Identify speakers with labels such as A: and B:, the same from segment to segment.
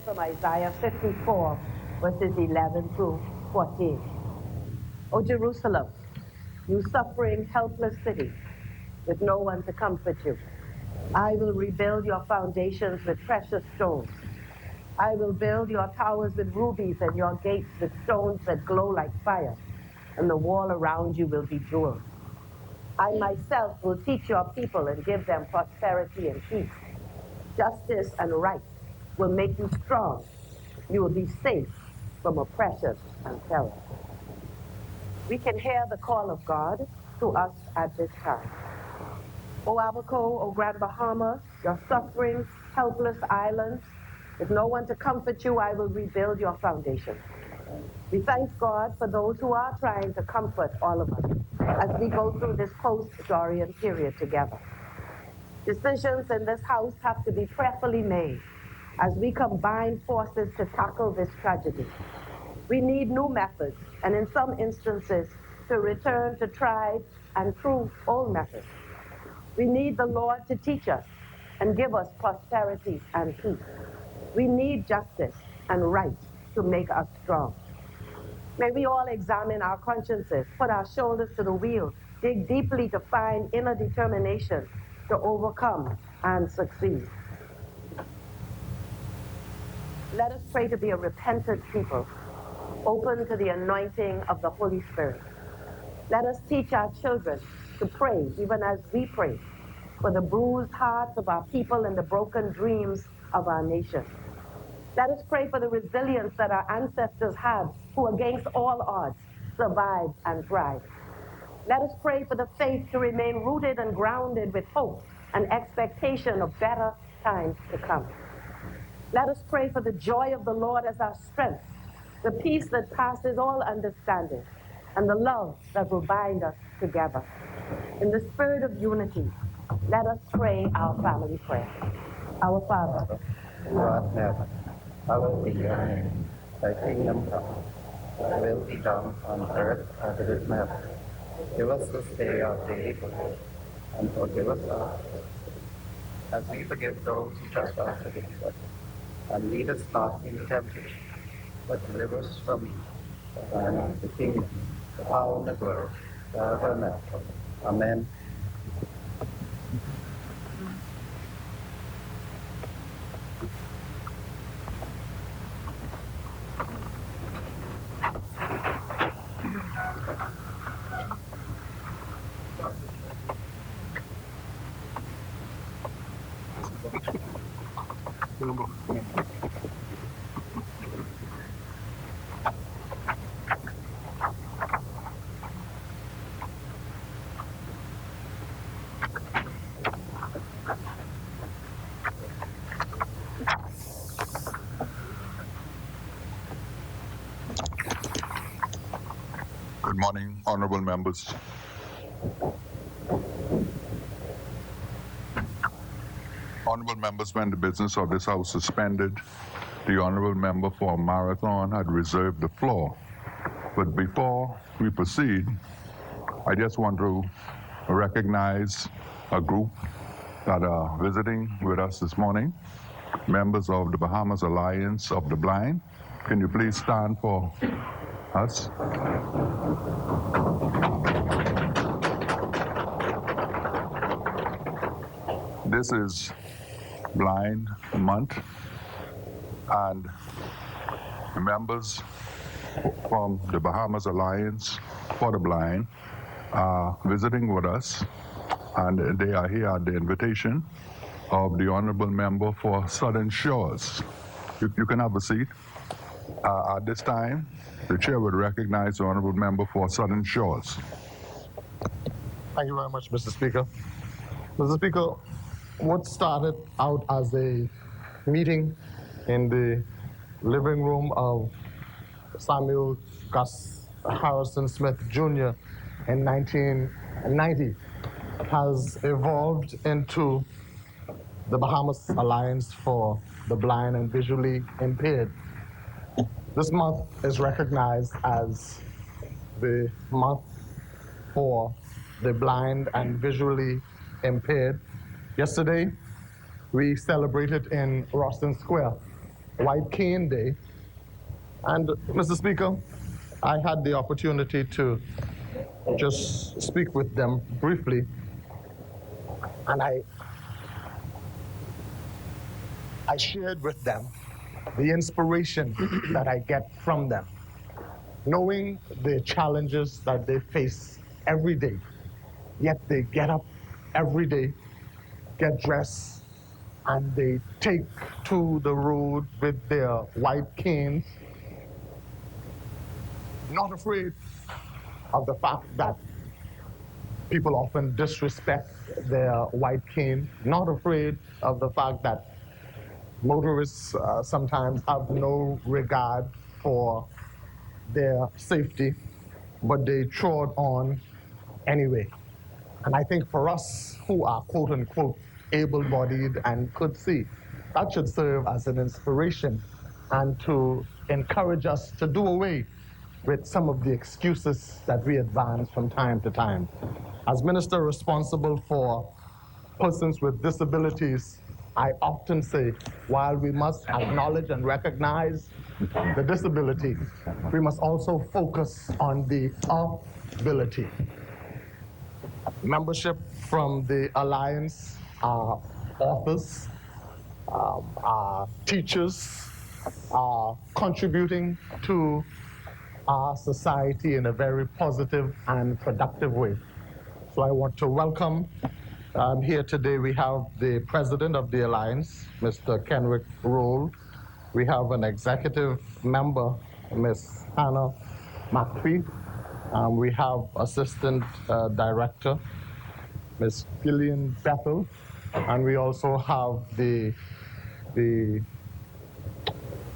A: From Isaiah 54, verses 11 through 14. O Jerusalem, you suffering, helpless city, with no one to comfort you, I will rebuild your foundations with precious stones. I will build your towers with rubies and your gates with stones that glow like fire, and the wall around you will be jewels. I myself will teach your people and give them prosperity and peace. Justice and right will make you strong. You will be safe from oppression and terror. We can hear the call of God to us at this time. O Abaco, O Grand Bahama, your suffering, helpless islands, with no one to comfort you, I will rebuild your foundation. We thank God for those who are trying to comfort all of us as we go through this post-Dorian period together. Decisions in this house have to be prayerfully made as we combine forces to tackle this tragedy. We need new methods, and in some instances, to return to tried and true old methods. We need the Lord to teach us and give us prosperity and peace. We need justice and right to make us strong. May we all examine our consciences, put our shoulders to the wheel, dig deeply to find inner determination to overcome and succeed. Let us pray to be a repentant people, open to the anointing of the Holy Spirit. Let us teach our children to pray, even as we pray, for the bruised hearts of our people and the broken dreams of our nation. Let us pray for the resilience that our ancestors had, who against all odds survived and thrived. Let us pray for the faith to remain rooted and grounded with hope and expectation of better times to come. Let us pray for the joy of the Lord as our strength, the peace that passes all understanding, and the love that will bind us together. In the spirit of unity, let us pray our family prayer. Our Father,
B: who art in heaven, hallowed be your name. Thy kingdom come, thy will be done on earth as it is in heaven. Give us this day our daily bread, and forgive us our debts, as we forgive those who trespass against us. And lead us not into temptation, but deliver us from evil. For thine is the kingdom, the power, and the glory, forever and ever. Amen.
C: Good morning, honorable members. Honorable members, when the business of this house suspended, the honorable member for Marathon had reserved the floor. But before we proceed, I just want to recognize a group that are visiting with us this morning, members of the Bahamas Alliance of the Blind. Can you please stand for us? This is Blind Month, and the members from the Bahamas Alliance for the Blind are visiting with us, and they are here at the invitation of the honorable member for Southern Shores. You can have a seat. At this time, the chair would recognize the honorable member for Southern Shores.
D: Thank you very much, Mr. Speaker. Mr. Speaker, what started out as a meeting in the living room of Samuel Gus Harrison Smith Jr. in 1990 has evolved into the Bahamas Alliance for the Blind and Visually Impaired. This month is recognized as the month for the blind and visually impaired. Yesterday, we celebrated in Roston Square White Cane Day. And Mr. Speaker, I had the opportunity to just speak with them briefly. And I shared with them the inspiration that I get from them, knowing the challenges that they face every day, yet they get up every day, get dressed, and they take to the road with their white canes, not afraid of the fact that people often disrespect their white cane, not afraid of the fact that motorists sometimes have no regard for their safety, but they trod on anyway. And I think for us who are quote unquote able-bodied and could see, that should serve as an inspiration and to encourage us to do away with some of the excuses that we advance from time to time. As minister responsible for persons with disabilities, I often say, while we must acknowledge and recognize the disability, we must also focus on the ability. Membership from the Alliance are authors, are teachers, are contributing to our society in a very positive and productive way. So I want to welcome here today. We have the president of the Alliance, Mr. Kenrick Roll. We have an executive member, Ms. Hannah McPhee. We have assistant director, Ms. Gillian Bethel. And we also have the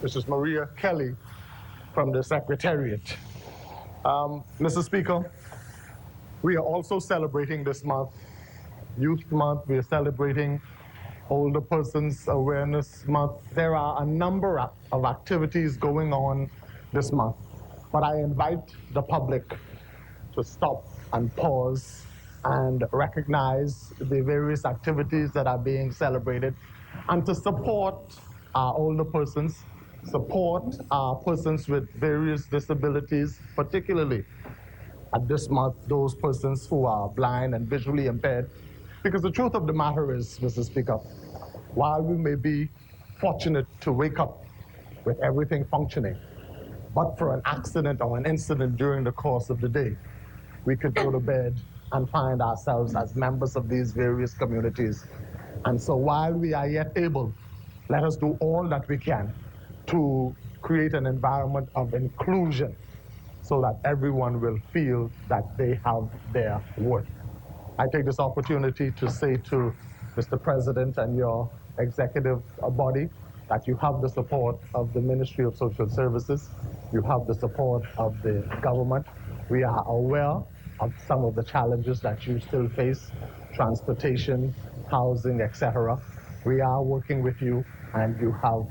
D: Mrs. Maria Kelly from the Secretariat. Mr. Speaker, we are also celebrating this month, Youth Month. We are celebrating Older Persons Awareness Month. There are a number of activities going on this month, but I invite the public to stop and pause and recognize the various activities that are being celebrated and to support our older persons, support our persons with various disabilities, particularly at this month, those persons who are blind and visually impaired. Because the truth of the matter is, Mr. Speaker, while we may be fortunate to wake up with everything functioning, but for an accident or an incident during the course of the day, we could go to bed and find ourselves as members of these various communities. And so while we are yet able, let us do all that we can to create an environment of inclusion so that everyone will feel that they have their worth. I take this opportunity to say to Mr. President and your executive body that you have the support of the Ministry of Social Services, you have the support of the government. We are aware of some of the challenges that you still face, transportation, housing, etc. We are working with you and you have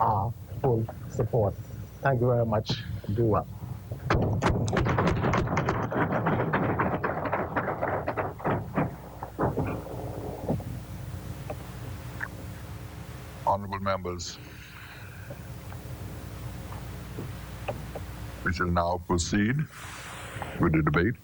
D: our full support. Thank you very much. Do well.
C: Honorable members, we shall now proceed with the debate.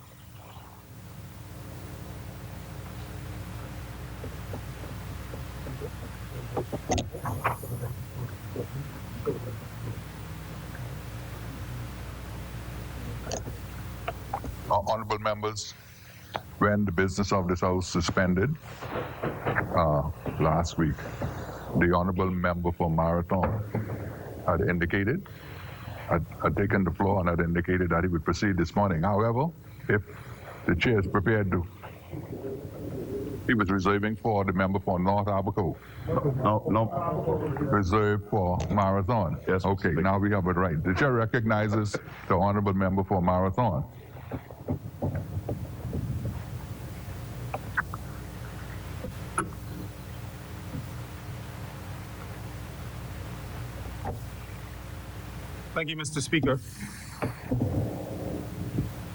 C: Honorable members, when the business of this House suspended last week, the honorable member for Marathon had indicated, had taken the floor and had indicated that he would proceed this morning. However, if the chair is prepared to, he was reserving for the member for North Abaco. No. Reserved for Marathon.
E: Yes.
C: Okay, now we have it right. The chair recognizes the honorable member for Marathon.
E: Thank you, Mr. Speaker.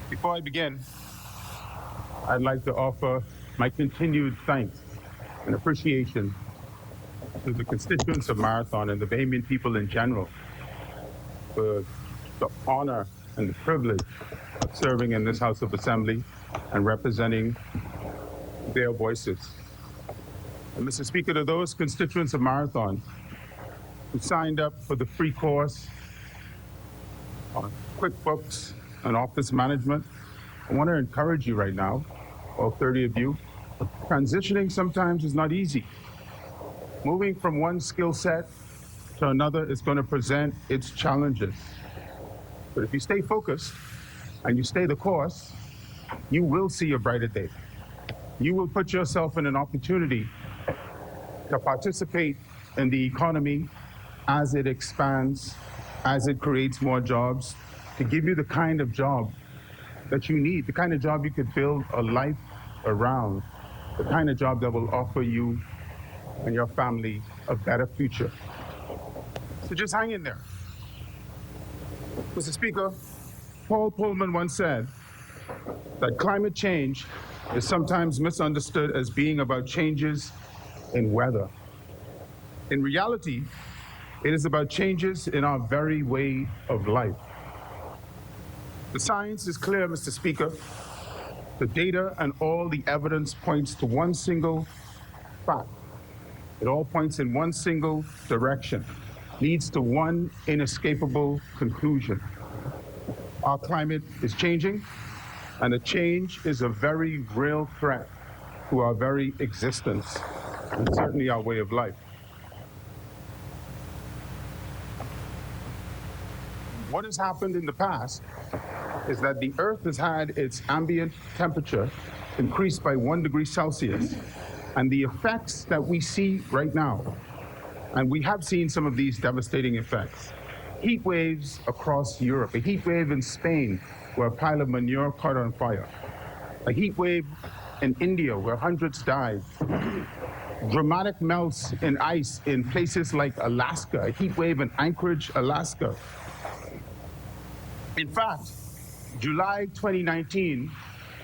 E: Before I begin, I'd like to offer my continued thanks and appreciation to the constituents of Marathon and the Bahamian people in general for the honor and the privilege of serving in this House of Assembly and representing their voices. And Mr. Speaker, to those constituents of Marathon who signed up for the free course on QuickBooks and office management, I want to encourage you right now, all 30 of you, transitioning sometimes is not easy. Moving from one skill set to another is going to present its challenges. But if you stay focused and you stay the course, you will see a brighter day. You will put yourself in an opportunity to participate in the economy as it expands, as it creates more jobs, to give you the kind of job that you need, the kind of job you could build a life around, the kind of job that will offer you and your family a better future. So just hang in there. Mr. Speaker, Paul Pullman once said that climate change is sometimes misunderstood as being about changes in weather. In reality, it is about changes in our very way of life. The science is clear, Mr. Speaker. The data and all the evidence points to one single fact. It all points in one single direction, leads to one inescapable conclusion. Our climate is changing, and the change is a very real threat to our very existence, and certainly our way of life. What has happened in the past is that the Earth has had its ambient temperature increased by 1 degree Celsius, and the effects that we see right now, and we have seen some of these devastating effects. Heat waves across Europe, a heat wave in Spain where a pile of manure caught on fire, a heat wave in India where hundreds died, dramatic melts in ice in places like Alaska, a heat wave in Anchorage, Alaska. In fact, July 2019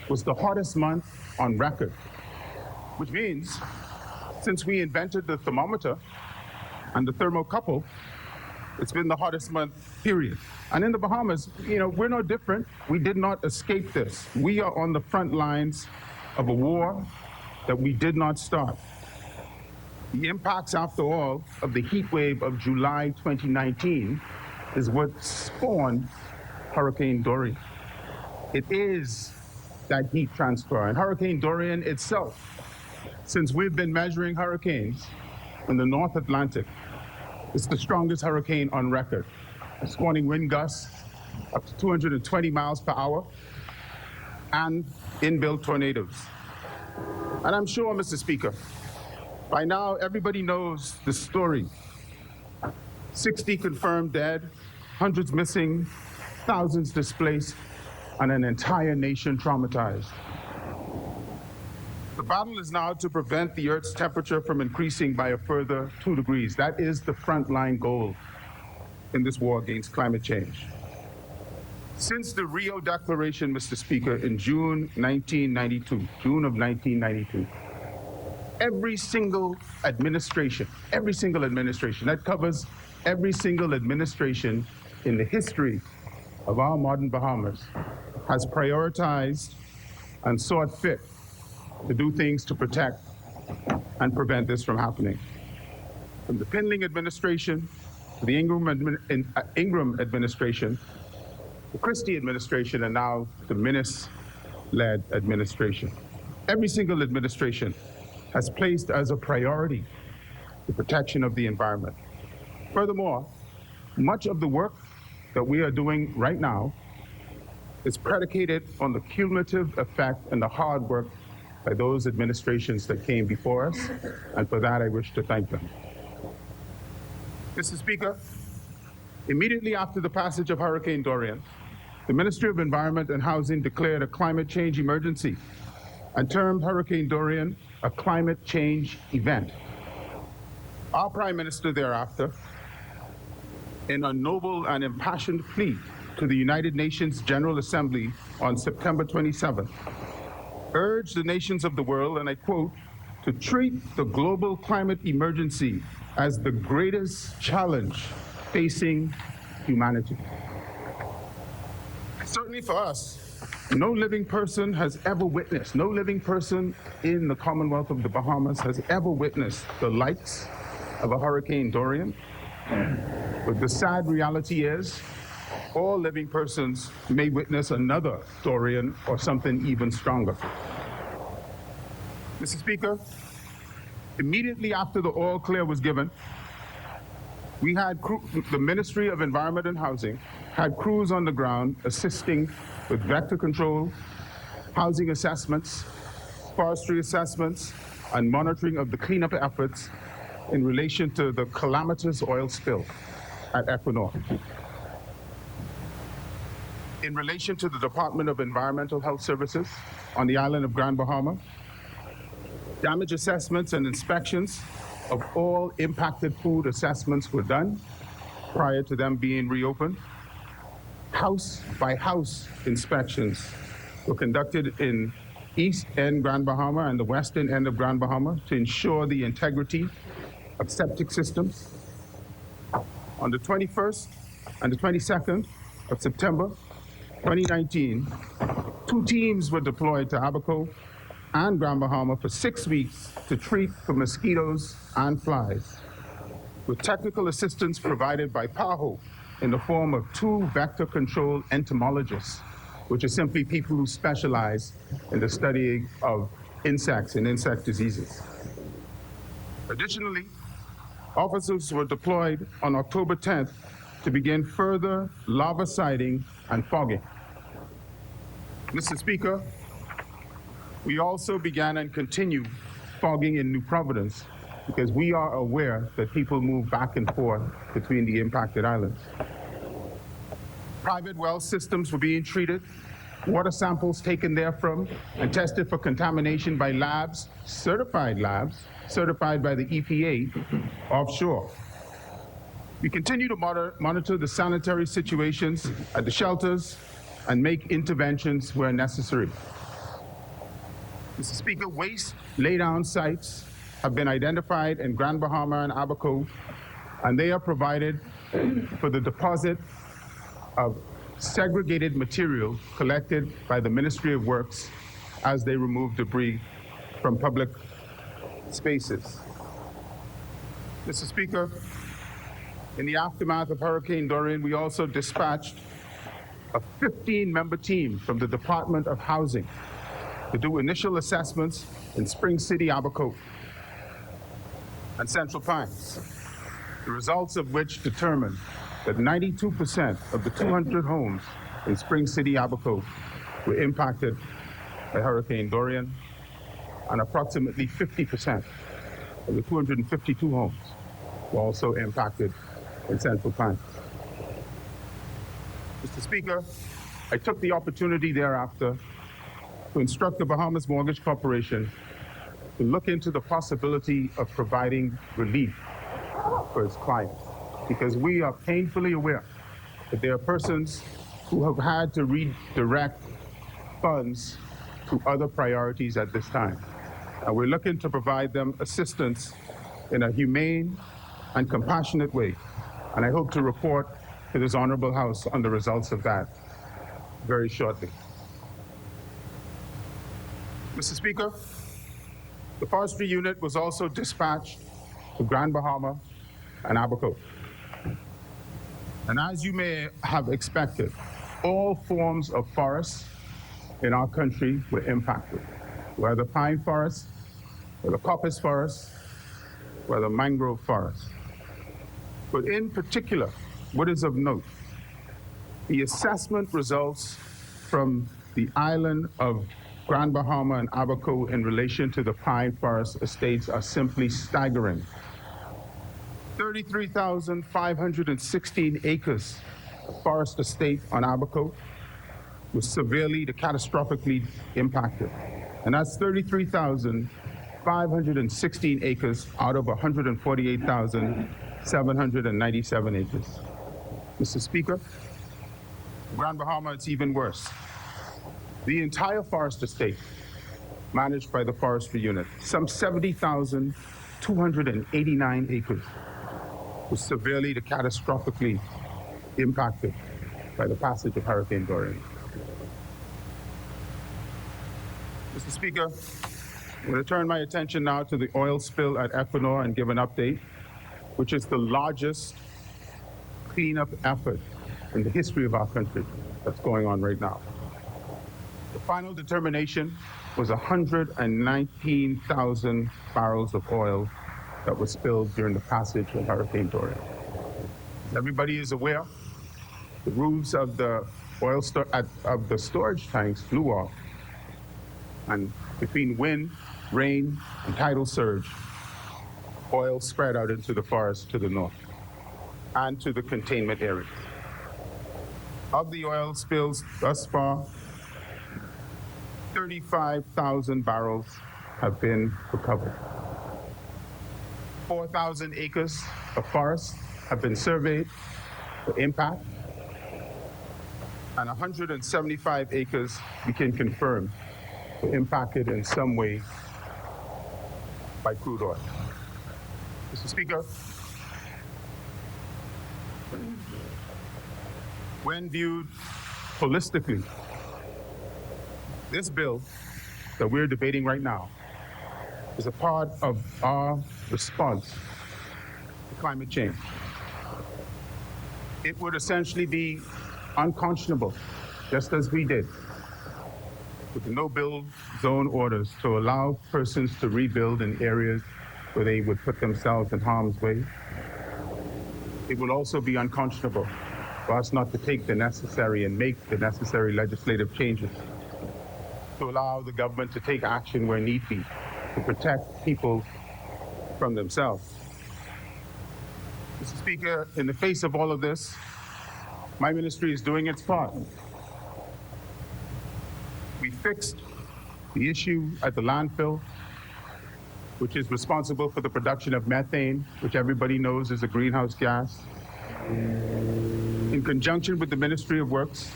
E: was the hottest month on record, which means since we invented the thermometer and the thermocouple, it's been the hottest month, period. And in the Bahamas, we're no different. We did not escape this. We are on the front lines of a war that we did not start. The impacts, after all, of the heat wave of July 2019 is what spawned Hurricane Dorian. It is that heat transfer. And Hurricane Dorian itself, since we've been measuring hurricanes in the North Atlantic, it's the strongest hurricane on record, spawning wind gusts up to 220 miles per hour and inbuilt tornadoes. And I'm sure, Mr. Speaker, by now everybody knows the story. 60 confirmed dead, hundreds missing, thousands displaced, and an entire nation traumatized. The battle is now to prevent the Earth's temperature from increasing by a further 2 degrees. That is the frontline goal in this war against climate change. Since the Rio Declaration, Mr. Speaker, in June of 1992, every single administration, that covers every single administration in the history of our modern Bahamas, has prioritized and sought fit to do things to protect and prevent this from happening. From the Pinling administration to the Ingram administration, the Christie administration, and now the Minnis-led administration. Every single administration has placed as a priority the protection of the environment. Furthermore, much of the work that we are doing right now is predicated on the cumulative effect and the hard work by those administrations that came before us, and for that I wish to thank them. Mr. Speaker, immediately after the passage of Hurricane Dorian, the Ministry of Environment and Housing declared a climate change emergency and termed Hurricane Dorian a climate change event. Our Prime Minister thereafter, in a noble and impassioned plea to the United Nations General Assembly on September 27th, urged the nations of the world, and I quote, to treat the global climate emergency as the greatest challenge facing humanity. Certainly for us, no living person has ever witnessed, no living person in the Commonwealth of the Bahamas has ever witnessed the likes of a Hurricane Dorian. But the sad reality is, all living persons may witness another Dorian or something even stronger. Mr. Speaker, immediately after the all clear was given, we had the Ministry of Environment and Housing had crews on the ground assisting with vector control, housing assessments, forestry assessments, and monitoring of the cleanup efforts in relation to the calamitous oil spill at Equinor. In relation to the Department of Environmental Health Services on the island of Grand Bahama, damage assessments and inspections of all impacted food assessments were done prior to them being reopened. House by house inspections were conducted in East End Grand Bahama and the Western End of Grand Bahama to ensure the integrity of septic systems. On the 21st and the 22nd of September 2019, 2 teams were deployed to Abaco and Grand Bahama for 6 weeks to treat for mosquitoes and flies, with technical assistance provided by PAHO in the form of 2 vector control entomologists, which are simply people who specialize in the study of insects and insect diseases. Additionally, officers were deployed on October 10th to begin further larviciding and fogging. Mr. Speaker, we also began and continue fogging in New Providence because we are aware that people move back and forth between the impacted islands. Private well systems were being treated, water samples taken therefrom and tested for contamination by labs, certified by the EPA offshore. We continue to monitor the sanitary situations at the shelters and make interventions where necessary. Mr. Speaker, waste laydown sites have been identified in Grand Bahama and Abaco, and they are provided for the deposit of segregated material collected by the Ministry of Works as they remove debris from public spaces. Mr. Speaker, in the aftermath of Hurricane Dorian, we also dispatched a 15-member team from the Department of Housing to do initial assessments in Spring City, Abaco, and Central Pines, the results of which determined that 92% of the 200 homes in Spring City, Abaco were impacted by Hurricane Dorian, and approximately 50% of the 252 homes were also impacted in Central Pines. Mr. Speaker, I took the opportunity thereafter to instruct the Bahamas Mortgage Corporation to look into the possibility of providing relief for its clients, because we are painfully aware that there are persons who have had to redirect funds to other priorities at this time. And we're looking to provide them assistance in a humane and compassionate way. And I hope to report to this Honorable House on the results of that very shortly. Mr. Speaker, the forestry unit was also dispatched to Grand Bahama and Abaco. And as you may have expected, all forms of forests in our country were impacted, whether pine forests, whether coppice forests, whether mangrove forests. But in particular, what is of note, the assessment results from the island of Grand Bahama and Abaco in relation to the pine forest estates are simply staggering. 33,516 acres of forest estate on Abaco was severely to catastrophically impacted. And that's 33,516 acres out of 148,797 acres. Mr. Speaker, Grand Bahama, it's even worse. The entire forest estate managed by the forestry unit, some 70,000 289 acres was severely to catastrophically impacted by the passage of Hurricane Dorian. Mr. Speaker, I'm going to turn my attention now to the oil spill at Equinor and give an update, which is the largest cleanup effort in the history of our country that's going on right now. The final determination was 119,000 barrels of oil that was spilled during the passage of Hurricane Dorian. As everybody is aware, the roofs of the of the storage tanks flew off, and between wind, rain, and tidal surge, oil spread out into the forest to the north and to the containment areas. Of the oil spills thus far, 35,000 barrels have been recovered. 4,000 acres of forest have been surveyed for impact, and 175 acres we can confirm were impacted in some way by crude oil. Mr. Speaker, when viewed holistically, this bill that we're debating right now is a part of our response to climate change. It would essentially be unconscionable, just as we did with the no-build zone orders to allow persons to rebuild in areas where they would put themselves in harm's way. It will also be unconscionable for us not to take the necessary and make the necessary legislative changes to allow the government to take action where need be to protect people from themselves. Mr. Speaker, in the face of all of this, my ministry is doing its part. We fixed the issue at the landfill, which is responsible for the production of methane, which everybody knows is a greenhouse gas. In conjunction with the Ministry of Works,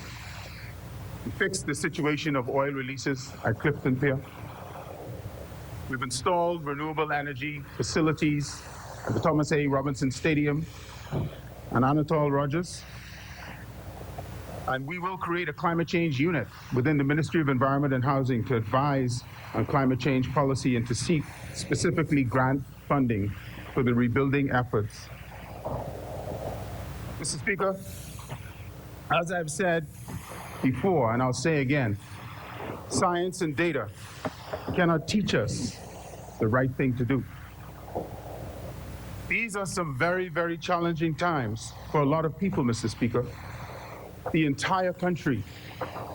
E: we fixed the situation of oil releases at Clifton Pier. We've installed renewable energy facilities at the Thomas A. Robinson Stadium and Anatole Rogers. And we will create a climate change unit within the Ministry of Environment and Housing to advise on climate change policy and to seek specifically grant funding for the rebuilding efforts. Mr. Speaker, as I've said before, and I'll say again, science and data cannot teach us the right thing to do. These are some very, very challenging times for a lot of people, Mr. Speaker. The entire country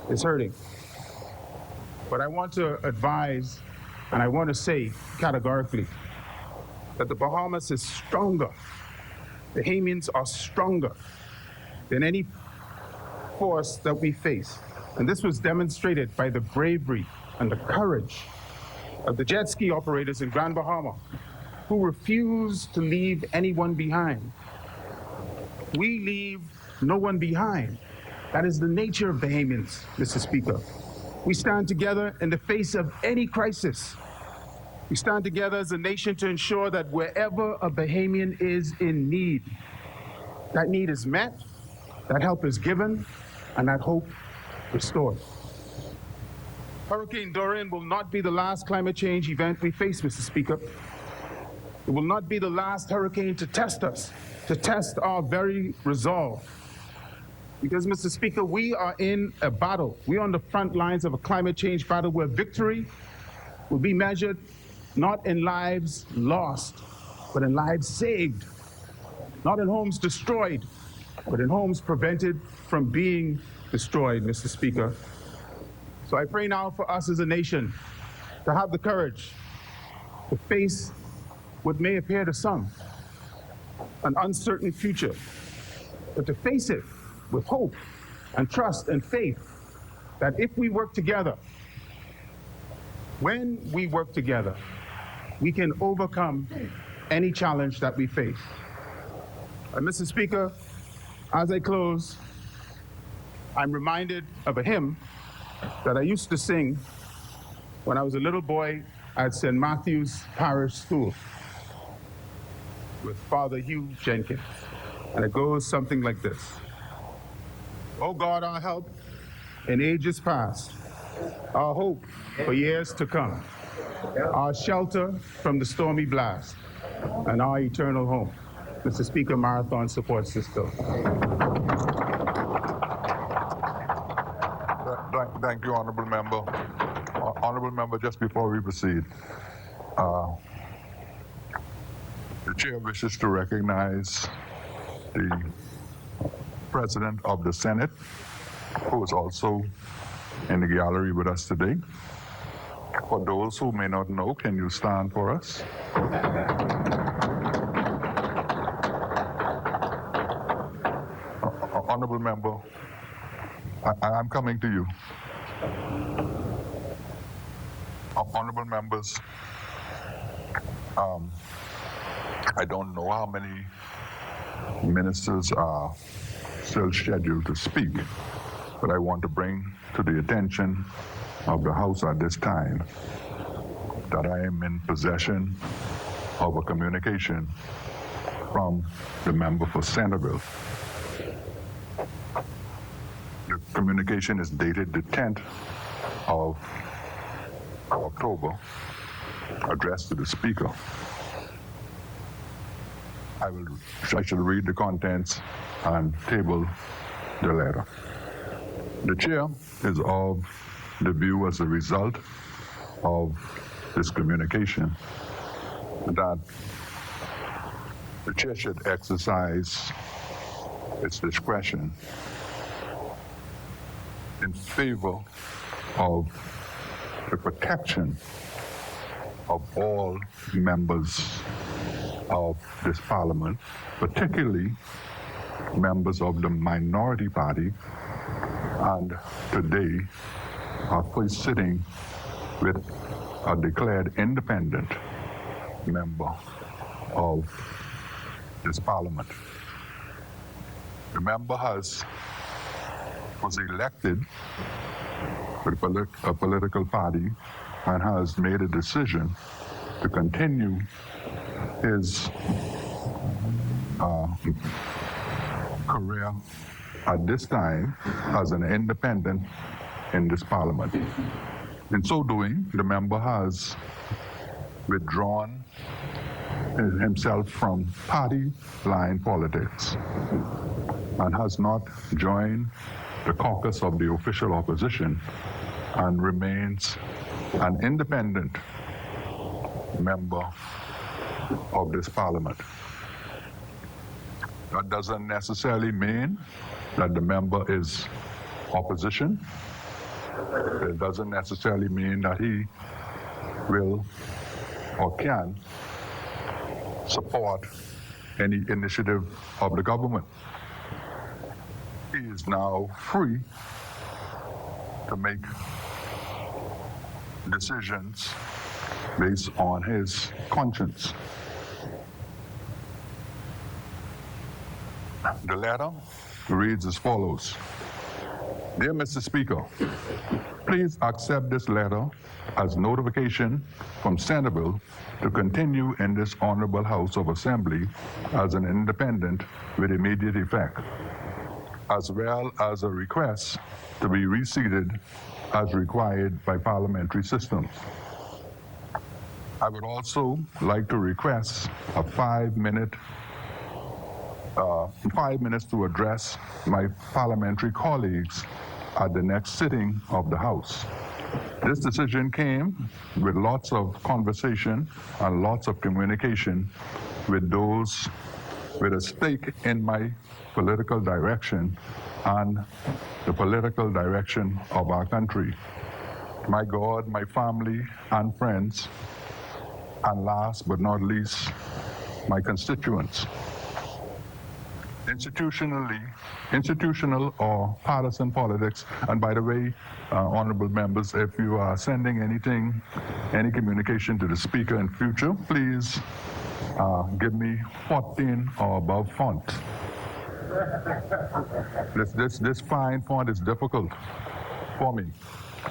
E: is hurting. But I want to advise, and I want to say categorically, that the Bahamas is stronger. The Bahamians are stronger than any force that we face. And this was demonstrated by the bravery and the courage of the jet ski operators in Grand Bahama, who refused to leave anyone behind. We leave no one behind. That is the nature of Bahamians, Mr. Speaker. We stand together in the face of any crisis. We stand together as a nation to ensure that wherever a Bahamian is in need, that need is met, that help is given, and that hope restored. Hurricane Dorian will not be the last climate change event we face, Mr. Speaker. It will not be the last hurricane to test us, to test our very resolve. Because, Mr. Speaker, we are in a battle. We are on the front lines of a climate change battle where victory will be measured not in lives lost, but in lives saved. Not in homes destroyed, but in homes prevented from being destroyed, Mr. Speaker. So I pray now for us as a nation to have the courage to face what may appear to some an uncertain future, but to face it with hope and trust and faith that if we work together, when we work together, we can overcome any challenge that we face. And Mr. Speaker, as I close, I'm reminded of a hymn that I used to sing when I was a little boy at St. Matthew's Parish School. with Father Hugh Jenkins. And it goes something like this. Oh God, our help in ages past, our hope for years to come, our shelter from the stormy blast, and our eternal home. Mr. Speaker, Marathon supports this bill.
C: Thank you, Honorable Member. Honorable Member, just before we proceed, the Chair wishes to recognize the President of the Senate, who is also in the gallery with us today. For those who may not know, can you stand for us? Honorable Member, I'm coming to you. Honorable members, I don't know how many ministers are still scheduled to speak, but I want to bring to the attention of the House at this time that I am in possession of a communication from the member for Centerville. The communication is dated the 10th of October, addressed to the Speaker. I shall read the contents and table the letter. The Chair is of the view, as a result of this communication, that the Chair should exercise its discretion in favor of the protection of all members of this Parliament, particularly members of the minority party, and today are first sitting with a declared independent member of this Parliament. The member was elected with a political party and has made a decision to continue his career at this time as an independent in this Parliament. In so doing, the member has withdrawn himself from party line politics and has not joined the caucus of the official opposition and remains an independent member of this Parliament. That doesn't necessarily mean that the member is opposition. It doesn't necessarily mean that he will or can support any initiative of the government. He is now free to make decisions based on his conscience. The letter reads as follows. Dear Mr. Speaker, please accept this letter as notification from Centerville to continue in this honorable House of Assembly as an independent with immediate effect, as well as a request to be reseated as required by parliamentary systems. I would also like to request a 5 minutes to address my parliamentary colleagues at the next sitting of the House. This decision came with lots of conversation and lots of communication with those with a stake in my political direction and the political direction of our country. My God, my family and friends, and last but not least, my constituents. Institutional or partisan politics, and by the way, honorable members, if you are sending any communication to the Speaker in future, please give me 14 or above font. This fine font is difficult for me.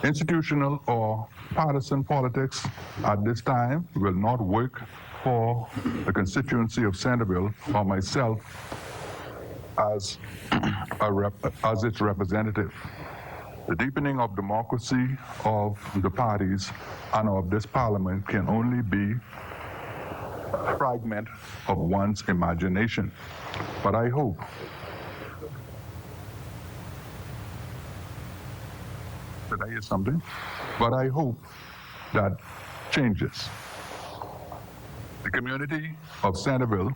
C: Institutional or partisan politics at this time will not work for the constituency of Centerville or myself as its representative. The deepening of democracy of the parties and of this parliament can only be a fragment of one's imagination. But I hope did I hear something? But I hope that changes. The community of Centerville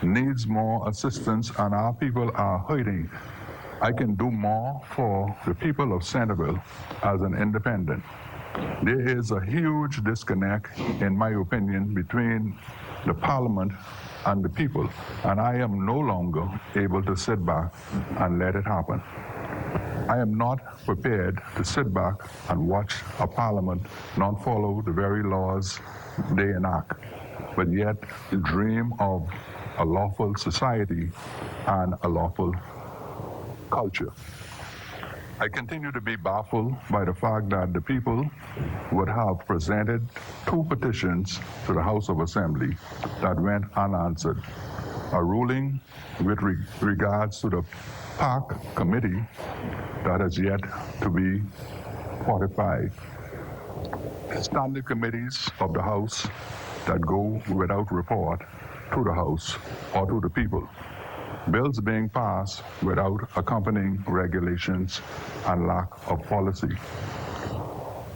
C: needs more assistance and our people are hurting. I can do more for the people of Centerville as an independent. There is a huge disconnect, in my opinion, between the parliament and the people, and I am no longer able to sit back and let it happen. I am not prepared to sit back and watch a parliament not follow the very laws they enact, but yet dream of a lawful society and a lawful culture. I continue to be baffled by the fact that the people would have presented 2 petitions to the House of Assembly that went unanswered. A ruling with regards to the Park Committee that has yet to be fortified. Standing committees of the House that go without report to the House or to the people. Bills being passed without accompanying regulations and lack of policy.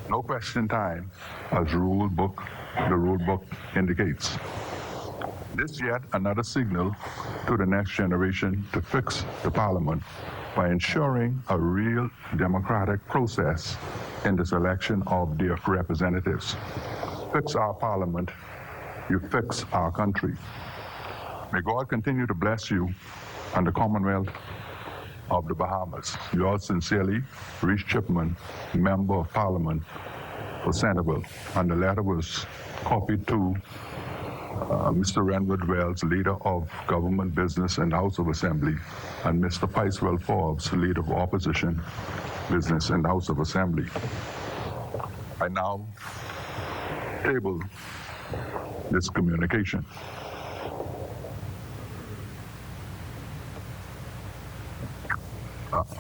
C: No question time, as the rule book indicates. This yet another signal to the next generation to fix the parliament by ensuring a real democratic process in the selection of their representatives. Fix our parliament, you fix our country. May God continue to bless you and the Commonwealth of the Bahamas. Yours sincerely, Reese Chipman, Member of Parliament for Centerville. And the letter was copied to Mr. Renwood Wells, Leader of Government Business in the House of Assembly, and Mr. Picewell Forbes, Leader of Opposition Business in the House of Assembly. I now table this communication.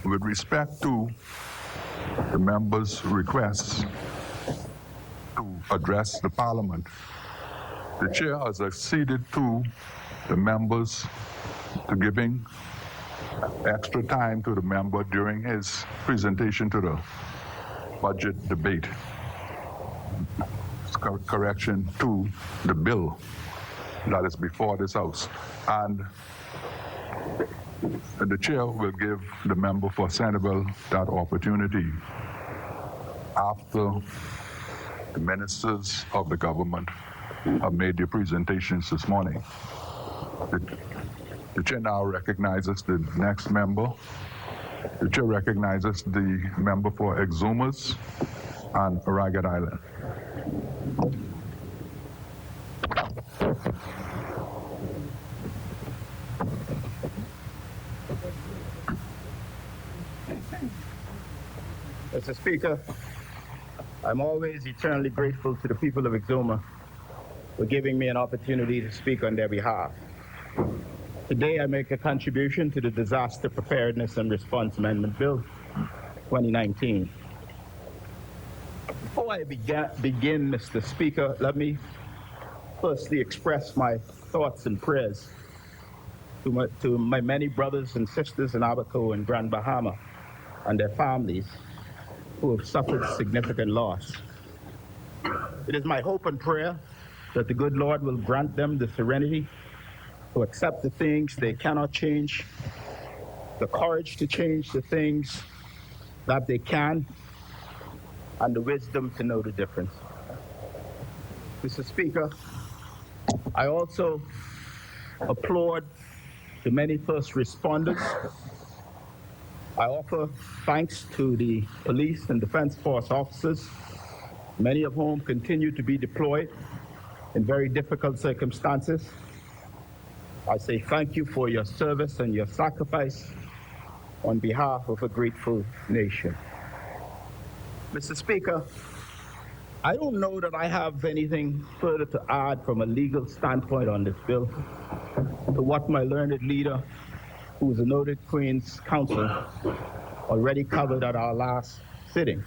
C: With respect to the members' requests to address the Parliament, the chair has acceded to the members to giving extra time to the member during his presentation to the budget debate. Correction to the bill that is before this House. And the chair will give the member for Centerville that opportunity after the ministers of the government have made their presentations this morning. The chair now recognizes the next member. The chair recognizes the member for Exumas and Ragged Island.
F: Mr. Speaker, I'm always eternally grateful to the people of Exuma for giving me an opportunity to speak on their behalf. Today, I make a contribution to the Disaster Preparedness and Response Amendment Bill 2019. Before I begin, Mr. Speaker, let me firstly express my thoughts and prayers to my many brothers and sisters in Abaco and Grand Bahama and their families who have suffered significant loss. It is my hope and prayer that the good Lord will grant them the serenity to accept the things they cannot change, the courage to change the things that they can, and the wisdom to know the difference. Mr. Speaker, I also applaud the many first responders. I offer thanks to the police and defense force officers, many of whom continue to be deployed in very difficult circumstances. I say thank you for your service and your sacrifice on behalf of a grateful nation. Mr. Speaker, I don't know that I have anything further to add from a legal standpoint on this bill to what my learned leader, who is a noted Queen's counsel, already covered at our last sitting.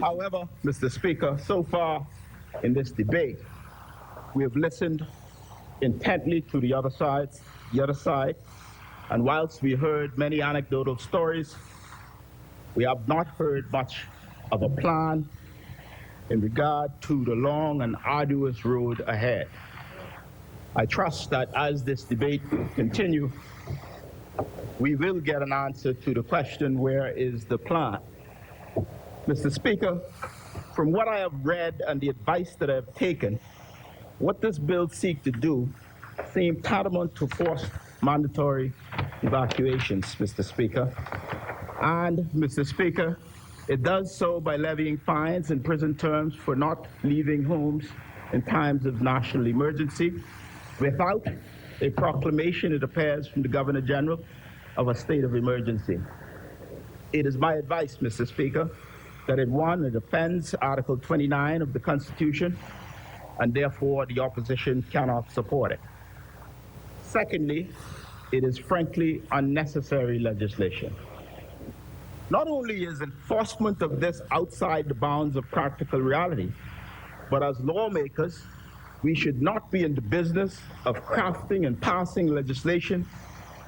F: However, Mr. Speaker, so far in this debate, we have listened intently to the other side, and whilst we heard many anecdotal stories, we have not heard much of a plan in regard to the long and arduous road ahead. I trust that as this debate continues, we will get an answer to the question, where is the plan? Mr. Speaker, from what I have read and the advice that I have taken, what this bill seeks to do seems tantamount to forced mandatory evacuations, Mr. Speaker. And, Mr. Speaker, it does so by levying fines and prison terms for not leaving homes in times of national emergency without a proclamation, it appears, from the Governor General of a state of emergency. It is my advice, Mr. Speaker, that it offends Article 29 of the Constitution, and therefore the opposition cannot support it. Secondly, it is frankly unnecessary legislation. Not only is enforcement of this outside the bounds of practical reality, but as lawmakers, we should not be in the business of crafting and passing legislation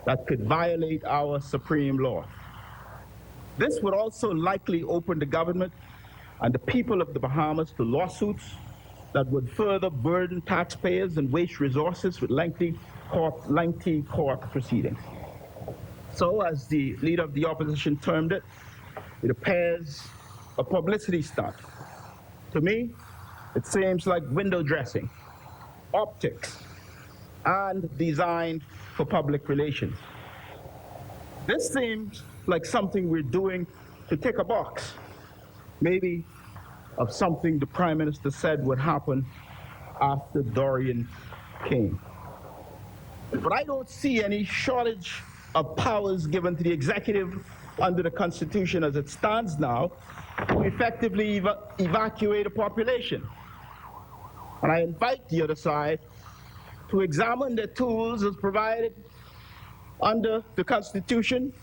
F: that could violate our supreme law. This would also likely open the government and the people of the Bahamas to lawsuits that would further burden taxpayers and waste resources with lengthy court proceedings. So, as the leader of the opposition termed it, it appears a publicity stunt. To me, it seems like window dressing, optics, and designed for public relations. This seems like something we're doing to tick a box, maybe of something the Prime Minister said would happen after Dorian came. But I don't see any shortage of powers given to the executive under the Constitution as it stands now to effectively evacuate a population. And I invite the other side to examine the tools as provided under the Constitution,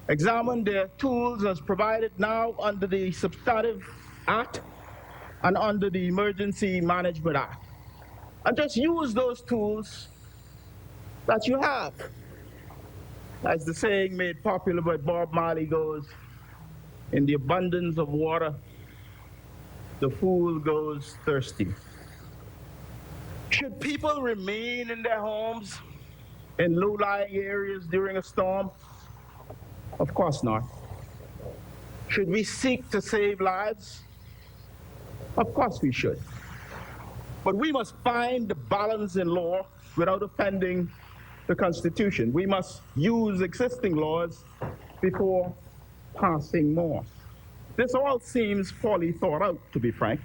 F: examine their tools as provided now under the Substantive Act and under the Emergency Management Act, and just use those tools that you have. As the saying made popular by Bob Marley goes, in the abundance of water, the fool goes thirsty. Should people remain in their homes in low-lying areas during a storm? Of course not. Should we seek to save lives? Of course we should. But we must find the balance in law without offending the Constitution. We must use existing laws before passing more. This all seems poorly thought out, to be frank.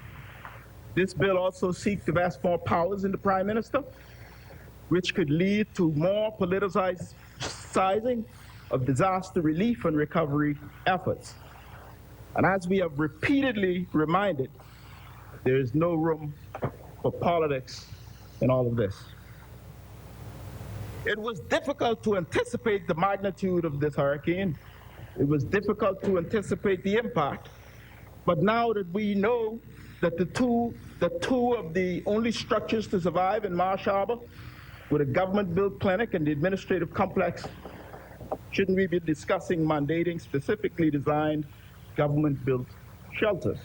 F: This bill also seeks to vest more powers in the Prime Minister, which could lead to more politicizing of disaster relief and recovery efforts. And as we have repeatedly reminded, there is no room for politics in all of this. It was difficult to anticipate the magnitude of this hurricane. It was difficult to anticipate the impact. But now that we know that the two of the only structures to survive in Marsh Harbor, with a government-built clinic and the administrative complex, shouldn't we be discussing mandating specifically designed government-built shelters?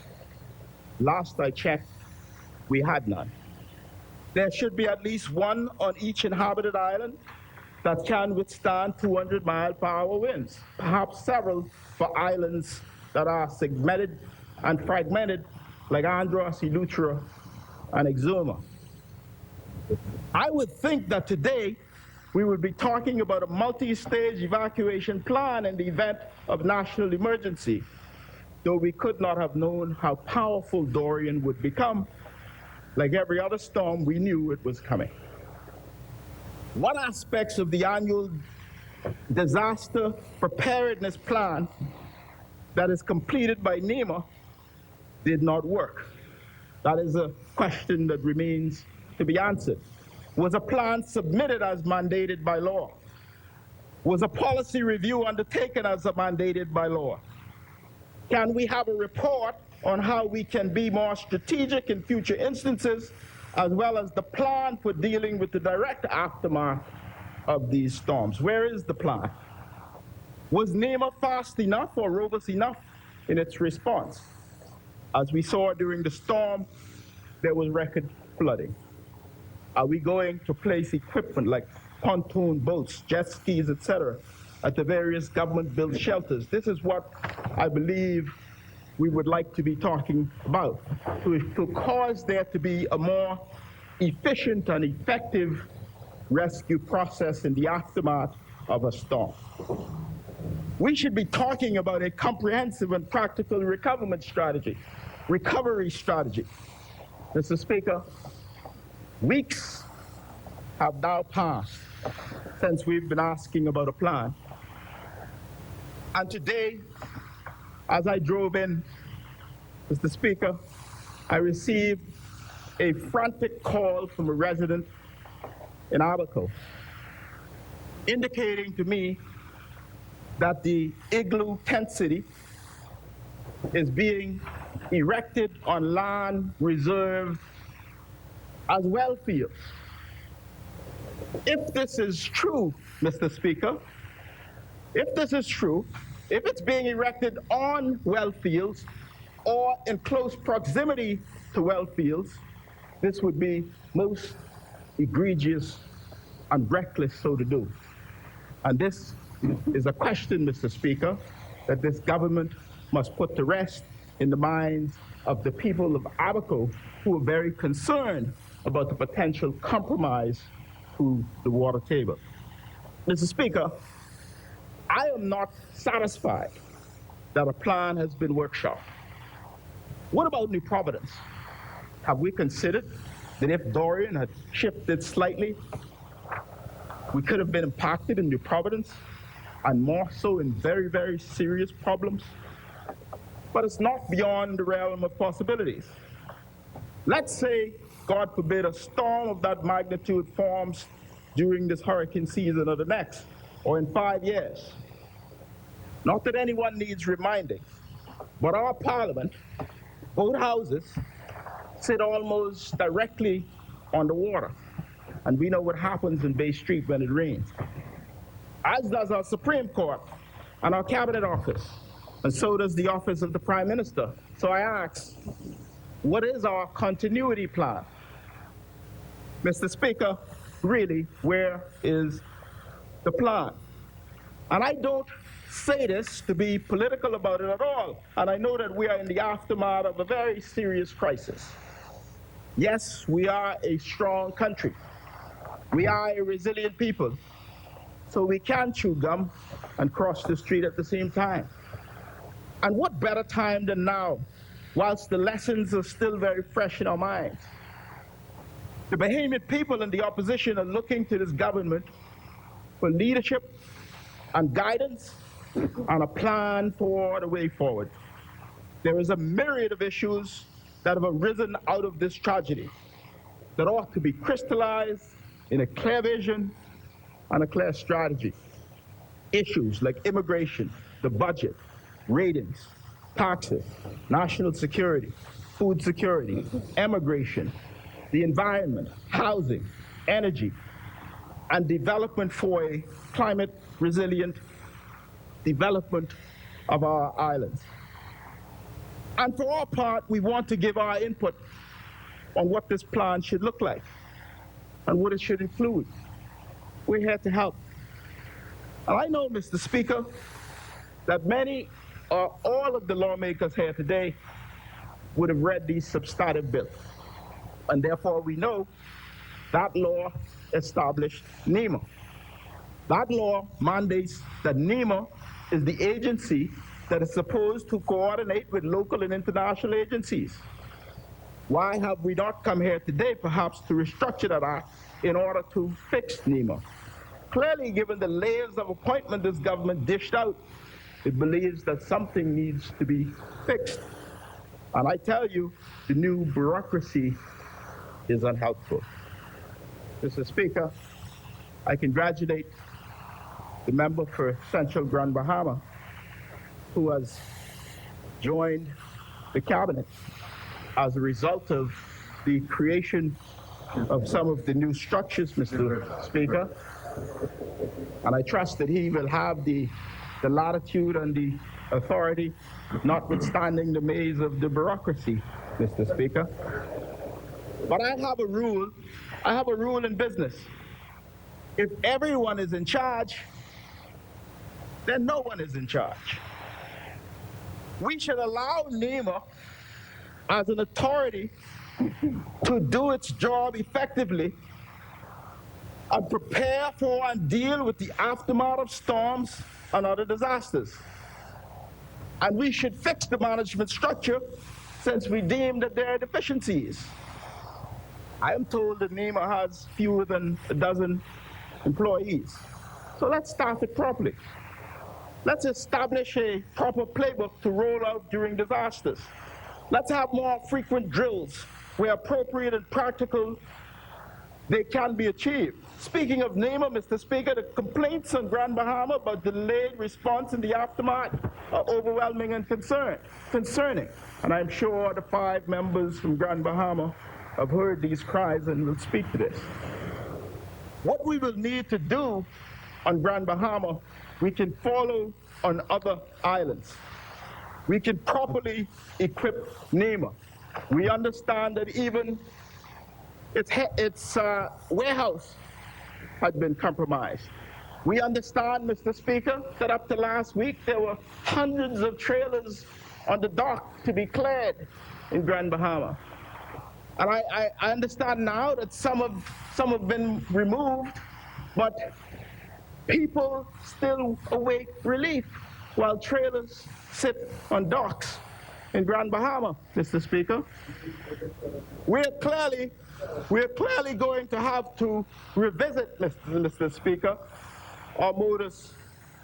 F: Last I checked, we had none. There should be at least one on each inhabited island that can withstand 200-mile-per-hour winds, perhaps several for islands that are segmented and fragmented like Andros, Eleuthera, and Exuma. I would think that today we would be talking about a multi-stage evacuation plan in the event of national emergency, though we could not have known how powerful Dorian would become. Like every other storm, we knew it was coming. What aspects of the annual disaster preparedness plan that is completed by NEMA did not work? That is a question that remains to be answered. Was a plan submitted as mandated by law? Was a policy review undertaken as mandated by law? Can we have a report on how we can be more strategic in future instances, as well as the plan for dealing with the direct aftermath of these storms? Where is the plan? Was NEMA fast enough or robust enough in its response? As we saw during the storm, there was record flooding. Are we going to place equipment like pontoon boats, jet skis, etc., at the various government-built shelters? This is what I believe we would like to be talking about, to cause there to be a more efficient and effective rescue process in the aftermath of a storm. We should be talking about a comprehensive and practical recovery strategy. Mr. Speaker, weeks have now passed since we've been asking about a plan. And today, as I drove in, Mr. Speaker, I received a frantic call from a resident in Abaco, indicating to me that the igloo tent city is being erected on land reserved as well fields. If this is true, Mr. Speaker, if this is true, if it's being erected on well fields or in close proximity to well fields, this would be most egregious and reckless so to do. And this is a question, Mr. Speaker, that this government must put to rest in the minds of the people of Abaco, who are very concerned about the potential compromise to the water table. Mr. Speaker, I am not satisfied that a plan has been workshopped. What about New Providence? Have we considered that if Dorian had shifted slightly, we could have been impacted in New Providence, and more so in very, very serious problems? But it's not beyond the realm of possibilities. Let's say, God forbid, a storm of that magnitude forms during this hurricane season or the next, or in 5 years. Not that anyone needs reminding, but our parliament, both houses, sit almost directly on the water. And we know what happens in Bay Street when it rains. As does our Supreme Court and our Cabinet Office, and so does the Office of the Prime Minister. So I ask, what is our continuity plan? Mr. Speaker, really, where is the plan? And I don't say this to be political about it at all, and I know that we are in the aftermath of a very serious crisis. Yes, we are a strong country. We are a resilient people, so we can chew gum and cross the street at the same time. And what better time than now, whilst the lessons are still very fresh in our minds? The Bahamian people and the opposition are looking to this government for leadership and guidance and a plan for the way forward. There is a myriad of issues that have arisen out of this tragedy that ought to be crystallized in a clear vision and a clear strategy. Issues like immigration, the budget, ratings, taxes, national security, food security, immigration, the environment, housing, energy, and development for a climate resilient development of our islands. And for our part, we want to give our input on what this plan should look like and what it should include. We're here to help. And I know, Mr. Speaker, that many or all of the lawmakers here today would have read these substantive bills. And therefore we know that law established NEMA. That law mandates that NEMA is the agency that is supposed to coordinate with local and international agencies. Why have we not come here today, perhaps, to restructure that act in order to fix NEMA? Clearly, given the layers of appointment this government dished out, it believes that something needs to be fixed. And I tell you, the new bureaucracy is unhelpful. Mr. Speaker, I congratulate the member for Central Grand Bahama who has joined the cabinet as a result of the creation of some of the new structures, Mr. Speaker. And I trust that he will have the latitude and the authority, notwithstanding the maze of the bureaucracy, Mr. Speaker. But I have a rule in business. If everyone is in charge, then no one is in charge. We should allow NEMA as an authority to do its job effectively and prepare for and deal with the aftermath of storms and other disasters. And we should fix the management structure since we deem that there are deficiencies. I am told that NEMA has fewer than a dozen employees. So let's start it properly. Let's establish a proper playbook to roll out during disasters. Let's have more frequent drills where appropriate and practical they can be achieved. Speaking of NEMA, Mr. Speaker, the complaints on Grand Bahama about delayed response in the aftermath are overwhelming and concerning. And I'm sure the 5 members from Grand Bahama have heard these cries and will speak to this. What we will need to do on Grand Bahama, we can follow on other islands. We can properly equip NEMA. We understand that even its warehouse had been compromised. We understand, Mr. Speaker, that up to last week there were hundreds of trailers on the dock to be cleared in Grand Bahama. And I understand now that some have been removed, but people still await relief while trailers sit on docks in Grand Bahama, Mr. Speaker. We're clearly going to have to revisit, Mr. Speaker, our modus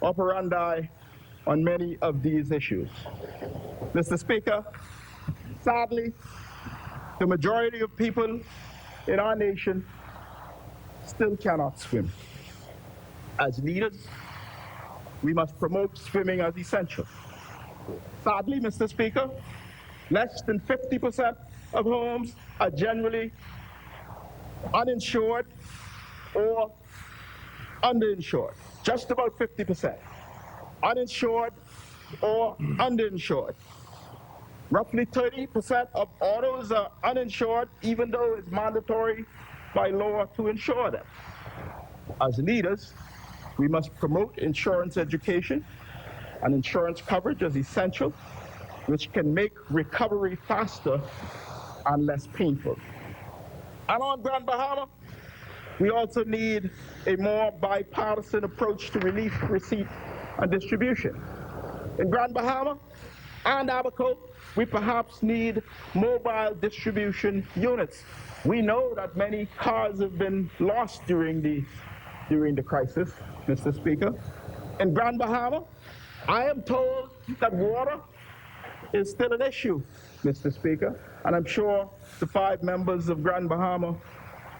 F: operandi on many of these issues. Mr. Speaker, sadly, the majority of people in our nation still cannot swim. As leaders, we must promote swimming as essential. Sadly, Mr. Speaker, less than 50% of homes are generally uninsured or underinsured. Just about 50%. Uninsured or underinsured. Roughly 30% of autos are uninsured, even though it's mandatory by law to insure them. As leaders, we must promote insurance education and insurance coverage as essential, which can make recovery faster and less painful. And on Grand Bahama, we also need a more bipartisan approach to relief, receipt, and distribution. In Grand Bahama and Abaco, we perhaps need mobile distribution units. We know that many cars have been lost during the crisis, Mr. Speaker. In Grand Bahama, I am told that water is still an issue, Mr. Speaker, and I'm sure the 5 members of Grand Bahama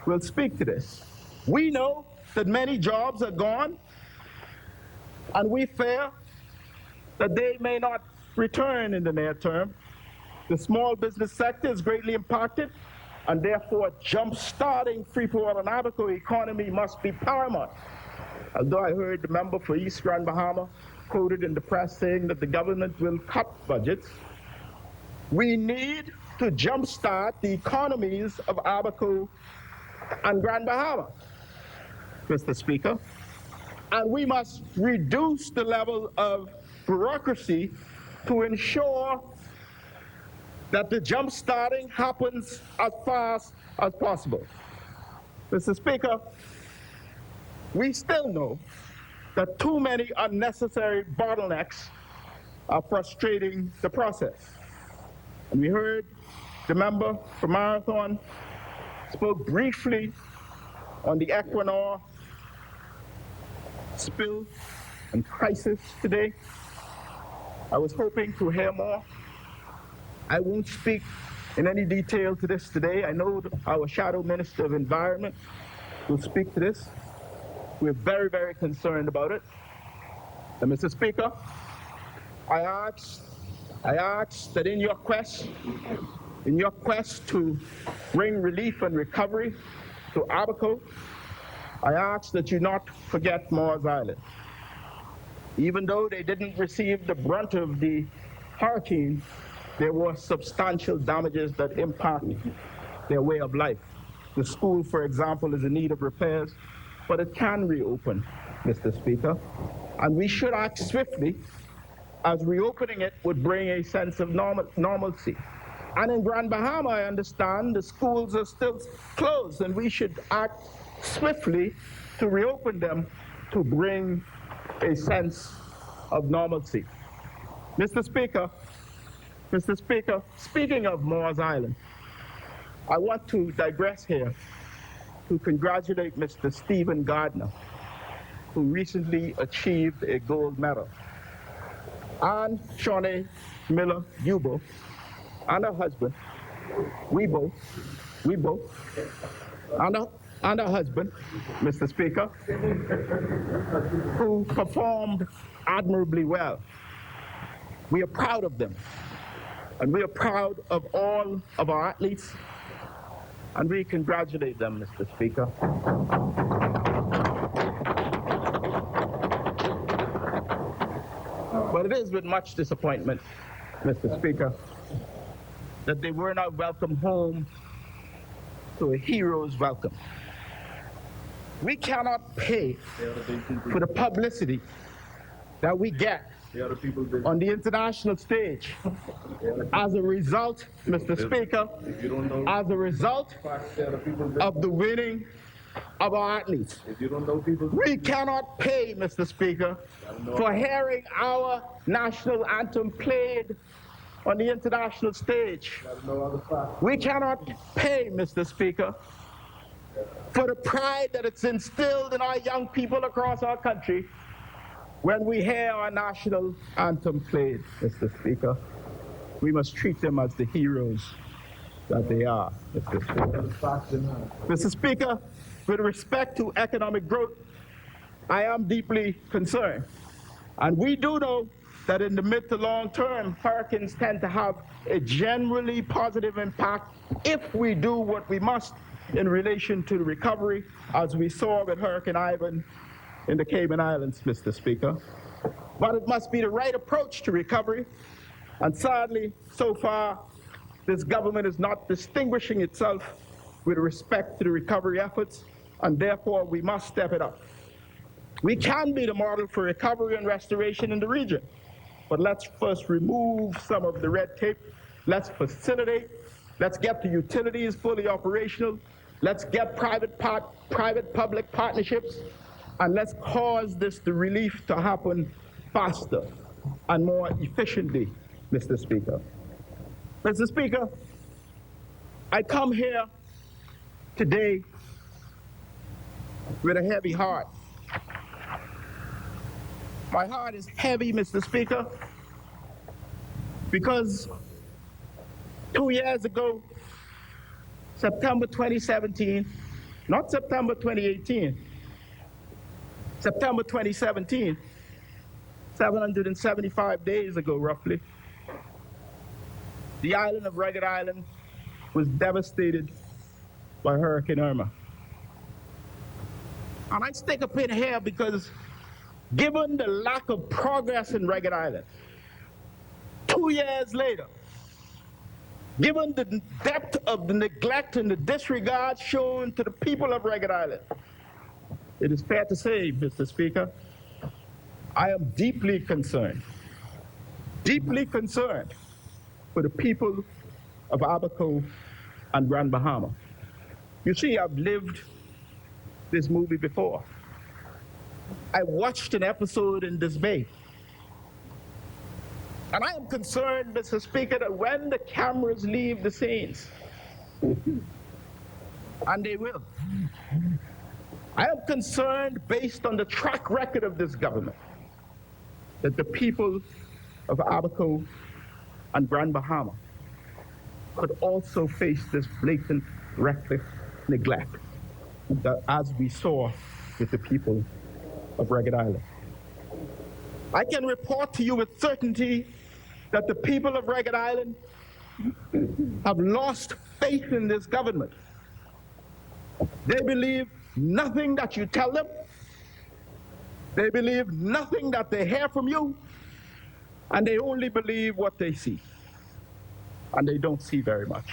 F: will speak to this. We know that many jobs are gone, and we fear that they may not return in the near term. The small business sector is greatly impacted, and therefore jump-starting Freeport and Abaco economy must be paramount. Although I heard the member for East Grand Bahama quoted in the press saying that the government will cut budgets, we need to jumpstart the economies of Abaco and Grand Bahama, Mr. Speaker. And we must reduce the level of bureaucracy to ensure that the jump-starting happens as fast as possible. Mr. Speaker, we still know that too many unnecessary bottlenecks are frustrating the process. And we heard the member for Marathon spoke briefly on the Equinor spill and crisis today. I was hoping to hear more. I won't speak in any detail to this today. I know our Shadow Minister of Environment will speak to this. We're very, very concerned about it. And Mr. Speaker, I ask that in your quest to bring relief and recovery to Abaco, I ask that you not forget Moores Island. Even though they didn't receive the brunt of the hurricane, there were substantial damages that impact their way of life. The school, for example, is in need of repairs, but it can reopen, Mr. Speaker. And we should act swiftly, as reopening it would bring a sense of normalcy. And in Grand Bahama, I understand the schools are still closed, and we should act swiftly to reopen them to bring a sense of normalcy. Mr. Speaker, speaking of Moores Island, I want to digress here to congratulate Mr. Stephen Gardner, who recently achieved a gold medal, and Shawnee Miller Yubo and her husband, Weibo, and her husband, Mr. Speaker, who performed admirably well. We are proud of them, and we are proud of all of our athletes, and we congratulate them, Mr. Speaker. But it is with much disappointment, Mr. Speaker, that they were not welcomed home to a hero's welcome. We cannot pay for the publicity that we get on the international stage as a result, Mr. Speaker, as a result of the winning of our athletes. We cannot pay, Mr. Speaker, for hearing our national anthem played on the international stage. We cannot pay, Mr. Speaker, for the pride that it's instilled in our young people across our country when we hear our national anthem played, Mr. Speaker. We must treat them as the heroes that they are, Mr. Speaker. Mr. Speaker, with respect to economic growth, I am deeply concerned. And we do know that in the mid to long term, hurricanes tend to have a generally positive impact if we do what we must in relation to the recovery, as we saw with Hurricane Ivan in the Cayman Islands, Mr. Speaker. But it must be the right approach to recovery. And sadly, so far, this government is not distinguishing itself with respect to the recovery efforts, and therefore we must step it up. We can be the model for recovery and restoration in the region, but let's first remove some of the red tape. Let's facilitate. Let's get the utilities fully operational. Let's get private-public partnerships, and let's cause the relief to happen faster and more efficiently, Mr. Speaker. Mr. Speaker, I come here today with a heavy heart. My heart is heavy, Mr. Speaker, because 2 years ago, September 2017, not September 2018, September 2017, 775 days ago, roughly, the island of Ragged Island was devastated by Hurricane Irma. And I stick a pin here because given the lack of progress in Ragged Island, 2 years later, given the depth of the neglect and the disregard shown to the people of Ragged Island, it is fair to say, Mr. Speaker, I am deeply concerned for the people of Abaco and Grand Bahama. You see, I've lived this movie before. I watched an episode in this bay. And I am concerned, Mr. Speaker, that when the cameras leave the scenes, and they will, I am concerned, based on the track record of this government, that the people of Abaco and Grand Bahama could also face this blatant, reckless neglect that, as we saw with the people of Ragged Island. I can report to you with certainty that the people of Ragged Island have lost faith in this government. They believe nothing that you tell them. They believe nothing that they hear from you. And they only believe what they see. And they don't see very much.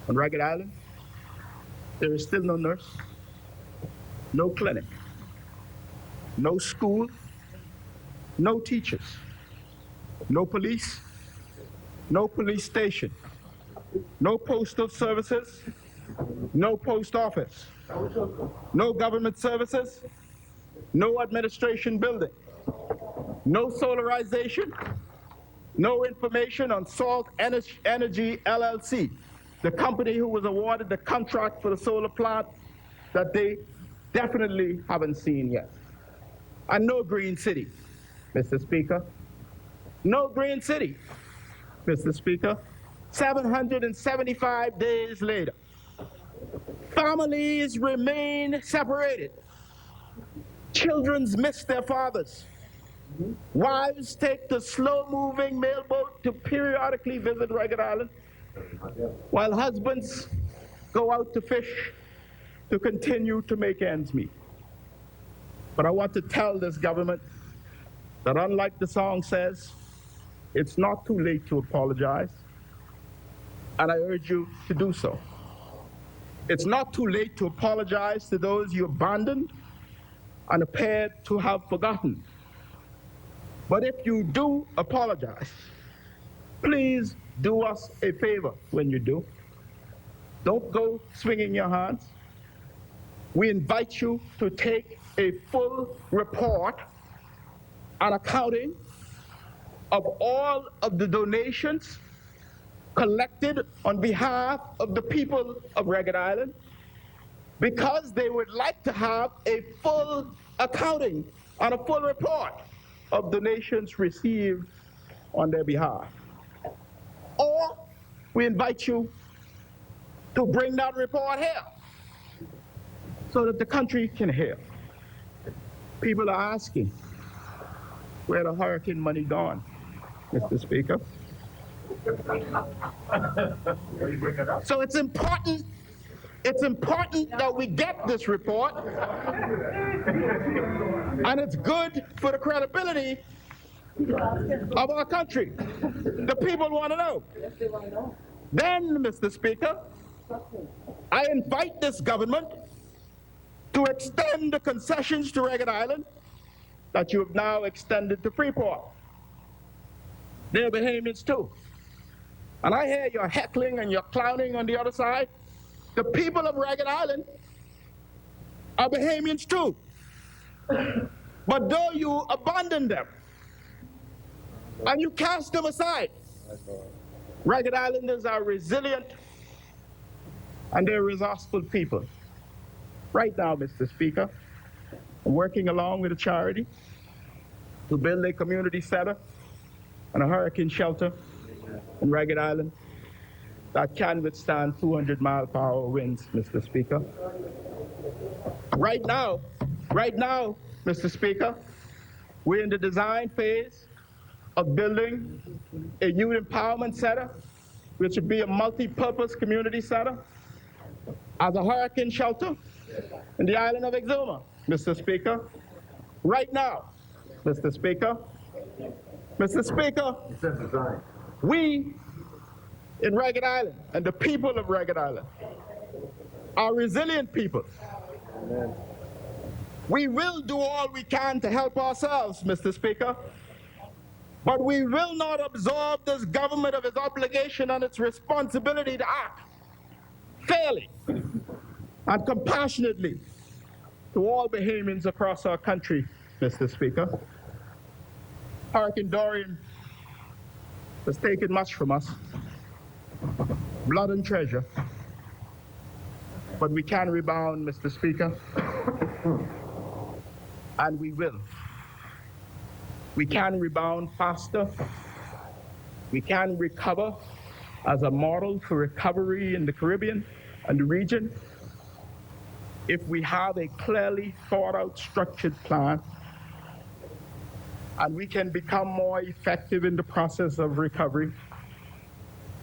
F: On Ragged Island, there is still no nurse, no clinic, no school, no teachers, no police station, no postal services, no post office, no government services, no administration building, no solarization, no information on Salt Energy LLC, the company who was awarded the contract for the solar plant that they definitely haven't seen yet. And no green city, Mr. Speaker. No green city, Mr. Speaker. 775 days later, families remain separated. Children miss their fathers. Wives take the slow-moving mailboat to periodically visit Ragged Island, while husbands go out to fish to continue to make ends meet. But I want to tell this government that, unlike the song says, it's not too late to apologize, and I urge you to do so. It's not too late to apologize to those you abandoned and appeared to have forgotten. But if you do apologize, please do us a favor when you do. Don't go swinging your hands. We invite you to take a full report and accounting of all of the donations collected on behalf of the people of Ragged Island, because they would like to have a full accounting and a full report of donations received on their behalf. Or we invite you to bring that report here so that the country can hear. People are asking, where the hurricane money gone, Mr. Speaker? So it's important that we get this report, and it's good for the credibility of our country. The people want to know. Then, Mr. Speaker, I invite this government to extend the concessions to Ragged Island that you have now extended to Freeport. They're Bahamians too. And I hear your heckling and your clowning on the other side. The people of Ragged Island are Bahamians too. But though you abandon them and you cast them aside, Ragged Islanders are resilient and they're resourceful people. Right now, Mr. Speaker, I'm working along with a charity to build a community center and a hurricane shelter in Ragged Island that can withstand 200-mile-per-hour winds, Mr. Speaker. Right now, Mr. Speaker, we're in the design phase of building a youth empowerment center, which would be a multi-purpose community center, as a hurricane shelter in the island of Exuma, Mr. Speaker. Right now, Mr. Speaker. Mr. Speaker, we in Ragged Island and the people of Ragged Island are resilient people. Amen. We will do all we can to help ourselves, Mr. Speaker, but we will not absolve this government of its obligation and its responsibility to act fairly and compassionately to all Bahamians across our country, Mr. Speaker. Hurricane Dorian has taken much from us, blood and treasure, but we can rebound, Mr. Speaker, and we will. We can rebound faster. We can recover as a model for recovery in the Caribbean and the region if we have a clearly thought out, structured plan, and we can become more effective in the process of recovery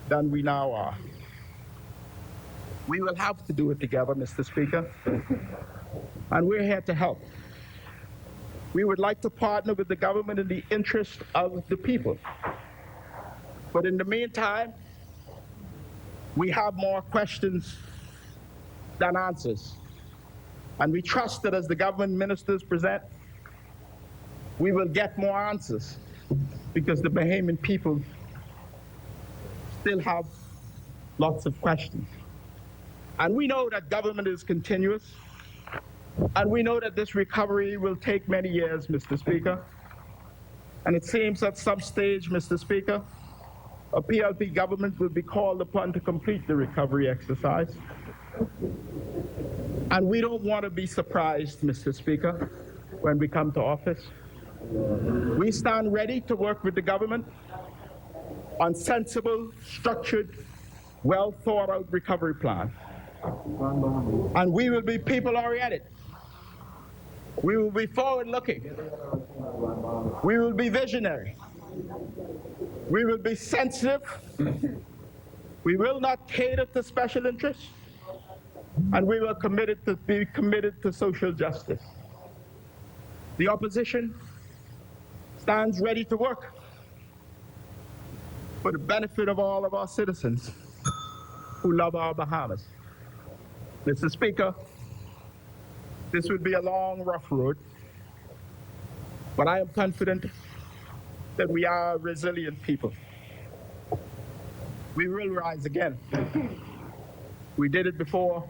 F: than we now are. We will have to do it together, Mr. Speaker, and we're here to help. We would like to partner with the government in the interest of the people. But in the meantime, we have more questions than answers. And we trust that as the government ministers present, we will get more answers because the Bahamian people still have lots of questions. And we know that government is continuous. And we know that this recovery will take many years, Mr. Speaker. And it seems at some stage, Mr. Speaker, a PLP government will be called upon to complete the recovery exercise. And we don't want to be surprised, Mr. Speaker, when we come to office. We stand ready to work with the government on sensible, structured, well thought out recovery plan. And we will be people oriented. We will be forward looking. We will be visionary. We will be sensitive. We will not cater to special interests. And we will be committed to social justice. The opposition stands ready to work for the benefit of all of our citizens who love our Bahamas. Mr. Speaker, this would be a long, rough road, but I am confident that we are a resilient people. We will rise again. We did it before,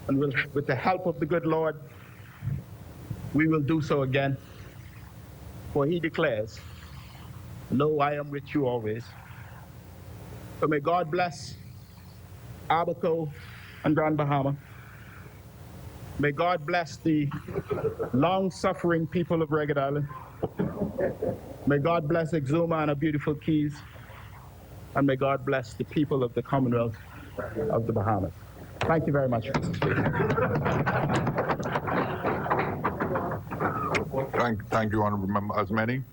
F: and with the help of the good Lord, we will do so again. For he declares, "Lo, I am with you always." So may God bless Abaco and Grand Bahama. May God bless the long-suffering people of Ragged Island. May God bless Exuma and our beautiful Keys. And may God bless the people of the Commonwealth of the Bahamas. Thank you very much, Mr. Speaker.
C: Thank you, Honourable Member Asmani.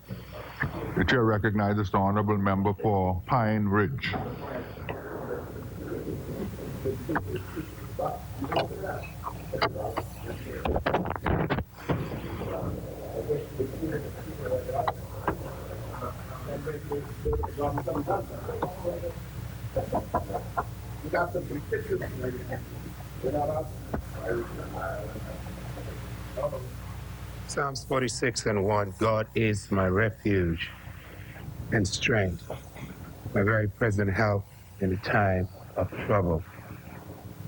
C: The Chair recognizes the Honourable Member for Pine Ridge.
G: Psalms 46:1, God is my refuge and strength, my very present help in the time of trouble.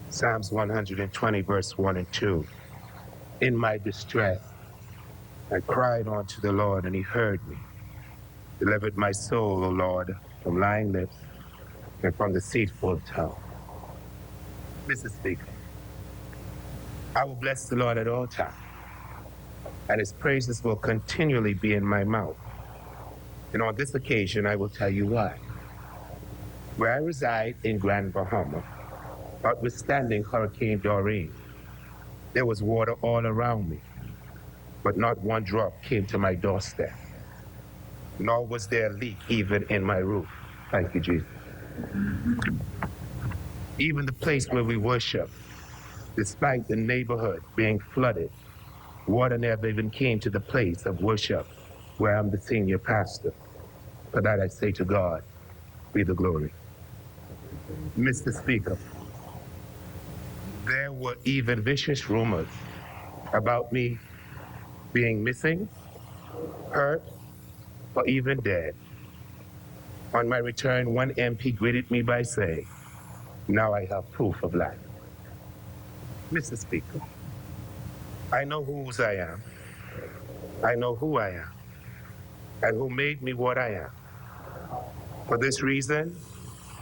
G: Psalms 120, verse 1 and 2, in my distress, I cried unto the Lord, and he heard me, delivered my soul, O Lord, from lying lips and from deceitful tongue. Mr. Speaker, I will bless the Lord at all times, and his praises will continually be in my mouth. And on this occasion, I will tell you why. Where I reside in Grand Bahama, notwithstanding Hurricane Doreen, there was water all around me, but not one drop came to my doorstep, nor was there a leak even in my roof. Thank you, Jesus. Even the place where we worship, despite the neighborhood being flooded, water never even came to the place of worship where I'm the senior pastor. For that I say to God, be the glory. Mr. Speaker, there were even vicious rumors about me being missing, hurt, or even dead. On my return, one MP greeted me by saying, now I have proof of life. Mr. Speaker, I know whose I am. I know who I am, and who made me what I am. For this reason,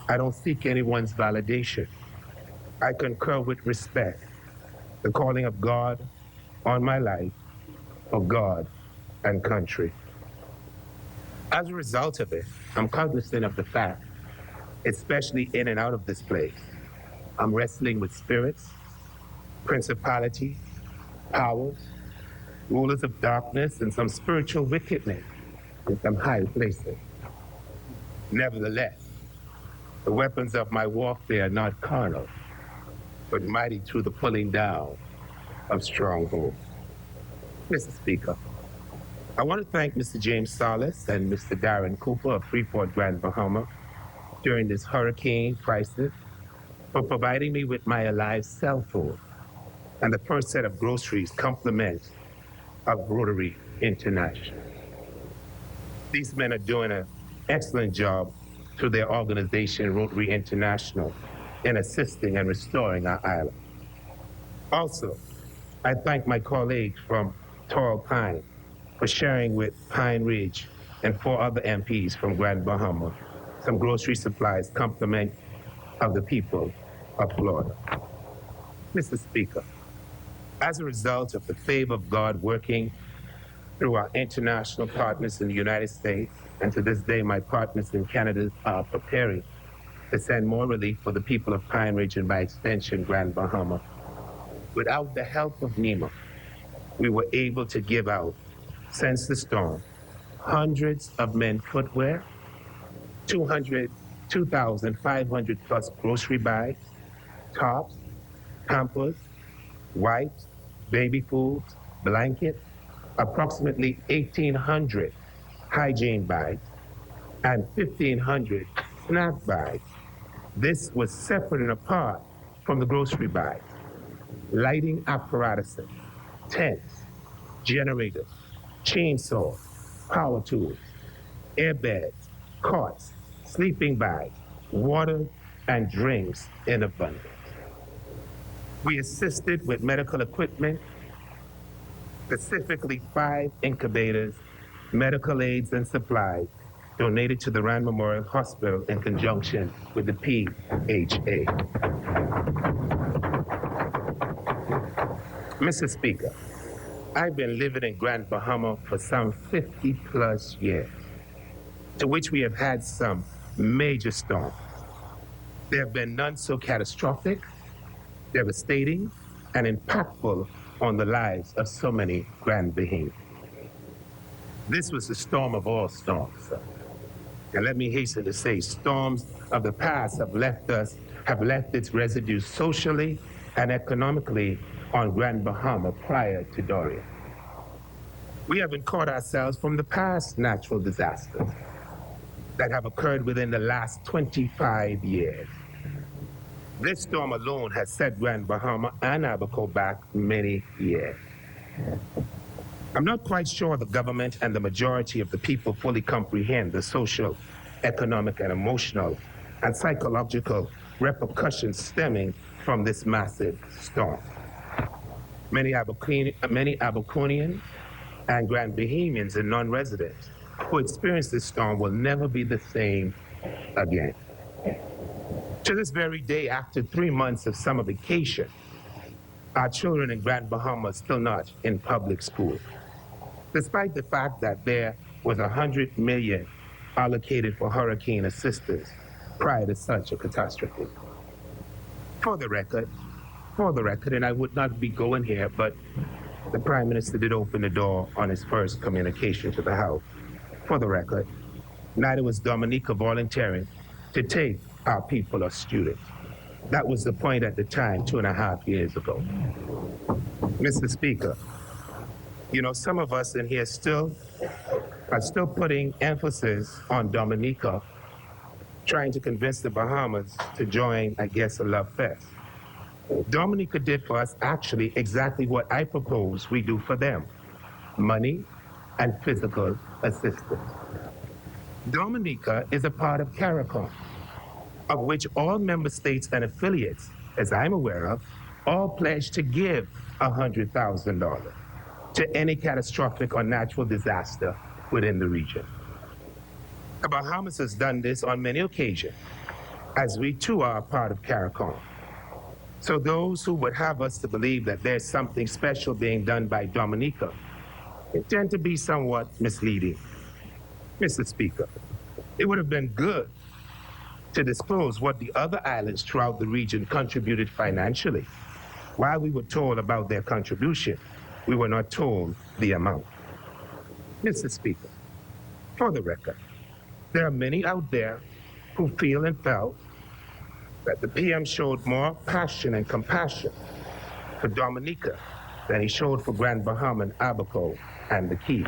G: I don't seek anyone's validation. I concur with respect the calling of God on my life for God and country. As a result of it, I'm cognizant of the fact, especially in and out of this place, I'm wrestling with spirits, principality, powers, rulers of darkness, and some spiritual wickedness in some high places. Nevertheless, the weapons of my warfare are not carnal, but mighty through the pulling down of strongholds. Mr. Speaker, I want to thank Mr. James Salas and Mr. Darren Cooper of Freeport, Grand Bahama, during this hurricane crisis for providing me with my alive cell phone and the first set of groceries compliments of Rotary International. These men are doing an excellent job through their organization, Rotary International, in assisting and restoring our island. Also, I thank my colleagues from Tall Pine for sharing with Pine Ridge and 4 other MPs from Grand Bahama some grocery supplies compliment of the people of Florida. Mr. Speaker, as a result of the favor of God working through our international partners in the United States, and to this day, my partners in Canada are preparing to send more relief for the people of Pine Ridge and by extension, Grand Bahama. Without the help of NEMA, we were able to give out, since the storm, hundreds of men's footwear, 2,500 plus grocery bags, tops, pampers, wipes, baby foods, blankets, approximately 1,800 hygiene bags, and 1,500 snack bags. This was separate and apart from the grocery bags. Lighting apparatuses, tents, generators, chainsaws, power tools, airbags, cots, sleeping bags, water, and drinks in abundance. We assisted with medical equipment, specifically 5 incubators, medical aids, and supplies donated to the Rand Memorial Hospital in conjunction with the PHA. Mr. Speaker, I've been living in Grand Bahama for some 50 plus years, to which we have had some major storms. There have been none so catastrophic, devastating, and impactful on the lives of so many Grand Bahamians. This was the storm of all storms, sir. And let me hasten to say, storms of the past have left its residue socially and economically on Grand Bahama prior to Dorian. We haven't caught ourselves from the past natural disasters that have occurred within the last 25 years. This storm alone has set Grand Bahama and Abaco back many years. I'm not quite sure the government and the majority of the people fully comprehend the social, economic, and emotional and psychological repercussions stemming from this massive storm. Many Abaconians and Grand Bahamians and non-residents who experienced this storm will never be the same again. To this very day, after 3 months of summer vacation, our children in Grand Bahama are still not in public school, despite the fact that there was $100 million allocated for hurricane assistance prior to such a catastrophe. For the record, and I would not be going here, but the Prime Minister did open the door on his first communication to the House. For the record, neither was Dominica volunteering to take our people or students. That was the point at the time, 2.5 years ago. Mr. Speaker, you know, some of us in here are still putting emphasis on Dominica, trying to convince the Bahamas to join, I guess, a love fest. Dominica did for us actually exactly what I propose we do for them: money and physical assistance. Dominica is a part of CARICOM, of which all member states and affiliates, as I'm aware of, all pledged to give $100,000 to any catastrophic or natural disaster within the region. The Bahamas has done this on many occasions, as we too are a part of CARICOM. So those who would have us to believe that there's something special being done by Dominica tend to be somewhat misleading. Mr. Speaker, it would have been good to disclose what the other islands throughout the region contributed financially. While we were told about their contribution, we were not told the amount. Mr. Speaker, for the record, there are many out there who feel and felt that the PM showed more passion and compassion for Dominica than he showed for Grand Bahama and Abaco and the Keys.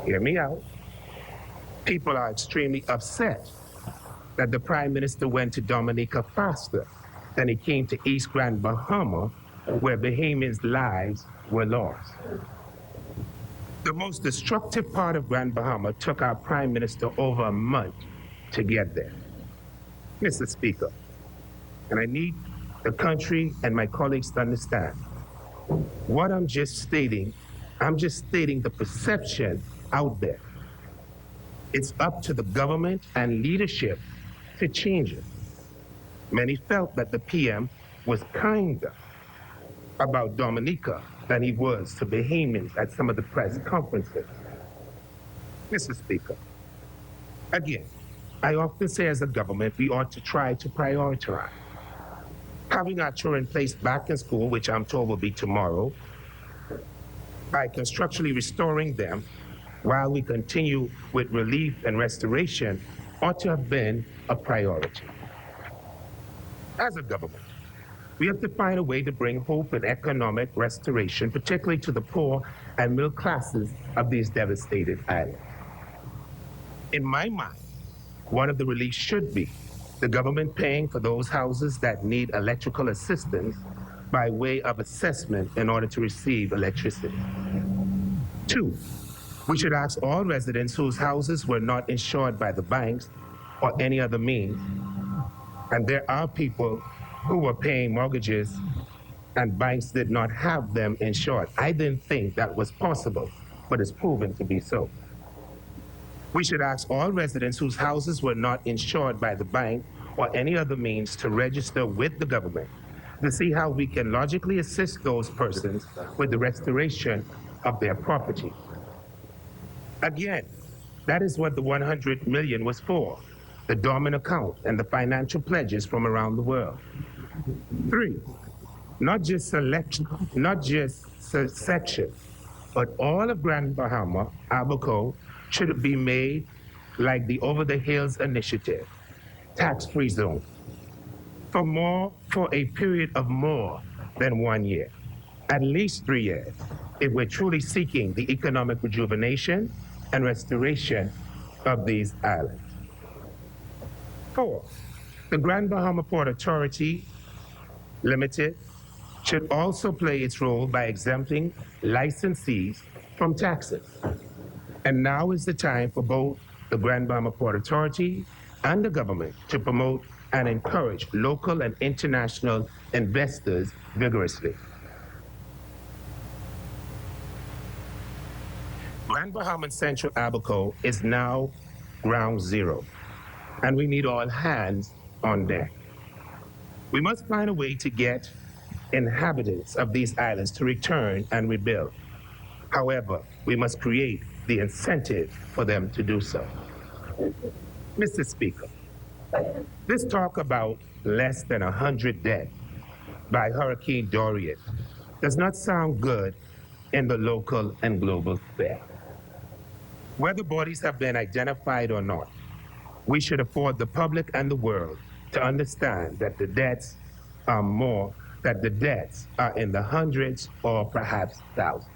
G: Hear me out. People are extremely upset that the Prime Minister went to Dominica faster than he came to East Grand Bahama, where Bahamians' lives were lost. The most destructive part of Grand Bahama took our Prime Minister over a month to get there. Mr. Speaker, and I need the country and my colleagues to understand, what I'm just stating the perception out there. It's up to the government and leadership to change it. Many felt that the PM was kinder about Dominica than he was to Bahamians at some of the press conferences. Mr. Speaker, again, I often say as a government, we ought to try to prioritize. Having our children placed back in school, which I'm told will be tomorrow, by constructively restoring them while we continue with relief and restoration ought to have been a priority. As a government, we have to find a way to bring hope and economic restoration, particularly to the poor and middle classes of these devastated islands. In my mind, one of the reliefs should be the government paying for those houses that need electrical assistance by way of assessment in order to receive electricity. 2, we should ask all residents whose houses were not insured by the banks or any other means, and there are people who were paying mortgages and banks did not have them insured. I didn't think that was possible, but it's proven to be so. We should ask all residents whose houses were not insured by the bank or any other means to register with the government to see how we can logically assist those persons with the restoration of their property. Again, that is what the 100 million was for, the dormant account and the financial pledges from around the world. 3, not just section, but all of Grand Bahama, Abaco, should be made like the Over the Hills initiative, tax-free zone, for a period of more than 1 year, at least 3 years, if we're truly seeking the economic rejuvenation and restoration of these islands. 4, the Grand Bahama Port Authority Limited should also play its role by exempting licensees from taxes. And now is the time for both the Grand Bahama Port Authority and the government to promote and encourage local and international investors vigorously. Grand Bahama and Central Abaco is now ground zero, and we need all hands on deck. We must find a way to get inhabitants of these islands to return and rebuild. However, we must create the incentive for them to do so. Mr. Speaker, this talk about less than 100 dead by Hurricane Dorian does not sound good in the local and global sphere. Whether bodies have been identified or not, we should afford the public and the world to understand that the deaths are in the hundreds or perhaps thousands.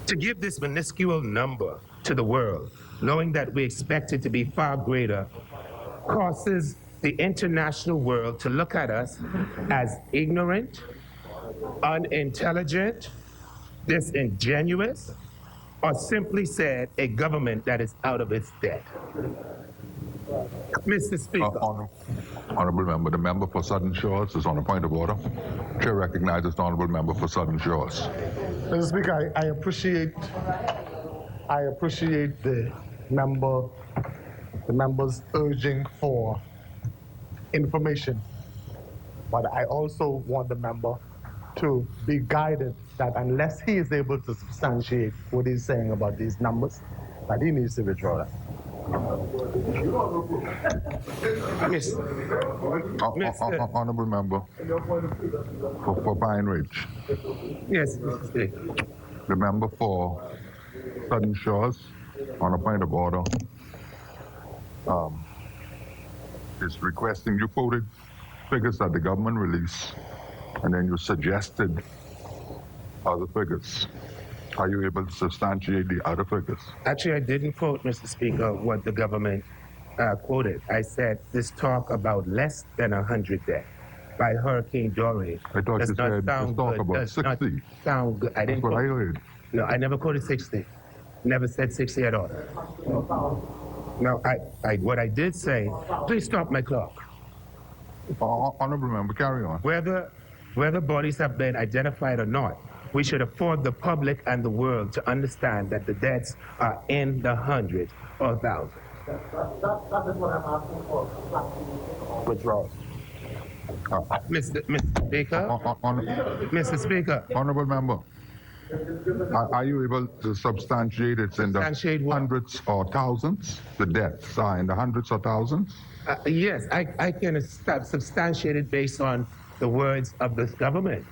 G: To give this minuscule number to the world, knowing that we expect it to be far greater, causes the international world to look at us as ignorant, unintelligent, disingenuous, or simply said, a government that is out of its debt. Mr. Speaker.
C: Honorable member, the member for Southern Shores is on a point of order. Chair recognizes the honorable member for Southern Shores.
D: Mr. Speaker, I appreciate the members urging for information, but I also want the member to be guided that unless he is able to substantiate what he's saying about these numbers, And he needs to withdraw that.
C: Honorable member for Pine Ridge.
G: Yes, Mr. Speaker.
C: The member for Southern Shores, on a point of order, is requesting, you quoted figures that the government released, and then you suggested other figures. Are you able to substantiate the other figures?
G: Actually, I didn't quote, Mr. Speaker, what the government quoted. I said this talk about less than 100 deaths by Hurricane Dorian.
C: I thought you said this talk about 60.
G: Sound good. I didn't
C: That's what I
G: quote.
C: heard.
G: No, I never quoted 60. Never said 60 at all. No, what I did say, please stop my clock.
C: Honorable member, carry on.
G: Whether bodies have been identified or not, we should afford the public and the world to understand that the deaths are in the hundreds or thousands.
D: That is what I'm asking for.
G: Withdrawal. Mr. Speaker, Mr. Speaker,
C: Honorable member, are you able to substantiate it's in the
G: Substantiate what?
C: hundreds or thousands? The deaths are in the hundreds or thousands?
G: yes, I can substantiate it based on the words of this government.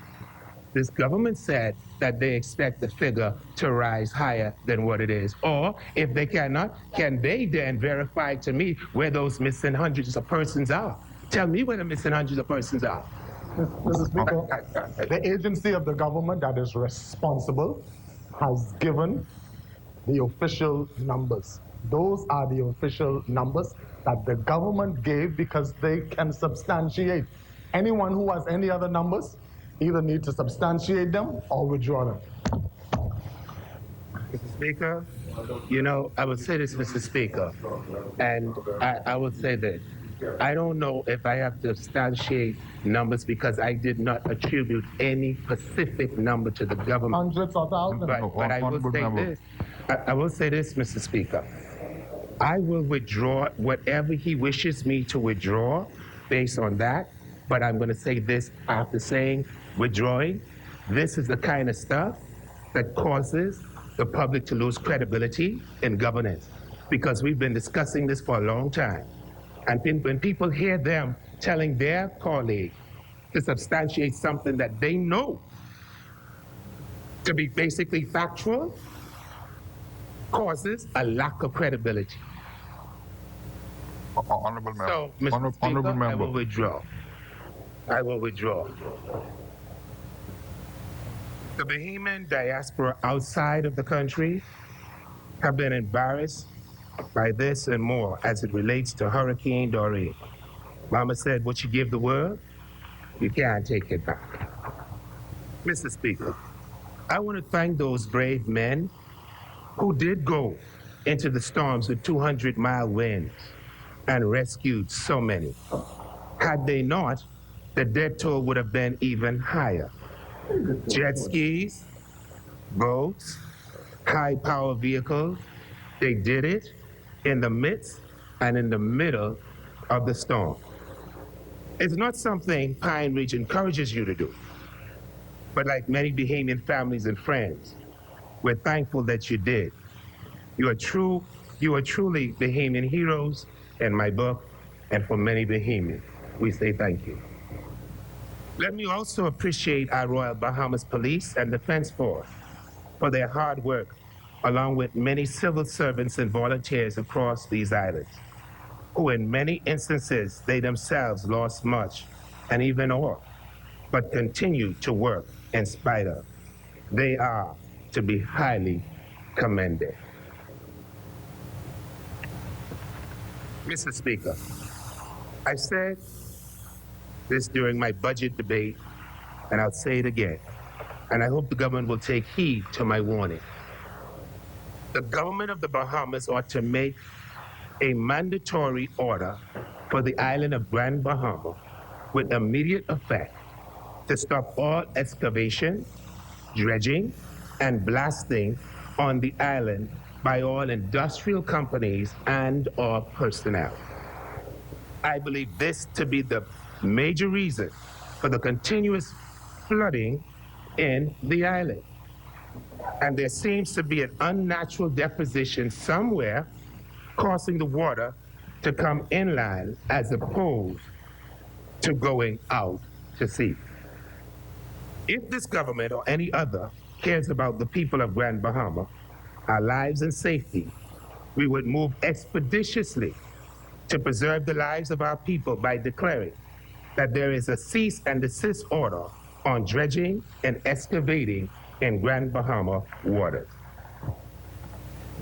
G: This government said that they expect the figure to rise higher than what it is. Or if they cannot, can they then verify to me where those missing hundreds of persons are? Tell me where the missing hundreds of persons are.
D: Mr. Speaker, the agency of the government that is responsible has given the official numbers. Those are the official numbers that the government gave because they can substantiate. Anyone who has any other numbers either need to substantiate them or withdraw them.
G: Mr. Speaker, you know, I would say this, Mr. Speaker, and I would say this. I don't know if I have to substantiate numbers because I did not attribute any specific number to the government.
D: Hundreds or thousands.
G: But I will say this. I will say this, Mr. Speaker. I will withdraw whatever he wishes me to withdraw based on that. But I'm going to say this after saying withdrawing. This is the kind of stuff that causes the public to lose credibility in governance because we've been discussing this for a long time. And when people hear them telling their colleague to substantiate something that they know to be basically factual, causes a lack of credibility.
C: Honorable member.
G: So, Mr. Speaker,
C: Honorable member.
G: I will withdraw. I will withdraw. The Bahamian diaspora outside of the country have been embarrassed by this and more as it relates to Hurricane Dorian. Mama said, what you give the world, you can't take it back. Mr. Speaker, I want to thank those brave men who did go into the storms with 200-mile winds and rescued so many. Had they not, the death toll would have been even higher. Jet skis, boats, high-power vehicles, they did it in the midst and in the middle of the storm. It's not something Pine Ridge encourages you to do. But like many Bahamian families and friends, we're thankful that you did. You are truly Bahamian heroes in my book, and for many Bahamians, we say thank you. Let me also appreciate our Royal Bahamas Police and Defense Force for their hard work, along with many civil servants and volunteers across these islands, who in many instances, they themselves lost much and even all, but continue to work in spite of. They are to be highly commended. Mr. Speaker, I said this during my budget debate, and I'll say it again, and I hope the government will take heed to my warning. The government of the Bahamas ought to make a mandatory order for the island of Grand Bahama with immediate effect to stop all excavation, dredging, and blasting on the island by all industrial companies and or personnel. I believe this to be the major reason for the continuous flooding in the island. And there seems to be an unnatural deposition somewhere causing the water to come inland as opposed to going out to sea. If this government or any other cares about the people of Grand Bahama, our lives and safety, we would move expeditiously to preserve the lives of our people by declaring that there is a cease and desist order on dredging and excavating in Grand Bahama waters.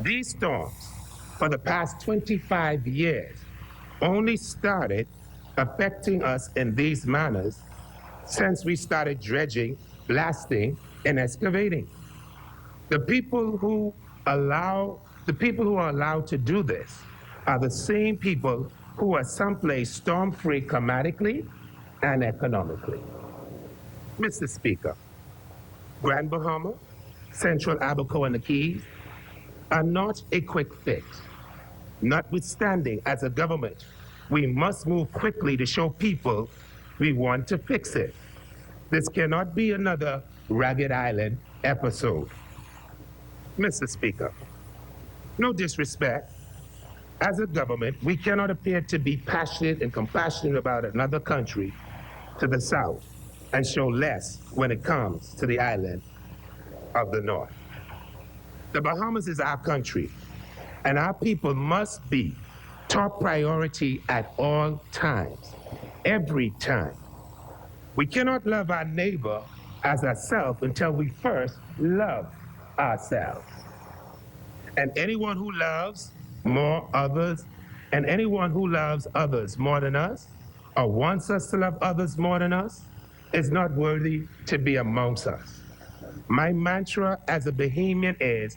G: These storms for the past 25 years only started affecting us in these manners since we started dredging, blasting, and excavating. The people who are allowed to do this are the same people who are someplace storm-free climatically and economically. Mr. Speaker, Grand Bahama, Central Abaco, and the Keys are not a quick fix. Notwithstanding, as a government, we must move quickly to show people we want to fix it. This cannot be another Ragged Island episode. Mr. Speaker, no disrespect. As a government, we cannot appear to be passionate and compassionate about another country to the south and show less when it comes to the island of the north. The Bahamas is our country, and our people must be top priority at all times, every time. We cannot love our neighbor as ourselves until we first love ourselves. And anyone who loves more others, and anyone who loves others more than us, or wants us to love others more than us, is not worthy to be amongst us. My mantra as a Bahamian is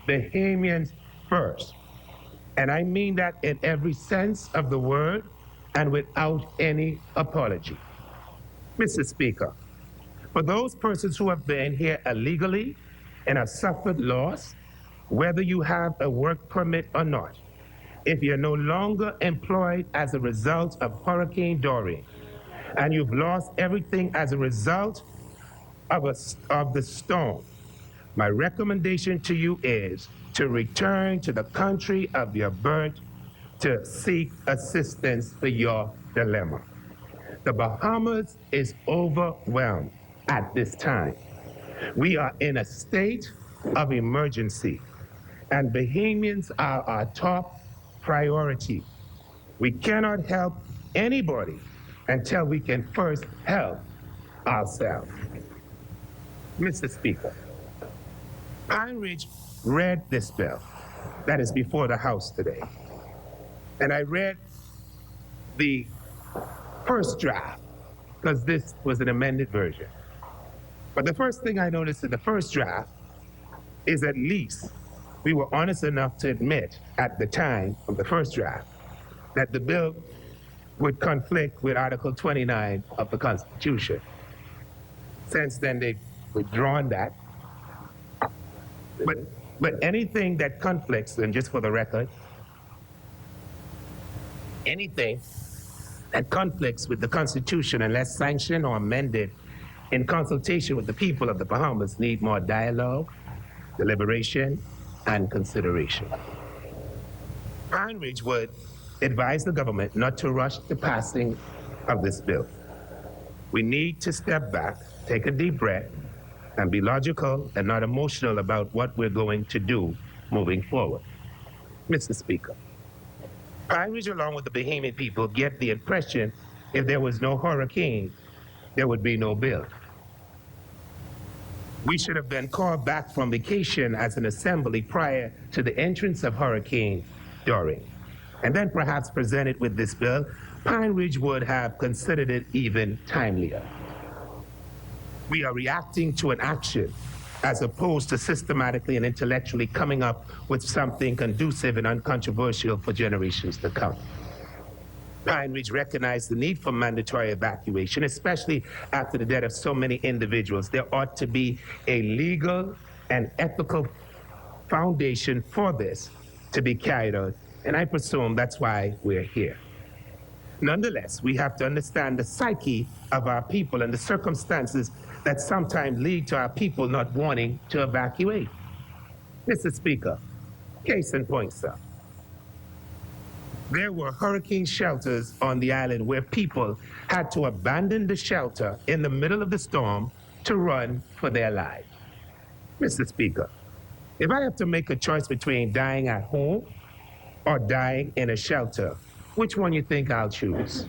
G: Bahamians first. And I mean that in every sense of the word and without any apology. Mr. Speaker, for those persons who have been here illegally and have suffered loss, whether you have a work permit or not, if you're no longer employed as a result of Hurricane Dorian, and you've lost everything as a result of the storm, my recommendation to you is to return to the country of your birth to seek assistance for your dilemma. The Bahamas is overwhelmed at this time. We are in a state of emergency, and Bahamians are our top priority. We cannot help anybody until we can first help ourselves. Mr. Speaker, Pine Ridge read this bill that is before the House today, and I read the first draft because this was an amended version. But the first thing I noticed in the first draft is at least we were honest enough to admit at the time of the first draft that the bill would conflict with Article 29 of the Constitution. Since then, they've withdrawn that. But anything that conflicts, and just for the record, anything that conflicts with the Constitution, unless sanctioned or amended in consultation with the people of the Bahamas, need more dialogue, deliberation, and consideration. Pine Ridge would advise the government not to rush the passing of this bill. We need to step back, take a deep breath, and be logical and not emotional about what we're going to do moving forward. Mr. Speaker, Pine Ridge, along with the Bahamian people, get the impression if there was no hurricane, there would be no bill. We should have been called back from vacation as an assembly prior to the entrance of Hurricane Dorian, and then perhaps presented with this bill. Pine Ridge would have considered it even timelier. We are reacting to an action as opposed to systematically and intellectually coming up with something conducive and uncontroversial for generations to come. Pine Ridge recognized the need for mandatory evacuation, especially after the death of so many individuals. There ought to be a legal and ethical foundation for this to be carried out, and I presume that's why we're here. Nonetheless, we have to understand the psyche of our people and the circumstances that sometimes lead to our people not wanting to evacuate. Mr. Speaker, case in point, sir. There were hurricane shelters on the island where people had to abandon the shelter in the middle of the storm to run for their lives. Mr. Speaker, if I have to make a choice between dying at home or dying in a shelter, which one you think I'll choose?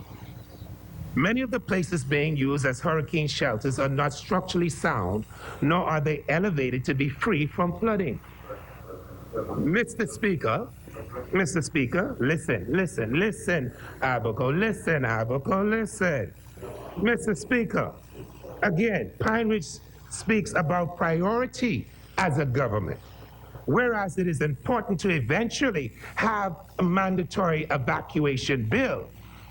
G: Many of the places being used as hurricane shelters are not structurally sound, nor are they elevated to be free from flooding. Mr. Speaker, listen, Abaco, listen. Mr. Speaker, again, Pine Ridge speaks about priority as a government, whereas it is important to eventually have a mandatory evacuation bill.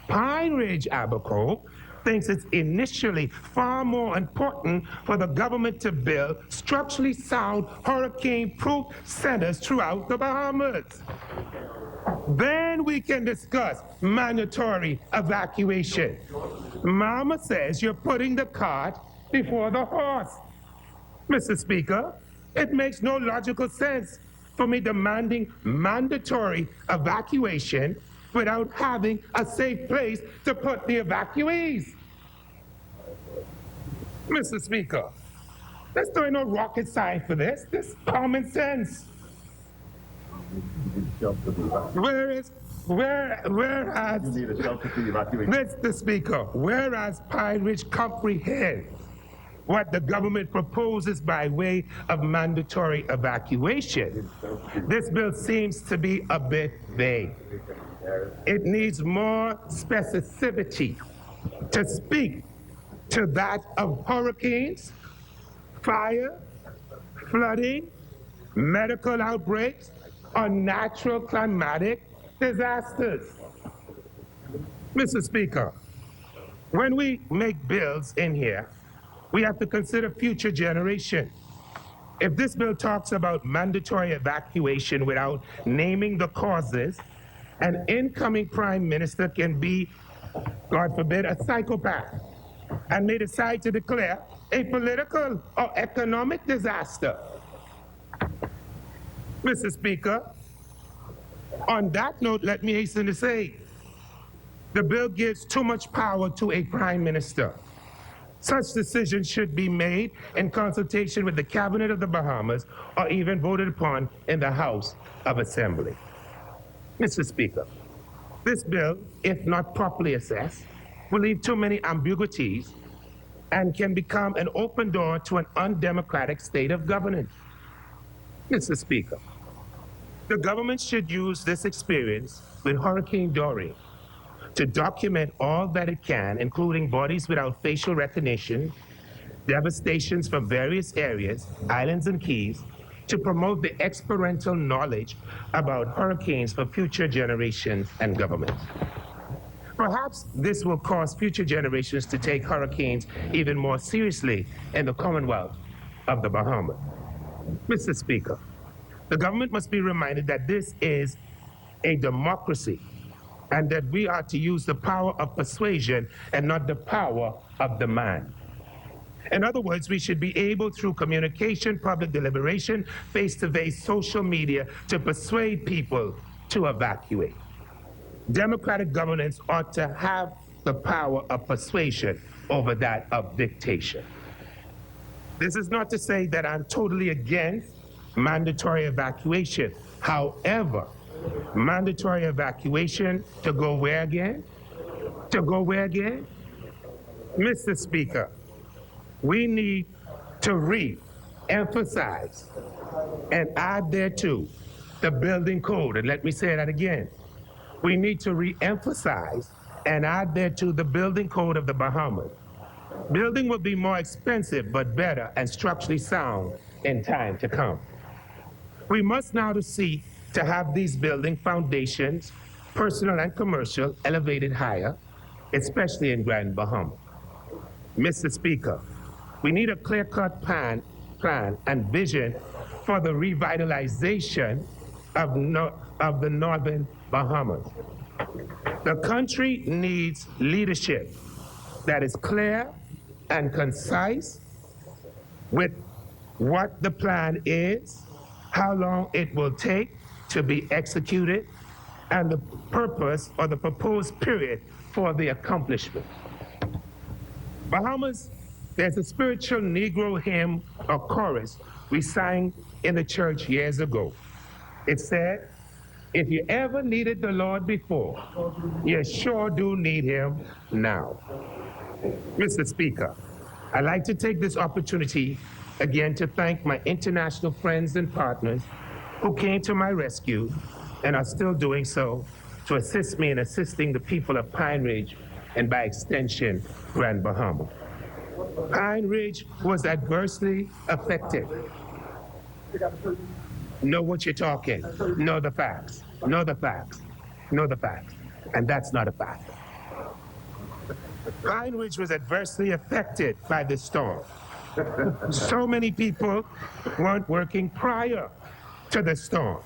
G: Pine Ridge, Abaco, thinks it's initially far more important for the government to build structurally sound hurricane-proof centers throughout the Bahamas. Then we can discuss mandatory evacuation. Mama says you're putting the cart before the horse. Mr. Speaker, it makes no logical sense for me demanding mandatory evacuation without having a safe place to put the evacuees. Mr. Speaker, there's no rocket science for this. This is common sense. Whereas, Mr. Speaker, whereas Pine Ridge comprehends what the government proposes by way of mandatory evacuation, this bill seems to be a bit vague. It needs more specificity to speak to that of hurricanes, fire, flooding, medical outbreaks, or natural climatic disasters. Mr. Speaker, when we make bills in here, we have to consider future generations. If this bill talks about mandatory evacuation without naming the causes, an incoming prime minister can be, God forbid, a psychopath and may decide to declare a political or economic disaster. Mr. Speaker, on that note, let me hasten to say, the bill gives too much power to a prime minister. Such decisions should be made in consultation with the cabinet of the Bahamas or even voted upon in the House of Assembly. Mr. Speaker, this bill, if not properly assessed, will leave too many ambiguities and can become an open door to an undemocratic state of governance. Mr. Speaker, the government should use this experience with Hurricane Dorian to document all that it can, including bodies without facial recognition, devastations from various areas, islands and keys, to promote the experiential knowledge about hurricanes for future generations and governments. Perhaps this will cause future generations to take hurricanes even more seriously in the Commonwealth of the Bahamas. Mr. Speaker, the government must be reminded that this is a democracy and that we are to use the power of persuasion and not the power of demand. In other words, we should be able, through communication, public deliberation, face-to-face social media, to persuade people to evacuate. Democratic governance ought to have the power of persuasion over that of dictation. This is not to say that I'm totally against mandatory evacuation. However, mandatory evacuation to go where again? To go where again? Mr. Speaker, we need to re-emphasize and add thereto the building code. And let me say that again. We need to re-emphasize and add thereto the building code of the Bahamas. Building will be more expensive, but better and structurally sound in time to come. We must now see to have these building foundations, personal and commercial, elevated higher, especially in Grand Bahama. Mr. Speaker, we need a clear-cut plan and vision for the revitalization of the Northern Bahamas. The country needs leadership that is clear and concise with what the plan is, how long it will take to be executed, and the purpose or the proposed period for the accomplishment. Bahamas, there's a spiritual Negro hymn or chorus we sang in the church years ago. It said, if you ever needed the Lord before, you sure do need him now. Mr. Speaker, I'd like to take this opportunity again to thank my international friends and partners who came to my rescue and are still doing so to assist me in assisting the people of Pine Ridge and by extension, Grand Bahama. Pine Ridge was adversely affected. Know what you're talking. Know the facts. Know the facts. Know the facts. And that's not a fact. Pine Ridge was adversely affected by this storm. So many people weren't working prior to the storm.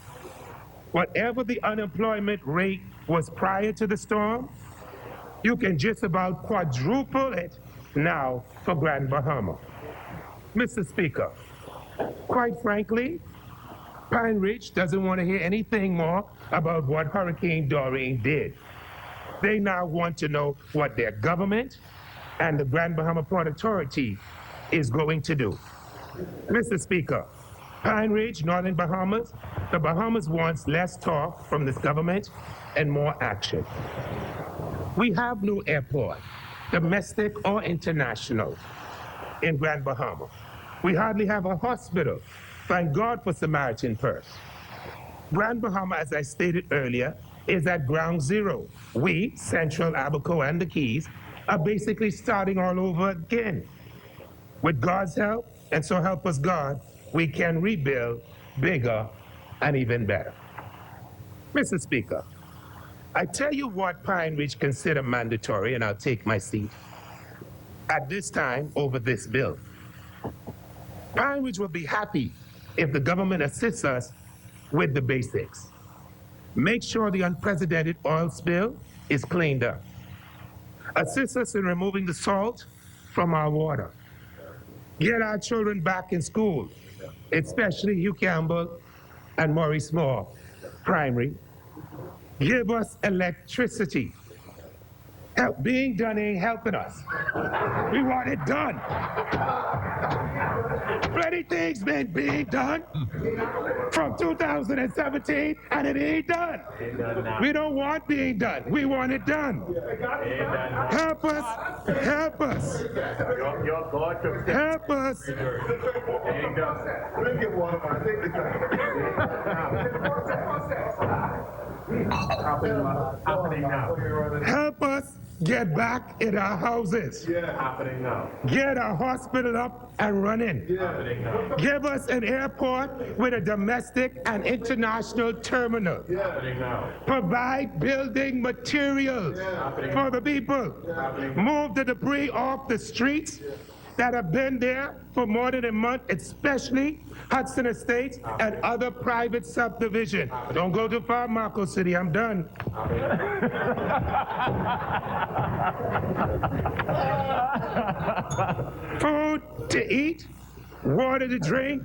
G: Whatever the unemployment rate was prior to the storm, you can just about quadruple it now for Grand Bahama. Mr. Speaker, quite frankly, Pine Ridge doesn't want to hear anything more about what Hurricane Doreen did. They now want to know what their government and the Grand Bahama Port Authority is going to do. Mr. Speaker, Pine Ridge, Northern Bahamas, the Bahamas wants less talk from this government and more action. We have no airport, domestic or international, in Grand Bahama. We hardly have a hospital. Thank God for Samaritan Purse. Grand Bahama, as I stated earlier, is at ground zero. We, Central, Abaco, and the Keys, are basically starting all over again. With God's help, and so help us God, we can rebuild bigger and even better. Mr. Speaker, I tell you what Pine Ridge consider mandatory, and I'll take my seat at this time over this bill. Pine Ridge will be happy if the government assists us with the basics. Make sure the unprecedented oil spill is cleaned up. Assist us in removing the salt from our water. Get our children back in school, especially Hugh Campbell and Maurice Moore Primary. Give us electricity. Help being done ain't helping us. We want it done. Plenty things been being done from 2017 and it ain't done. We don't want being done. We want it done. Help us. Help us. Help us. Help us get back in our houses. Get our hospital up and running. Give us an airport with a domestic and international terminal. Provide building materials for the people. Move the debris off the streets that have been there for more than a month, especially Hudson Estates and other private subdivisions. Don't go too far, Marco City, I'm done. Food to eat, water to drink,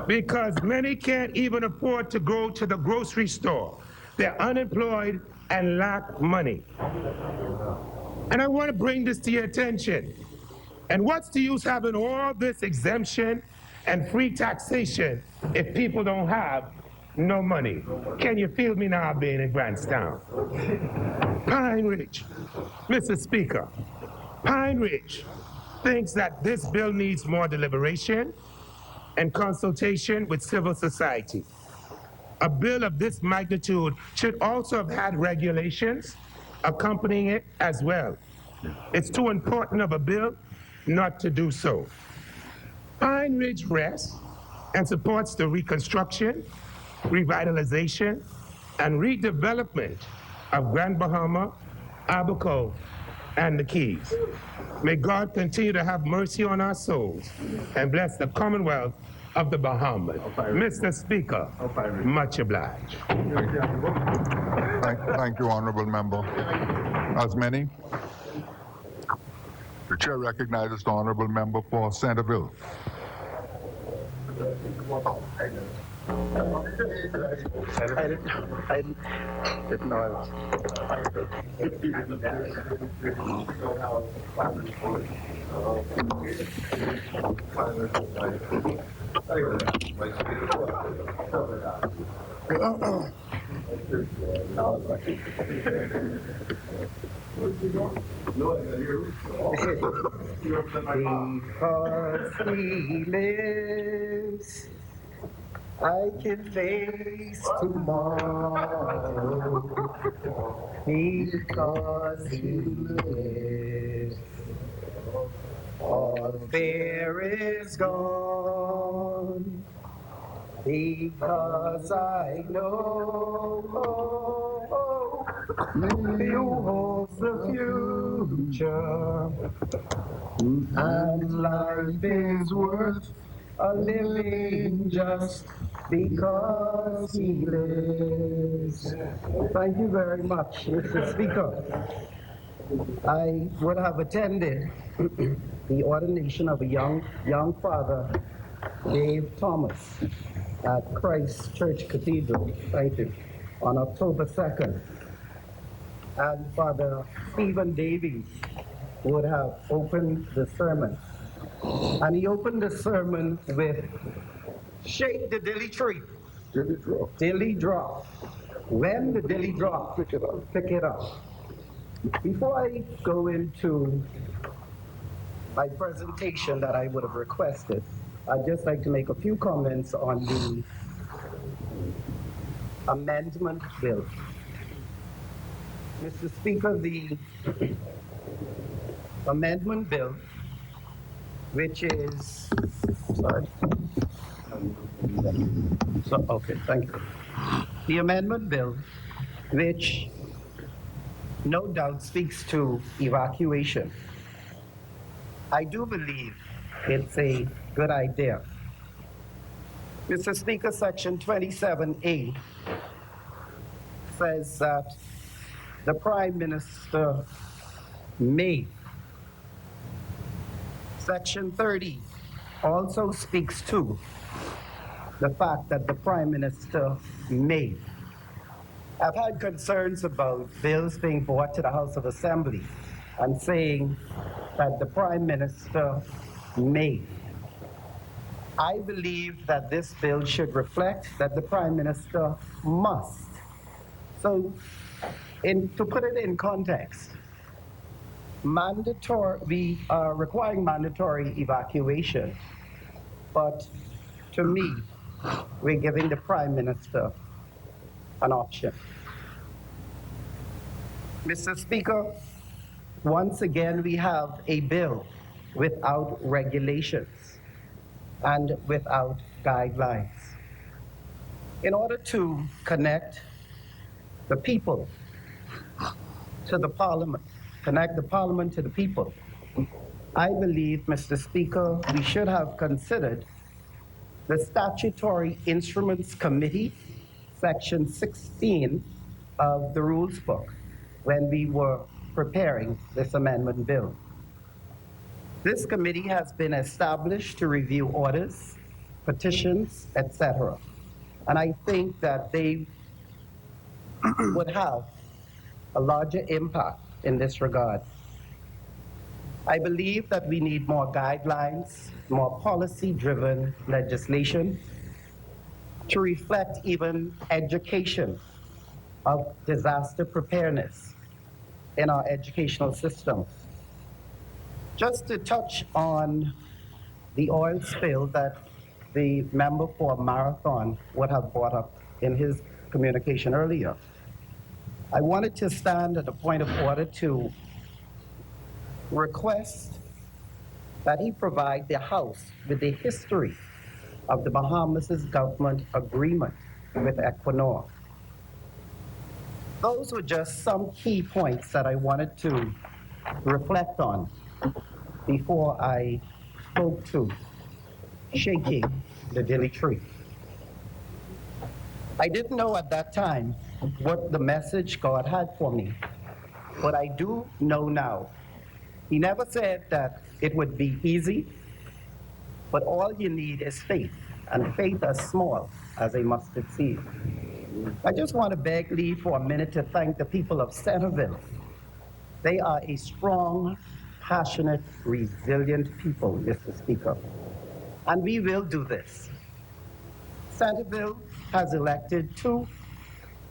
G: because many can't even afford to go to the grocery store. They're unemployed and lack money. And I want to bring this to your attention. And what's the use having all this exemption and free taxation if people don't have no money? Can you feel me now being in Grantstown? Pine Ridge, Mr. Speaker, Pine Ridge thinks that this bill needs more deliberation and consultation with civil society. A bill of this magnitude should also have had regulations accompanying it as well. It's too important of a bill not to do so. Pine Ridge rests and supports the reconstruction, revitalization, and redevelopment of Grand Bahama, Abaco, and the Keys. May God continue to have mercy on our souls and bless the Commonwealth of the Bahamas. Mr. Speaker, much obliged.
C: Thank you, Honorable Member. As many, the Chair recognizes the Honorable Member for Centerville.
B: I didn't know I was. Because he lives, I can face tomorrow. Because he lives, all fear is gone. Because I know he holds the future, and life is worth a living just because he lives. Thank you very much, Mr. Speaker. I would have attended the ordination of a young father, Dave Thomas, at Christ Church Cathedral, thank you, on October 2nd. And Father Stephen Davies would have opened the sermon. And he opened the sermon with, shake the dilly tree.
C: Dilly drop.
B: Dilly drop. When the dilly drop,
C: Pick it up.
B: pick it up. Before I go into my presentation that I would have requested, I'd just like to make a few comments on the amendment bill. Mr. Speaker, the amendment bill, which is, okay, thank you. The amendment bill, which no doubt speaks to evacuation. I do believe it's a good idea. Mr. Speaker, Section 27A says that the Prime Minister may. Section 30 also speaks to the fact that the Prime Minister may. I've had concerns about bills being brought to the House of Assembly and saying that the Prime Minister may. I believe that this bill should reflect that the Prime Minister must. So, to put it in context, we are requiring mandatory evacuation, but to me, we're giving the Prime Minister an option. Mr. Speaker, once again, we have a bill without regulations and without guidelines. In order to connect the people to the Parliament, connect the Parliament to the people, I believe, Mr. Speaker, we should have considered the Statutory Instruments Committee, Section 16 of the Rules Book, when we were preparing this amendment bill. This committee has been established to review orders, petitions, etc. And I think that they would have a larger impact in this regard. I believe that we need more guidelines, more policy-driven legislation to reflect even education of disaster preparedness in our educational system. Just to touch on the oil spill that the member for Marathon would have brought up in his communication earlier, I wanted to stand at a point of order to request that he provide the House with the history of the Bahamas' government agreement with Equinor. Those were just some key points that I wanted to reflect on before I spoke to shaking the dilly tree. I didn't know at that time what the message God had for me, but I do know now. He never said that it would be easy, but all you need is faith, and faith as small as a mustard seed. I just want to beg leave for a minute to thank the people of Centerville. They are a strong, passionate, resilient people, Mr. Speaker. And we will do this. Centerville has elected 2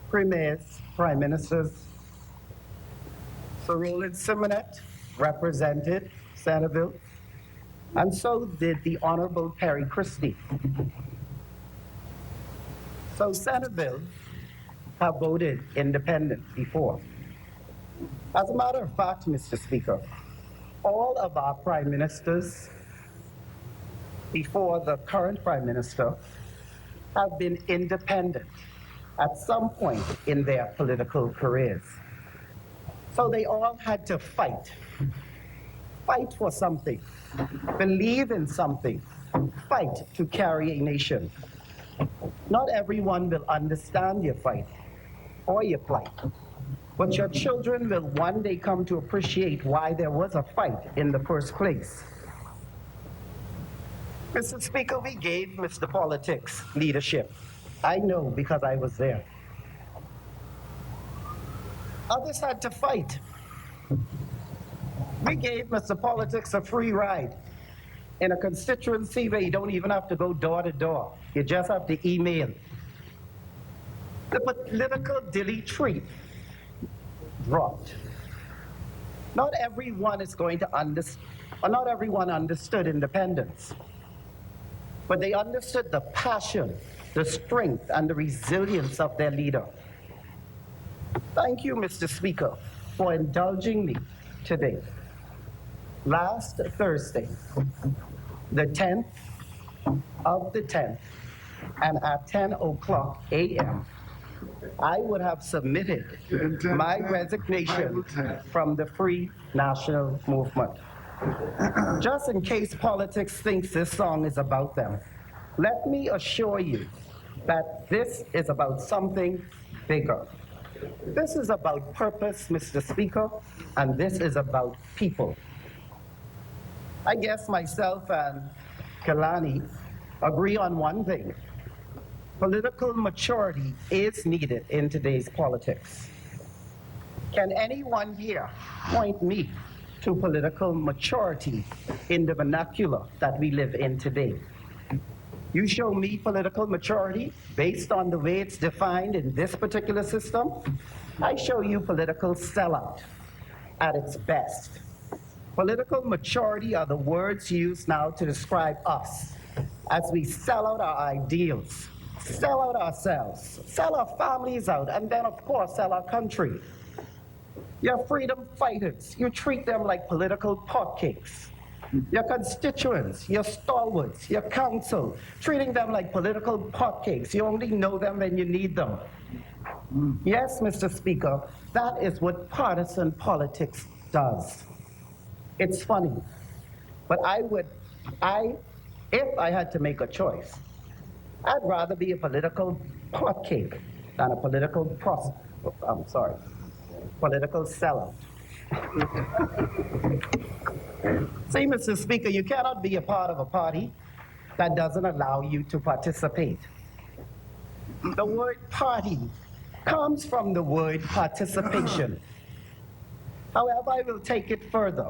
B: premiers, prime ministers. Sir Roland Simonet represented Centerville, and so did the Honorable Perry Christie. So Centerville have voted independent before. As a matter of fact, Mr. Speaker, all of our prime ministers before the current prime minister have been independent at some point in their political careers. So they all had to fight for something, believe in something, fight to carry a nation. Not everyone will understand your fight or your plight, but your children will one day come to appreciate why there was a fight in the first place. Mr. Speaker, we gave Mr. Politics leadership. I know because I was there. Others had to fight. We gave Mr. Politics a free ride in a constituency where you don't even have to go door to door. You just have to email. The political delete tree dropped. Not everyone is going to understand, or not everyone understood independence, but they understood the passion, the strength, and the resilience of their leader. Thank you, Mr. Speaker, for indulging me today. Last Thursday, the 10th of the 10th, and at 10:00 a.m., I would have submitted my resignation from the Free National Movement. Just in case politics thinks this song is about them, let me assure you that this is about something bigger. This is about purpose, Mr. Speaker, and this is about people. I guess myself and Kalani agree on one thing. Political maturity is needed in today's politics. Can anyone here point me to political maturity in the vernacular that we live in today? You show me political maturity based on the way it's defined in this particular system, I show you political sellout at its best. Political maturity are the words used now to describe us as we sell out our ideals, sell out ourselves, sell our families out, and then, of course, sell our country. Your freedom fighters, you treat them like political potcakes. Your constituents, your stalwarts, your council, treating them like political potcakes. You only know them when you need them. Yes, Mr. Speaker, that is what partisan politics does. It's funny, but if I had to make a choice, I'd rather be a political potcake than a political political sellout. See, Mr. Speaker, you cannot be a part of a party that doesn't allow you to participate. The word party comes from the word participation. However, I will take it further.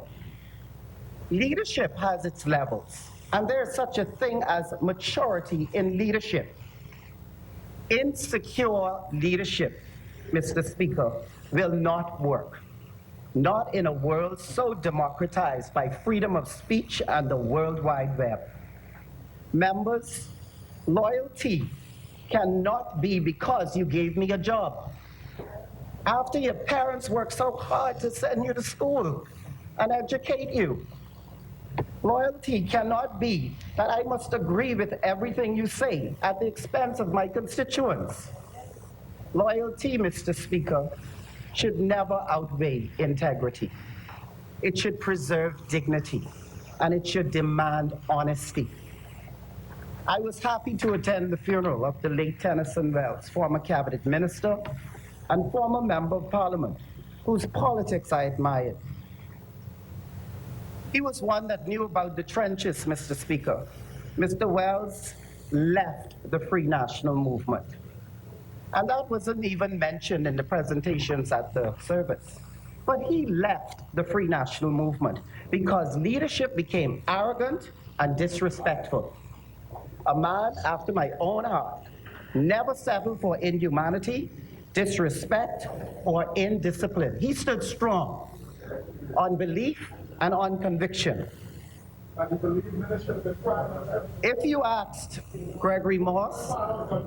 B: Leadership has its levels, and there's such a thing as maturity in leadership. Insecure leadership, Mr. Speaker, will not work. Not in a world so democratized by freedom of speech and the World Wide Web. Members, loyalty cannot be because you gave me a job. After your parents worked so hard to send you to school and educate you. Loyalty cannot be that I must agree with everything you say at the expense of my constituents. Loyalty, Mr. Speaker, should never outweigh integrity. It should preserve dignity, and it should demand honesty. I was happy to attend the funeral of the late Tennyson Wells, former cabinet minister and former member of parliament, whose politics I admired. He was one that knew about the trenches, Mr. Speaker. Mr. Wells left the Free National Movement. And that wasn't even mentioned in the presentations at the service. But he left the Free National Movement because leadership became arrogant and disrespectful. A man after my own heart, never settled for inhumanity, disrespect, or indiscipline. He stood strong on belief and on conviction. If you asked Gregory Morse,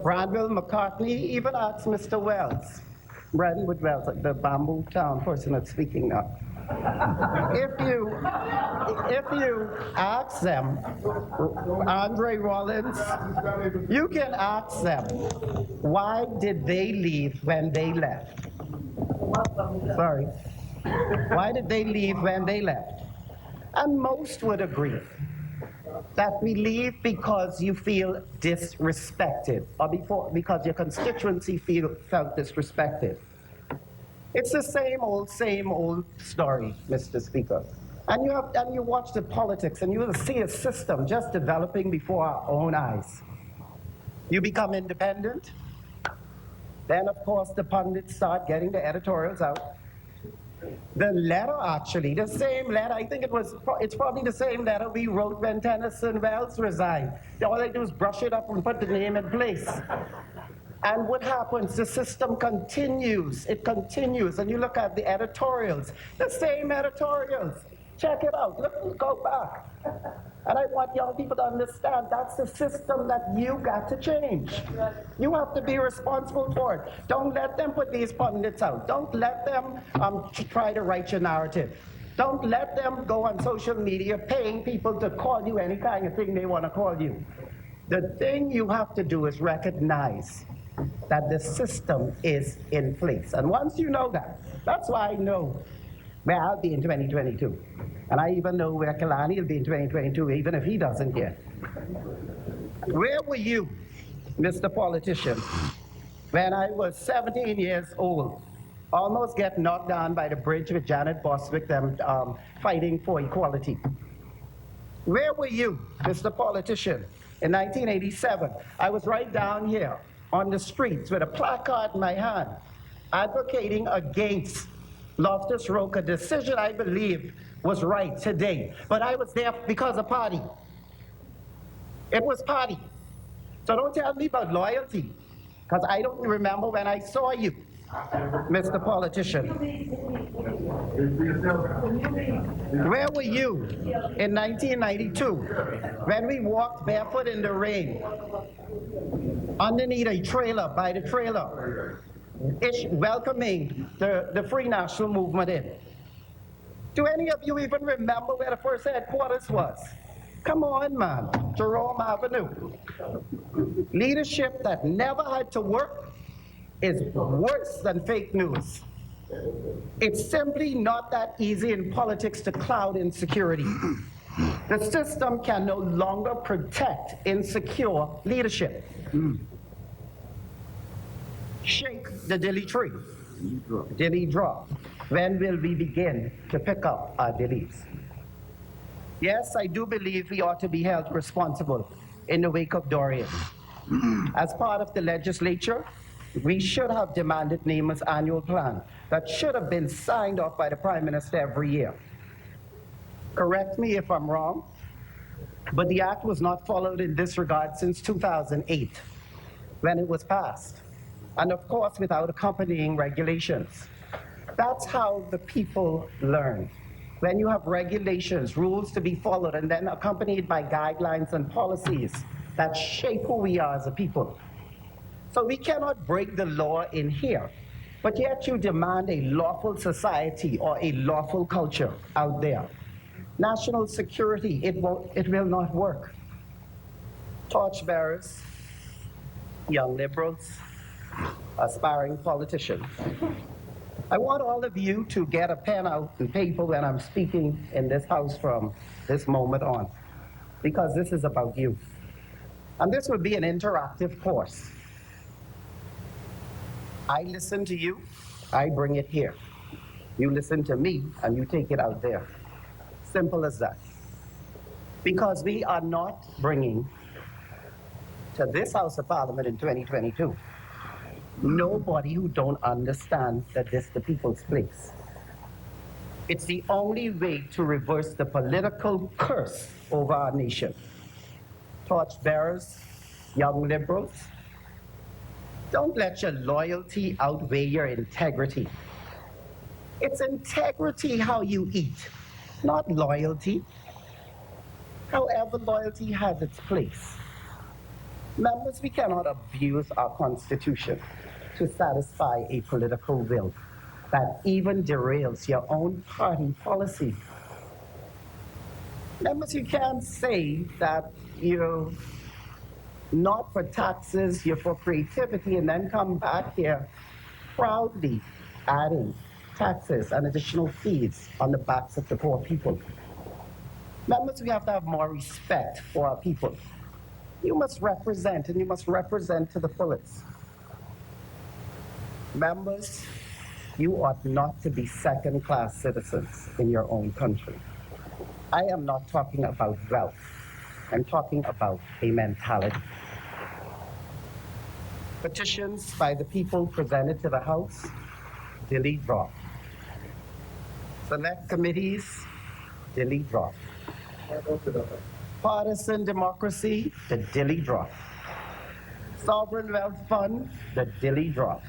B: Granville McCartney, even asked Mr. Wells, Brentwood Wells, the Bamboo Town person that's speaking now. If you ask them, Andre Rollins, you can ask them, why did they leave when they left? Sorry. Why did they leave when they left? And most would agree that we leave because you feel disrespected, or because your constituency felt disrespected. It's the same old story, Mr. Speaker. And you watch the politics and you will see a system just developing before our own eyes. You become independent, then of course the pundits start getting the editorials out. The letter, actually, the same letter, I think it's probably the same letter we wrote when Tennyson Wells resigned. All they do is brush it up and put the name in place. And what happens? The system continues. It continues. And you look at the editorials, the same editorials. Check it out. Look, go back. And I want young people to understand that's the system that you got to change. You have to be responsible for it. Don't let them put these pundits out. Don't let them try to write your narrative. Don't let them go on social media paying people to call you any kind of thing they want to call you. The thing you have to do is recognize that the system is in place. And once you know that, that's why I know where I'll be in 2022. And I even know where Kalani will be in 2022, even if he doesn't yet. Where were you, Mr. Politician, when I was 17 years old, almost get knocked down by the bridge with Janet Boswick, them fighting for equality? Where were you, Mr. Politician, in 1987? I was right down here on the streets with a placard in my hand, advocating against Loftus Road, a decision I believe was right today. But I was there because of party. It was party. So don't tell me about loyalty, because I don't remember when I saw you, Mr. Politician. Where were you in 1992 when we walked barefoot in the rain underneath a trailer, by the trailer, welcoming the Free National Movement in? Do any of you even remember where the first headquarters was? Come on, man. Jerome Avenue. Leadership that never had to work is worse than fake news. It's simply not that easy in politics to cloud insecurity. The system can no longer protect insecure leadership. Shake the dilly tree. Dilly drop. When will we begin to pick up our dillies? Yes, I do believe we ought to be held responsible in the wake of Dorian. As part of the legislature, we should have demanded NEMA's annual plan that should have been signed off by the Prime Minister every year. Correct me if I'm wrong, but the act was not followed in this regard since 2008, when it was passed. And of course, without accompanying regulations. That's how the people learn. When you have regulations, rules to be followed, and then accompanied by guidelines and policies that shape who we are as a people. So we cannot break the law in here, but yet you demand a lawful society or a lawful culture out there. National security, it will not work. Torchbearers, young liberals, aspiring politicians. I want all of you to get a pen out and paper when I'm speaking in this house from this moment on, because this is about you. And this will be an interactive course. I listen to you, I bring it here. You listen to me, and you take it out there. Simple as that. Because we are not bringing to this House of Parliament in 2022. Nobody who don't understand that this is the people's place. It's the only way to reverse the political curse over our nation. Torchbearers, young liberals, don't let your loyalty outweigh your integrity. It's integrity how you eat, not loyalty. However, loyalty has its place. Members, we cannot abuse our Constitution to satisfy a political will that even derails your own party policy. Members, you can't say that you're not for taxes, you're for creativity, and then come back here proudly adding taxes and additional fees on the backs of the poor people. Members, we have to have more respect for our people. You must represent, and you must represent to the fullest. Members, you ought not to be second-class citizens in your own country. I am not talking about wealth. I'm talking about a mentality. Petitions by the people presented to the House, delete drop. Select committees, delete drop. Partisan democracy, the dilly drop. Sovereign Wealth Fund, the dilly drop.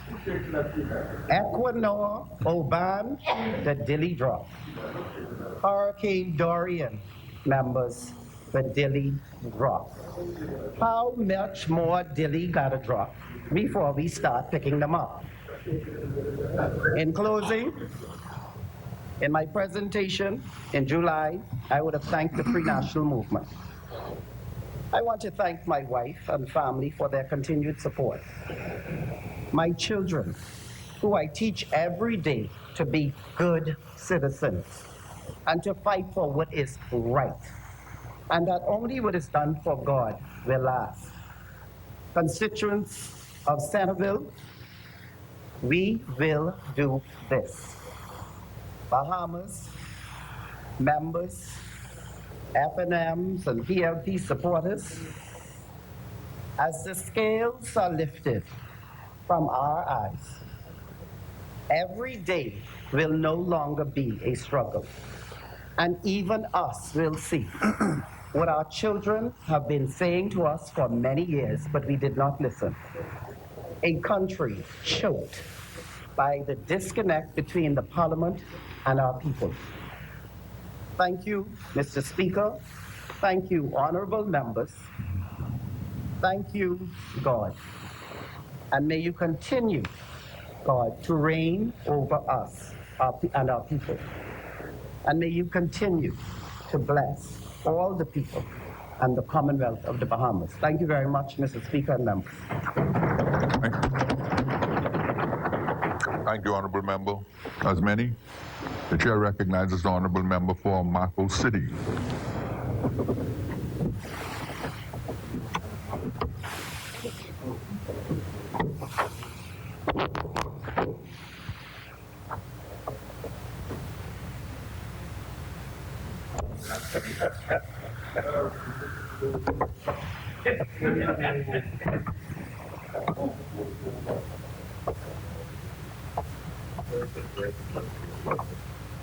B: Equinor, Oban, the dilly drop. Hurricane Dorian, members, the dilly drop. How much more dilly gotta drop before we start picking them up? In closing, in my presentation in July, I would have thanked the pre-national movement. I want to thank my wife and family for their continued support. My children, who I teach every day to be good citizens and to fight for what is right, and that only what is done for God will last. Constituents of Centerville, we will do this. Bahamas, members, FNMs and PLP supporters, as the scales are lifted from our eyes, every day will no longer be a struggle. And even us will see what our children have been saying to us for many years, but we did not listen. A country choked by the disconnect between the Parliament and our people. Thank you, Mr. Speaker. Thank you, honorable members. Thank you, God. And may you continue, God, to reign over us and our people. And may you continue to bless all the people and the Commonwealth of the Bahamas. Thank you very much, Mr. Speaker and members.
C: Thank you, Honorable Member. As many, the Chair recognizes the Honorable Member for Mako City.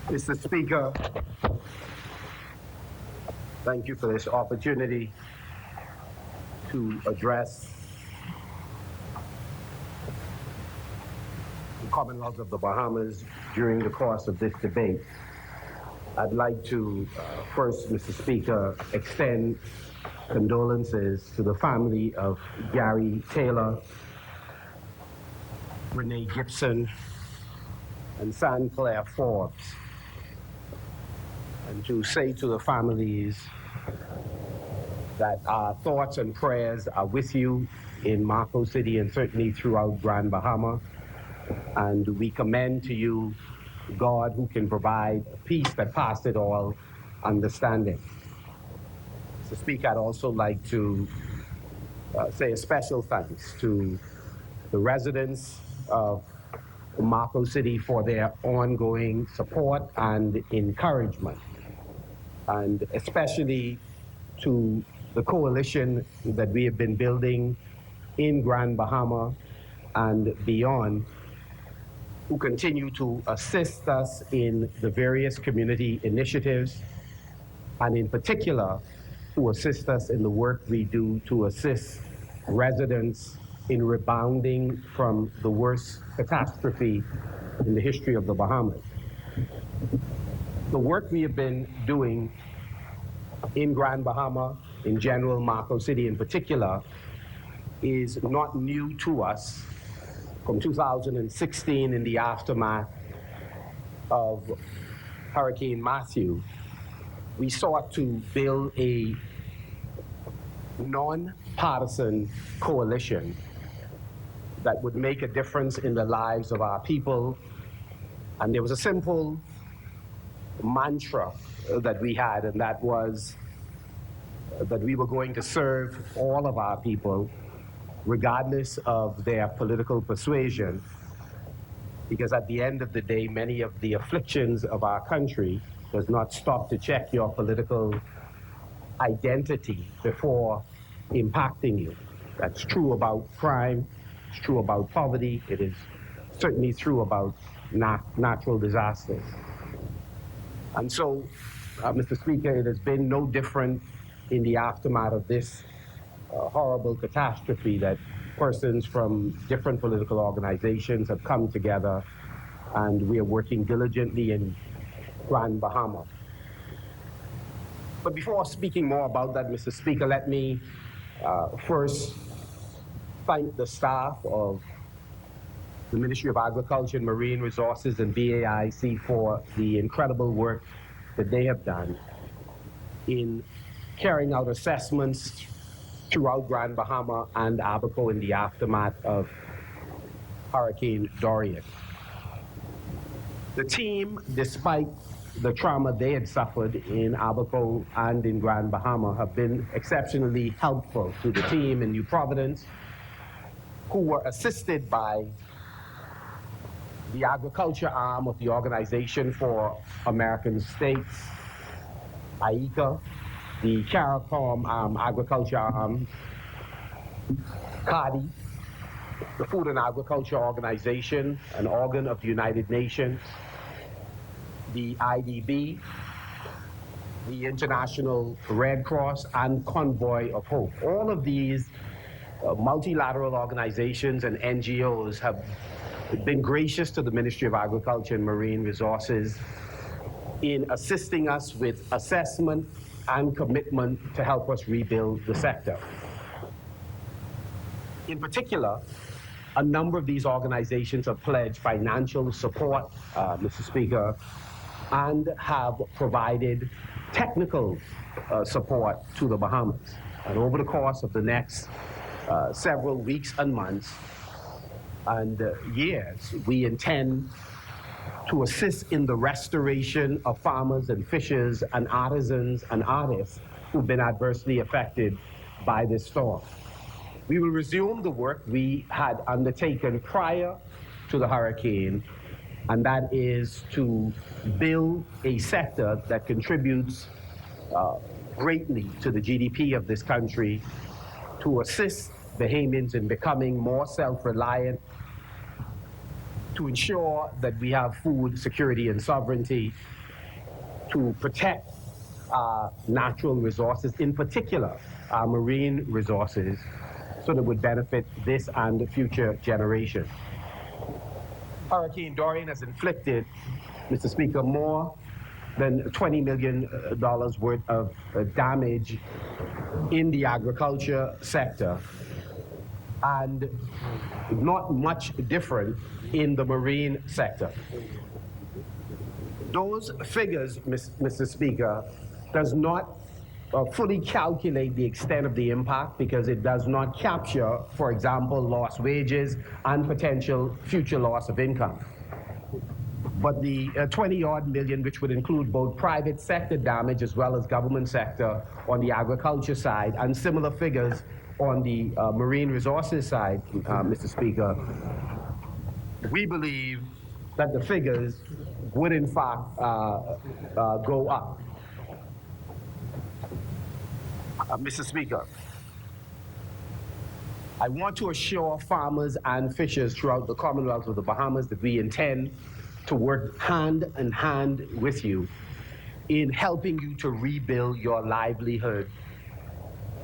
H: Mr. Speaker, thank you for this opportunity to address the Commonwealth of the Bahamas during the course of this debate. I'd like to first, Mr. Speaker, extend condolences to the family of Gary Taylor, Renee Gibson, and Sanclair Forbes, and to say to the families that our thoughts and prayers are with you in Mako City and certainly throughout Grand Bahama, and we commend to you God who can provide peace that passeth all understanding. Mr. Speaker, I'd also like to say a special thanks to the residents of Mako City for their ongoing support and encouragement, and especially to the coalition that we have been building in Grand Bahama and beyond, who continue to assist us in the various community initiatives, and in particular, who assist us in the work we do to assist residents in rebounding from the worst catastrophe in the history of the Bahamas. The work we have been doing in Grand Bahama, in general, Marco City in particular, is not new to us. From 2016, in the aftermath of Hurricane Matthew, we sought to build a non-partisan coalition that would make a difference in the lives of our people. And there was a simple mantra that we had, and that was that we were going to serve all of our people, regardless of their political persuasion, because at the end of the day, many of the afflictions of our country does not stop to check your political identity before impacting you. That's true about crime, it's true about poverty, it is certainly true about natural disasters. And so, Mr. Speaker, it has been no different in the aftermath of this horrible catastrophe that persons from different political organizations have come together, and we are working diligently in Grand Bahama. But before speaking more about that, Mr. Speaker, let me first thank the staff of the Ministry of Agriculture and Marine Resources and BAIC for the incredible work that they have done in carrying out assessments throughout Grand Bahama and Abaco in the aftermath of Hurricane Dorian. The team, despite the trauma they had suffered in Abaco and in Grand Bahama, have been exceptionally helpful to the team in New Providence, who were assisted by the agriculture arm of the Organization for American States, AICA, the CARICOM agriculture arm, CADI, the Food and Agriculture Organization, an organ of the United Nations, the IDB, the International Red Cross, and Convoy of Hope. All of these multilateral organizations and NGOs have been gracious to the Ministry of Agriculture and Marine Resources in assisting us with assessment and commitment to help us rebuild the sector. In particular, a number of these organizations have pledged financial support, Mr. Speaker, and have provided technical support to the Bahamas. And over the course of the next several weeks and months and years, we intend to assist in the restoration of farmers and fishers and artisans and artists who've been adversely affected by this storm. We will resume the work we had undertaken prior to the hurricane, and that is to build a sector that contributes greatly to the GDP of this country, to assist Bahamians in becoming more self-reliant, to ensure that we have food security and sovereignty, to protect our natural resources, in particular our marine resources, so that it would benefit this and future generations. Hurricane Dorian has inflicted, Mr. Speaker, more than $20 million worth of damage in the agriculture sector, and not much different in the marine sector. Those figures, Mr. Speaker, does not fully calculate the extent of the impact, because it does not capture, for example, lost wages and potential future loss of income. But the 20-odd million, which would include both private sector damage as well as government sector on the agriculture side, and similar figures on the marine resources side, Mr. Speaker, we believe that the figures would in fact go up. Mr. Speaker, I want to assure farmers and fishers throughout the Commonwealth of the Bahamas that we intend to work hand in hand with you in helping you to rebuild your livelihood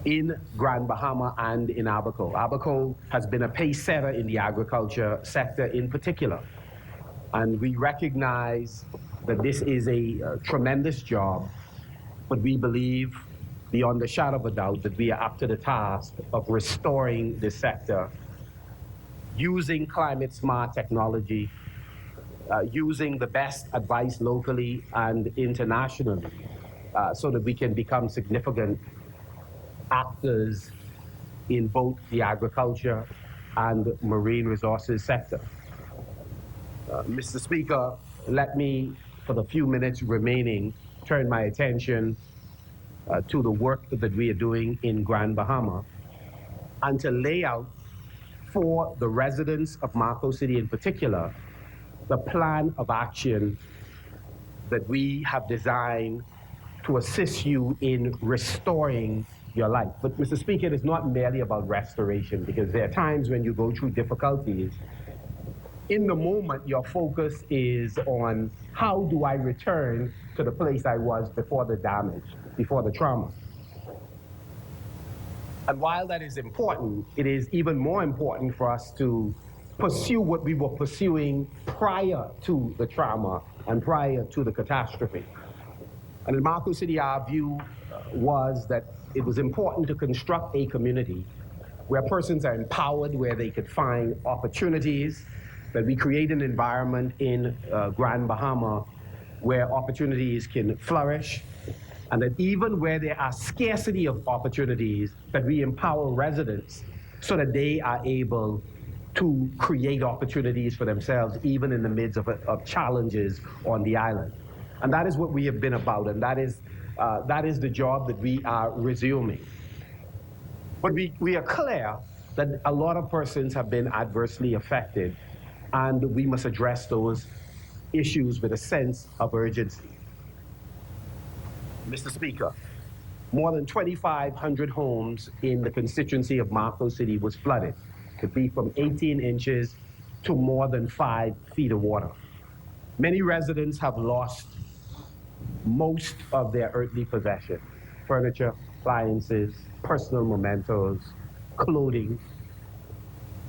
H: in Grand Bahama and in Abaco. Abaco has been a pace setter in the agriculture sector in particular. And we recognize that this is a tremendous job, but we believe beyond a shadow of a doubt that we are up to the task of restoring this sector using climate smart technology, using the best advice locally and internationally, so that we can become significant actors in both the agriculture and marine resources sector. Mr. Speaker, let me, for the few minutes remaining, turn my attention to the work that we are doing in Grand Bahama and to lay out for the residents of Marco City in particular the plan of action that we have designed to assist you in restoring your life. But Mr. Speaker, it is not merely about restoration, because there are times when you go through difficulties. In the moment, your focus is on how do I return to the place I was before the damage, before the trauma. And while that is important, it is even more important for us to pursue what we were pursuing prior to the trauma and prior to the catastrophe. And in Marco City, our view was that it was important to construct a community where persons are empowered, where they could find opportunities, that we create an environment in Grand Bahama where opportunities can flourish, and that even where there are scarcity of opportunities, that we empower residents so that they are able to create opportunities for themselves, even in the midst of challenges on the island. And that is what we have been about, and that is the job that we are resuming. But we are clear that a lot of persons have been adversely affected, and we must address those issues with a sense of urgency. Mr. Speaker, more than 2,500 homes in the constituency of Marco City was flooded. Could be from 18 inches to more than 5 feet of water. Many residents have lost most of their earthly possessions: furniture, appliances, personal mementos, clothing.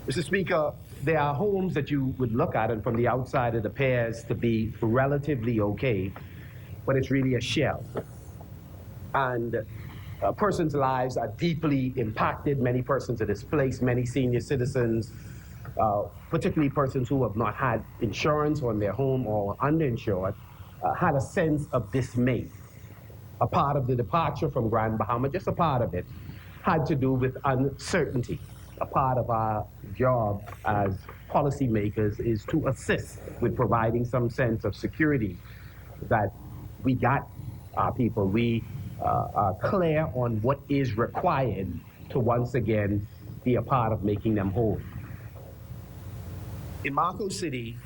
H: Mr. Speaker, there are homes that you would look at and from the outside it appears to be relatively okay, but it's really a shell. And persons' lives are deeply impacted. Many persons are displaced, many senior citizens, particularly persons who have not had insurance on their home or underinsured, had a sense of dismay. A part of the departure from Grand Bahama, just a part of it, had to do with uncertainty. A part of our job as policymakers is to assist with providing some sense of security that we got our people. We are clear on what is required to once again be a part of making them whole. In Marco City,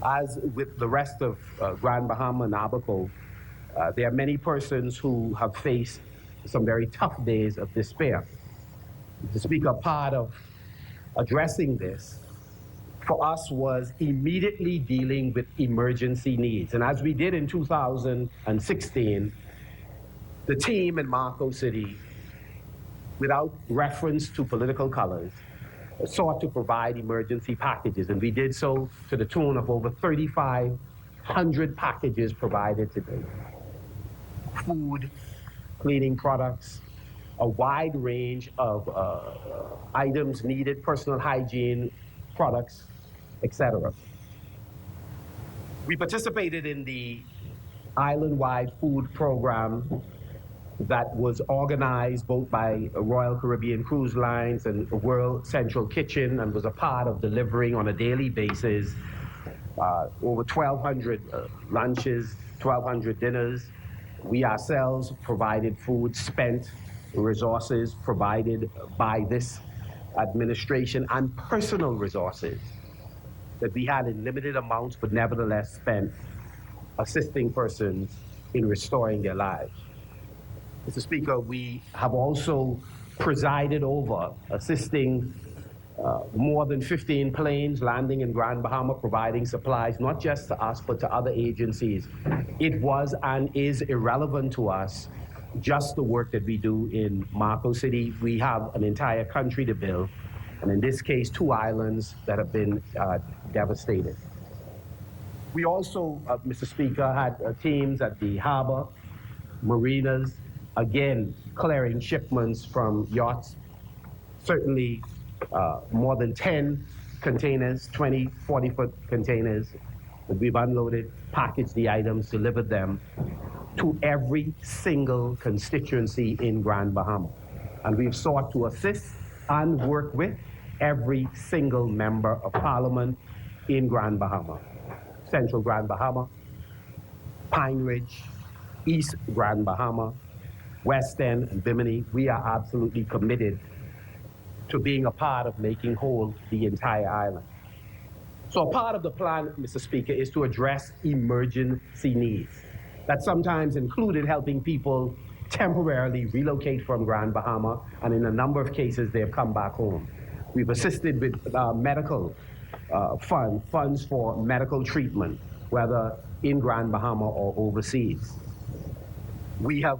H: as with the rest of Grand Bahama and Abaco, there are many persons who have faced some very tough days of despair. To speak a part of addressing this for us was immediately dealing with emergency needs. And as we did in 2016, the team in Marco City, without reference to political colors, sought to provide emergency packages. And we did so to the tune of over 3,500 packages provided today. Food, cleaning products, a wide range of items needed, personal hygiene products, etc. We participated in the island-wide food program that was organized both by Royal Caribbean Cruise Lines and World Central Kitchen, and was a part of delivering on a daily basis over 1,200 lunches, 1,200 dinners. We ourselves provided food, spent resources provided by this administration, and personal resources that we had in limited amounts but nevertheless spent assisting persons in restoring their lives. Mr. Speaker, we have also presided over assisting more than 15 planes landing in Grand Bahama, providing supplies, not just to us, but to other agencies. It was and is irrelevant to us, just the work that we do in Marco City. We have an entire country to build, and in this case, 2 islands that have been devastated. We also, Mr. Speaker, had teams at the harbor, marinas, again, clearing shipments from yachts. Certainly more than 10 containers, 20, 40-foot containers that we've unloaded, packaged the items, delivered them to every single constituency in Grand Bahama. And we've sought to assist and work with every single member of Parliament in Grand Bahama. Central Grand Bahama, Pine Ridge, East Grand Bahama, West End, and Bimini. We are absolutely committed to being a part of making whole the entire island. So a part of the plan, Mr. Speaker, is to address emergency needs. That sometimes included helping people temporarily relocate from Grand Bahama, and in a number of cases, they have come back home. We've assisted with medical funds for medical treatment, whether in Grand Bahama or overseas. We have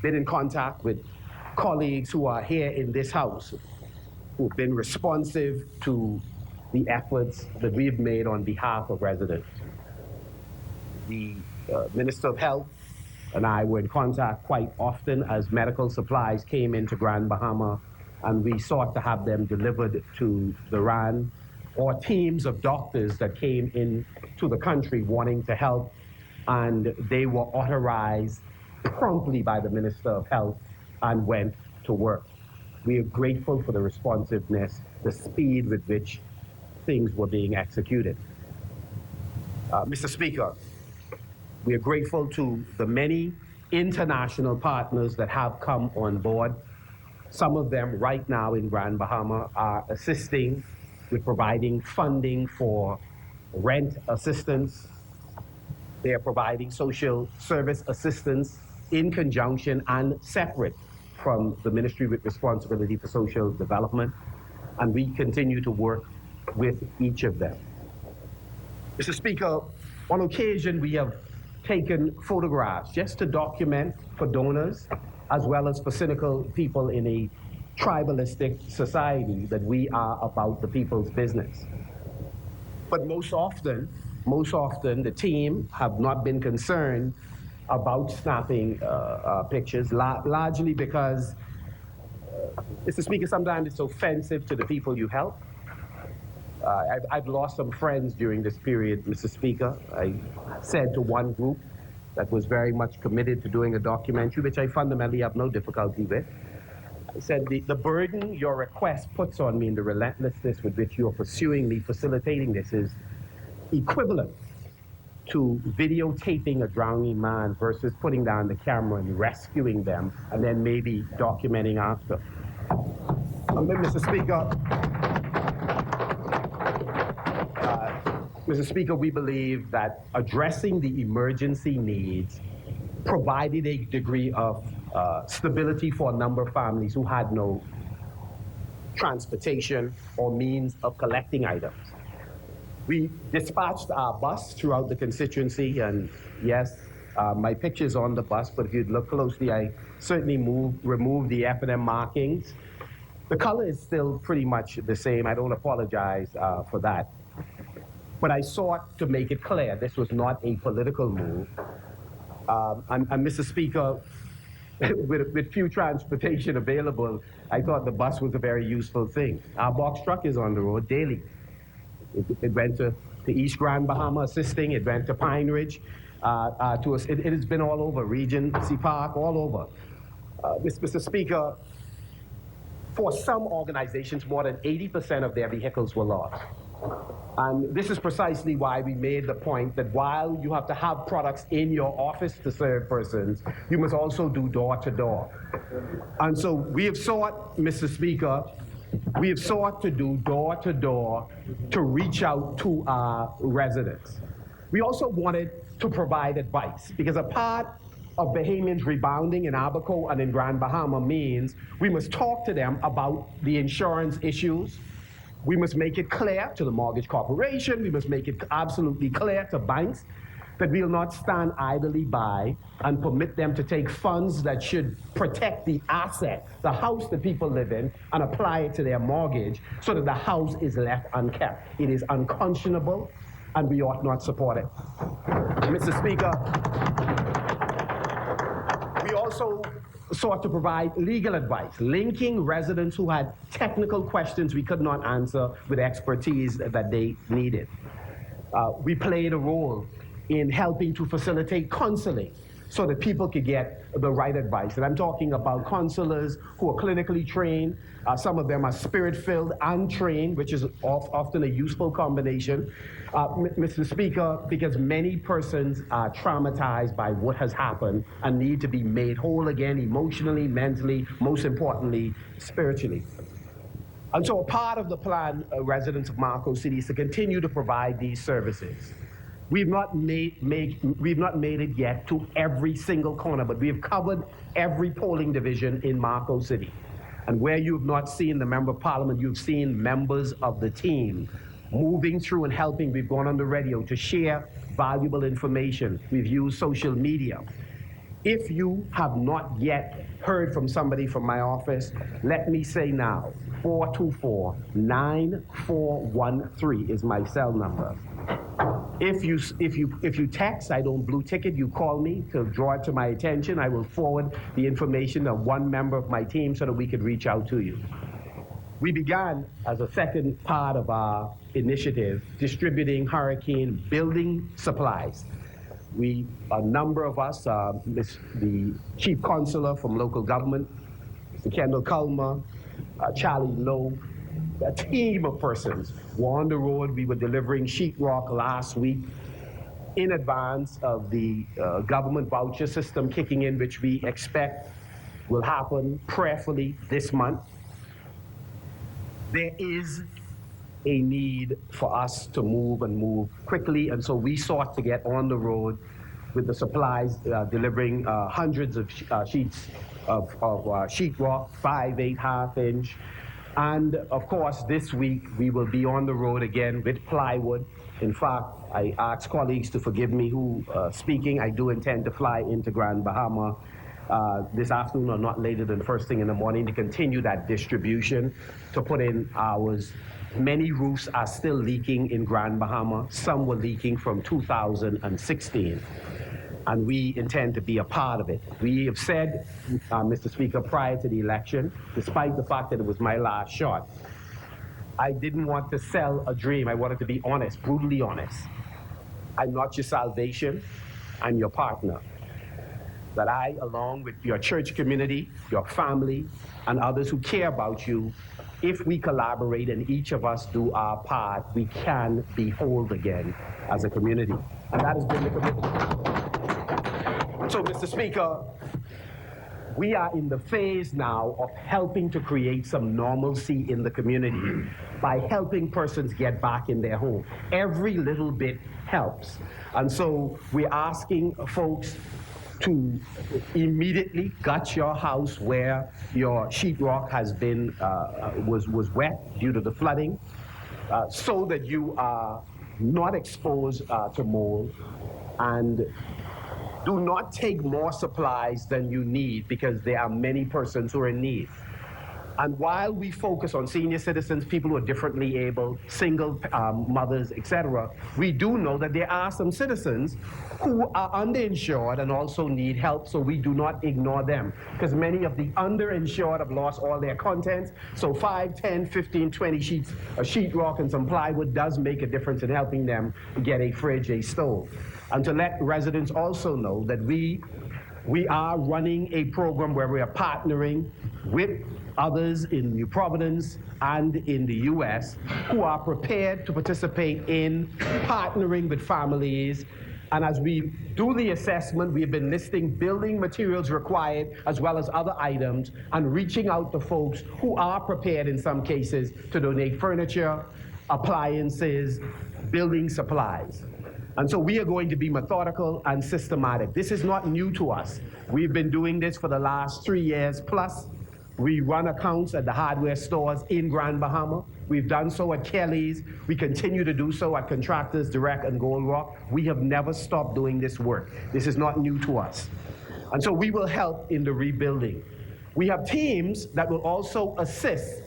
H: been in contact with colleagues who are here in this house, who've been responsive to the efforts that we've made on behalf of residents. The Minister of Health and I were in contact quite often as medical supplies came into Grand Bahama, and we sought to have them delivered to the RAN, or teams of doctors that came into the country wanting to help, and they were authorized promptly by the Minister of Health and went to work. We are grateful for the responsiveness, the speed with which things were being executed. Mr. Speaker, we are grateful to the many international partners that have come on board. Some of them right now in Grand Bahama are assisting with providing funding for rent assistance. They are providing social service assistance in conjunction and separate from the Ministry with responsibility for social development, and we continue to work with each of them. Mr. Speaker, on occasion we have taken photographs just to document for donors as well as for cynical people in a tribalistic society that we are about the people's business. But most often, the team have not been concerned about snapping pictures, largely because, Mr. Speaker, sometimes it's offensive to the people you help. I've lost some friends during this period, Mr. Speaker. I said to one group that was very much committed to doing a documentary, which I fundamentally have no difficulty with. I said, the burden your request puts on me and the relentlessness with which you're pursuing me, facilitating this, is equivalent to videotaping a drowning man versus putting down the camera and rescuing them and then maybe documenting after. Mr. Speaker, we believe that addressing the emergency needs provided a degree of stability for a number of families who had no transportation or means of collecting items. We dispatched our bus throughout the constituency, and yes, my picture's on the bus, but if you'd look closely, I certainly removed the F&M markings. The color is still pretty much the same. I don't apologize for that. But I sought to make it clear this was not a political move. And Mr. Speaker, with few transportation available, I thought the bus was a very useful thing. Our box truck is on the road daily. It went to East Grand Bahama assisting, it went to Pine Ridge, it has been all over, Regency Park, all over. Mr. Speaker, for some organizations, more than 80% of their vehicles were lost. And this is precisely why we made the point that while you have to have products in your office to serve persons, you must also do door-to-door. And so we have sought, Mr. Speaker, we have sought to do door-to-door to reach out to our residents. We also wanted to provide advice, because a part of Bahamians rebounding in Abaco and in Grand Bahama means we must talk to them about the insurance issues. We must make it clear to the mortgage corporation, we must make it absolutely clear to banks that we will not stand idly by and permit them to take funds that should protect the asset, the house that people live in, and apply it to their mortgage so that the house is left unkept. It is unconscionable, and we ought not support it. Mr. Speaker, we also sought to provide legal advice, linking residents who had technical questions we could not answer with expertise that they needed. We played a role in helping to facilitate counseling so that people could get the right advice. And I'm talking about counselors who are clinically trained. Some of them are spirit-filled and trained, which is often a useful combination. Mr. Speaker, because many persons are traumatized by what has happened and need to be made whole again emotionally, mentally, most importantly, spiritually. And so a part of the plan, residents of Marco City, is to continue to provide these services. We've not made it yet to every single corner, but we have covered every polling division in Marco City. And where you've not seen the member of parliament, you've seen members of the team moving through and helping. We've gone on the radio to share valuable information. We've used social media. If you have not yet heard from somebody from my office, let me say now, 424-9413 is my cell number. If you text, I don't blue ticket, you call me to draw it to my attention. I will forward the information to one member of my team so that we could reach out to you. We began, as a second part of our initiative, distributing hurricane building supplies. A number of us, the chief consular from local government, Mr. Kendall Culmer, Charlie Lowe, a team of persons were on the road. We were delivering sheetrock last week in advance of the government voucher system kicking in, which we expect will happen prayerfully this month. There is a need for us to move and move quickly, and so we sought to get on the road with the supplies, delivering hundreds of sheets of sheetrock, 5, 8, half-inch. And of course, this week we will be on the road again with plywood. In fact, I ask colleagues to forgive me who speaking. I do intend to fly into Grand Bahama this afternoon or not later than first thing in the morning to continue that distribution, to put in hours. Many roofs are still leaking in Grand Bahama. Some were leaking from 2016. And we intend to be a part of it. We have said, Mr. Speaker, prior to the election, despite the fact that it was my last shot, I didn't want to sell a dream. I wanted to be honest, brutally honest. I'm not your salvation, I'm your partner. That I, along with your church community, your family, and others who care about you, if we collaborate and each of us do our part, we can be whole again as a community. And that has been the commitment. So, Mr. Speaker, we are in the phase now of helping to create some normalcy in the community by helping persons get back in their home. Every little bit helps. And so we're asking folks to immediately gut your house where your sheetrock has been, was wet due to the flooding, so that you are not exposed to mold, and do not take more supplies than you need because there are many persons who are in need. And while we focus on senior citizens, people who are differently able, single mothers, etc., we do know that there are some citizens who are underinsured and also need help, so we do not ignore them, because many of the underinsured have lost all their contents. So 5, 10, 15, 20 sheets of sheetrock and some plywood does make a difference in helping them get a fridge, a stove. And to let residents also know that we are running a program where we are partnering with others in New Providence and in the US who are prepared to participate in partnering with families. And as we do the assessment, we have been listing building materials required as well as other items and reaching out to folks who are prepared in some cases to donate furniture, appliances, building supplies. And so we are going to be methodical and systematic. This is not new to us. We've been doing this for the last 3 years plus. We run accounts at the hardware stores in Grand Bahama. We've done so at Kelly's. We continue to do so at Contractors Direct and Gold Rock. We have never stopped doing this work. This is not new to us. And so we will help in the rebuilding. We have teams that will also assist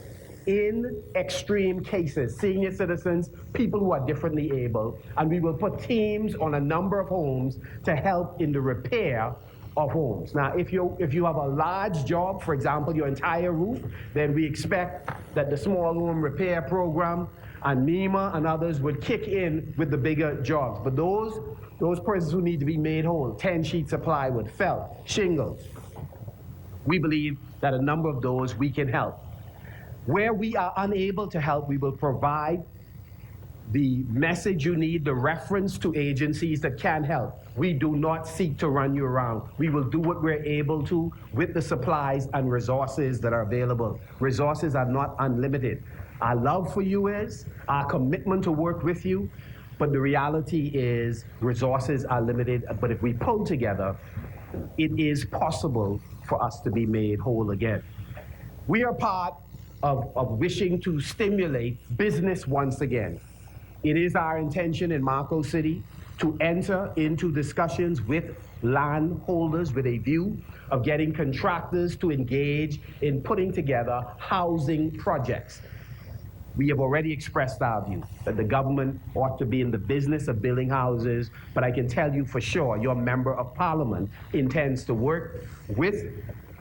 H: in extreme cases, senior citizens, people who are differently able, and we will put teams on a number of homes to help in the repair of homes. Now, if you have a large job, for example, your entire roof, then we expect that the small home repair program and NEMA and others would kick in with the bigger jobs. But those persons who need to be made whole, 10 sheets of plywood, felt, shingles, we believe that a number of those we can help. Where we are unable to help, we will provide the message you need, the reference to agencies that can help. We do not seek to run you around. We will do what we're able to with the supplies and resources that are available. Resources are not unlimited. Our love for you is, our commitment to work with you, but the reality is resources are limited, but if we pull together, it is possible for us to be made whole again. We are part of wishing to stimulate business once again. It is our intention in Marco City to enter into discussions with landholders with a view of getting contractors to engage in putting together housing projects. We have already expressed our view that the government ought to be in the business of building houses, but I can tell you for sure your member of parliament intends to work with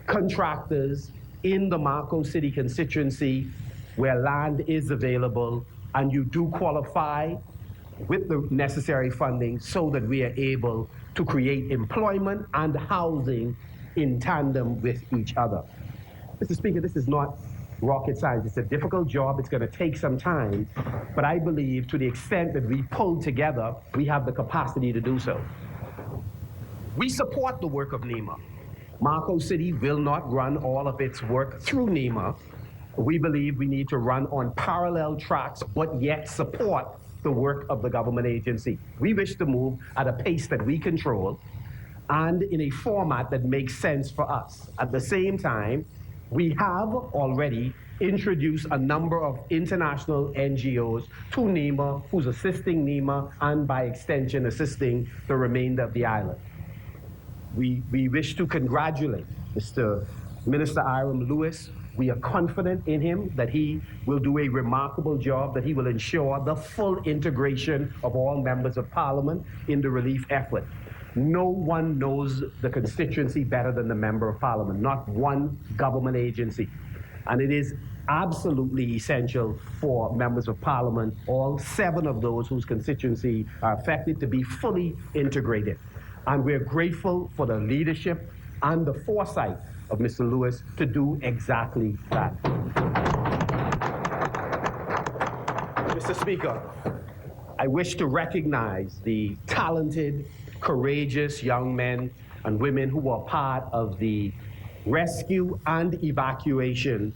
H: contractors in the Marco City constituency where land is available and you do qualify with the necessary funding so that we are able to create employment and housing in tandem with each other. Mr. Speaker, this is not rocket science. It's a difficult job. It's going to take some time, but I believe to the extent that we pull together, we have the capacity to do so. We support the work of NEMA. Marco City will not run all of its work through NEMA. We believe we need to run on parallel tracks, but yet support the work of the government agency. We wish to move at a pace that we control and in a format that makes sense for us. At the same time, we have already introduced a number of international NGOs to NEMA, who's assisting NEMA and by extension assisting the remainder of the island. We wish to congratulate Mr. Minister Iram Lewis. We are confident in him that he will do a remarkable job, that he will ensure the full integration of all members of parliament in the relief effort. No one knows the constituency better than the member of parliament, not one government agency. And it is absolutely essential for members of parliament, all 7 of those whose constituency are affected, to be fully integrated. And we're grateful for the leadership and the foresight of Mr. Lewis to do exactly that. Mr. Speaker, I wish to recognize the talented, courageous young men and women who were part of the rescue and evacuation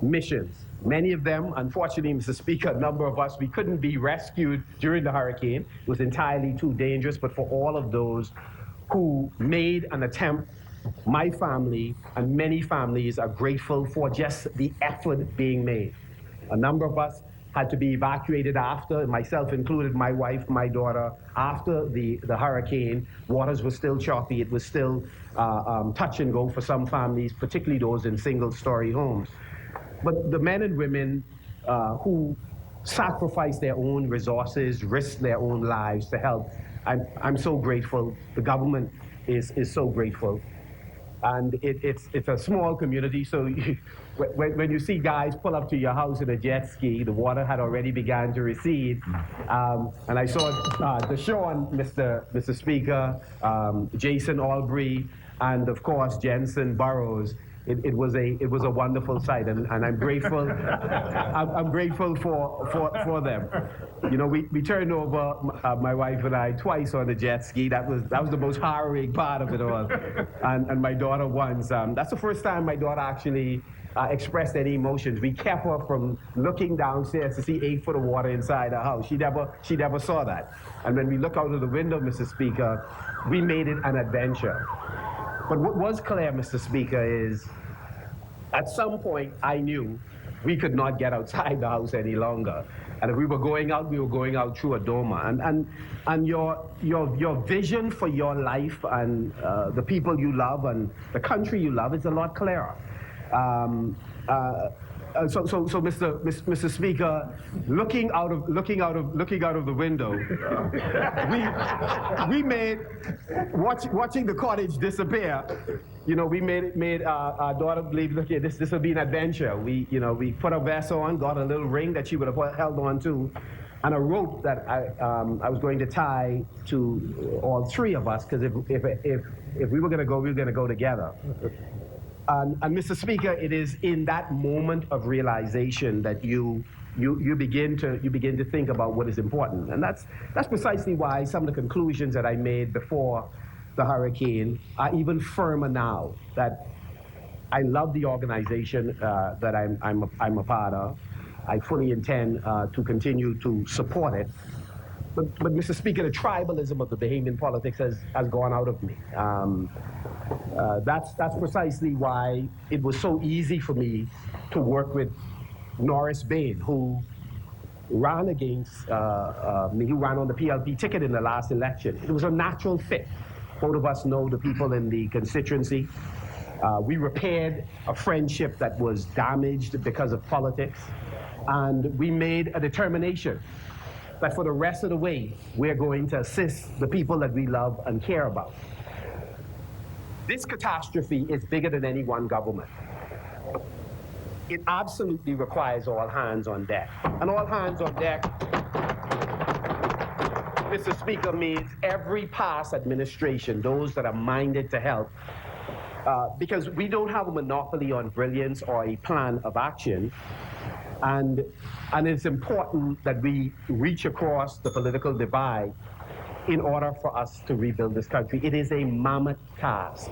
H: missions. Many of them, unfortunately, Mr. Speaker, a number of us, we couldn't be rescued during the hurricane. It was entirely too dangerous, but for all of those who made an attempt, my family and many families are grateful for just the effort being made. A number of us had to be evacuated after, myself included, my wife, my daughter, after the hurricane. Waters were still choppy. It was still touch and go for some families, particularly those in single-story homes. But the men and women who sacrificed their own resources, risked their own lives to help, I'm so grateful. The government is so grateful. And it's a small community, so when you see guys pull up to your house in a jet ski, the water had already begun to recede. And I saw Deshaun, Mr. Speaker, Jason Albury, and of course Jensen Burrows. It was a wonderful sight, and I'm grateful. I'm grateful for them. You know, we turned over, my wife and I, twice on the jet ski. That was the most harrowing part of it all, and my daughter once. That's the first time my daughter actually expressed any emotions. We kept her from looking downstairs to see 8 foot of water inside the house. She never saw that. And when we look out of the window, Mr. Speaker, we made it an adventure. But what was clear, Mr. Speaker, is at some point I knew we could not get outside the house any longer. And if we were going out through a dormer. And your vision for your life and the people you love and the country you love is a lot clearer. So, Mr. Speaker, looking out of the window, we made watching the cottage disappear. You know, we made our daughter believe, look here, this will be an adventure. We put a vest on, got a little ring that she would have held on to, and a rope that I was going to tie to all 3 of us, because if we were going to go, we were going to go together. And Mr. Speaker, it is in that moment of realization that you begin to think about what is important, and that's precisely why some of the conclusions that I made before the hurricane are even firmer now. That I love the organization that I'm a part of. I fully intend to continue to support it. But Mr. Speaker, the tribalism of the Bahamian politics has gone out of me. That's precisely why it was so easy for me to work with Norris Bain, who ran against me, who ran on the PLP ticket in the last election. It was a natural fit. Both of us know the people in the constituency. We repaired a friendship that was damaged because of politics, and we made a determination that for the rest of the way, we're going to assist the people that we love and care about. This catastrophe is bigger than any one government. It absolutely requires all hands on deck. And all hands on deck, Mr. Speaker, means every past administration, those that are minded to help, because we don't have a monopoly on brilliance or a plan of action. And it's important that we reach across the political divide in order for us to rebuild this country. It is a mammoth task.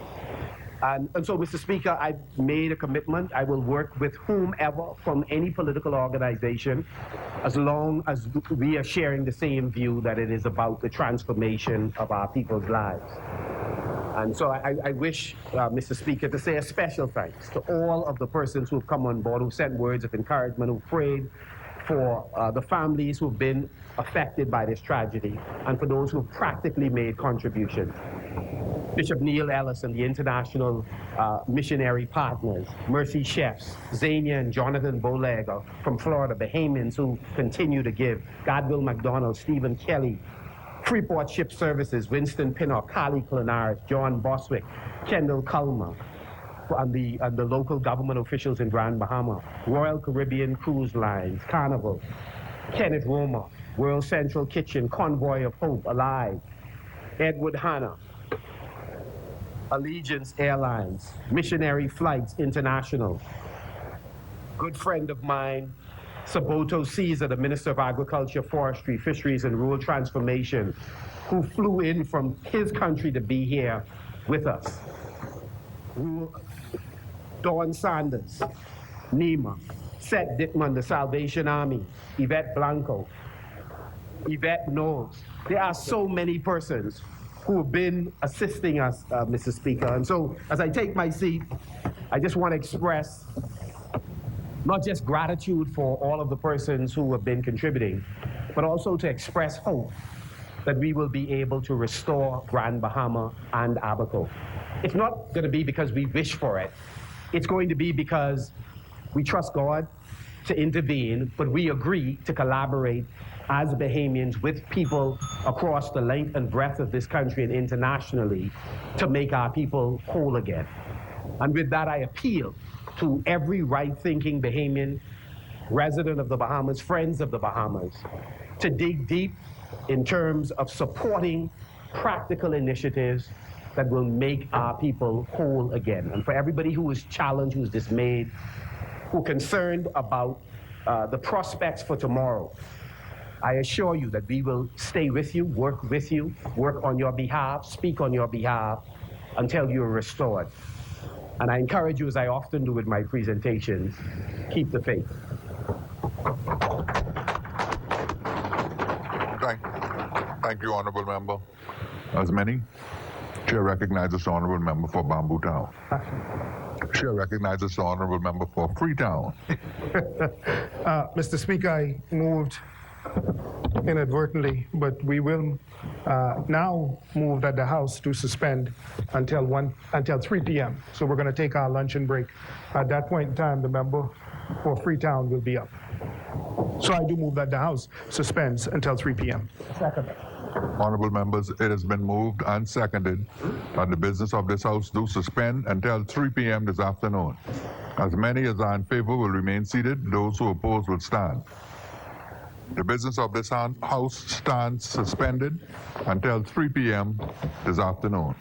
H: And so, Mr. Speaker, I've made a commitment. I will work with whomever from any political organization, as long as we are sharing the same view that it is about the transformation of our people's lives. And so I wish, Mr. Speaker, to say a special thanks to all of the persons who have come on board, who sent words of encouragement, who prayed for the families who have been affected by this tragedy, and for those who have practically made contributions. Bishop Neil Ellis and the international missionary partners, Mercy Chefs, Zania and Jonathan Bolega from Florida, Bahamians who continue to give, Godwill McDonald, Stephen Kelly, Freeport Ship Services, Winston Pinnock, Kali Klanaris, John Boswick, Kendall Culmer, and the local government officials in Grand Bahama, Royal Caribbean Cruise Lines, Carnival, Kenneth Roma, World Central Kitchen, Convoy of Hope, Alive, Edward Hanna, Allegiance Airlines, Missionary Flights International, good friend of mine, Saboto Caesar, the Minister of Agriculture, Forestry, Fisheries, and Rural Transformation, who flew in from his country to be here with us. Dawn Sanders, Nima, Seth Dickman, the Salvation Army, Yvette Blanco, Yvette Knowles. There are so many persons who have been assisting us, Mr. Speaker. And so, as I take my seat, I just want to express not just gratitude for all of the persons who have been contributing, but also to express hope that we will be able to restore Grand Bahama and Abaco. It's not going to be because we wish for it. It's going to be because we trust God to intervene, but we agree to collaborate as Bahamians with people across the length and breadth of this country and internationally to make our people whole again. And with that, I appeal to every right-thinking Bahamian, resident of the Bahamas, friends of the Bahamas, to dig deep in terms of supporting practical initiatives that will make our people whole again. And for everybody who is challenged, who's dismayed, who's concerned about the prospects for tomorrow, I assure you that we will stay with you, work on your behalf, speak on your behalf until you're restored. And I encourage you, as I often do with my presentations, keep the faith.
C: Thank you, Honorable Member. As many, Chair recognizes the Honorable Member for Bamboo Town. Chair recognizes the Honorable Member for Freetown.
I: Mr. Speaker, I moved inadvertently, but we will now move that the House to suspend until 3 p.m. So we're going to take our luncheon break. At that point in time, the member for Freetown will be up. So I do move that the House suspends until 3 p.m. Second.
C: Honorable members, it has been moved and seconded that the business of this House do suspend until 3 p.m. this afternoon. As many as are in favor will remain seated. Those who oppose will stand. The business of this House stands suspended until 3 p.m. this afternoon.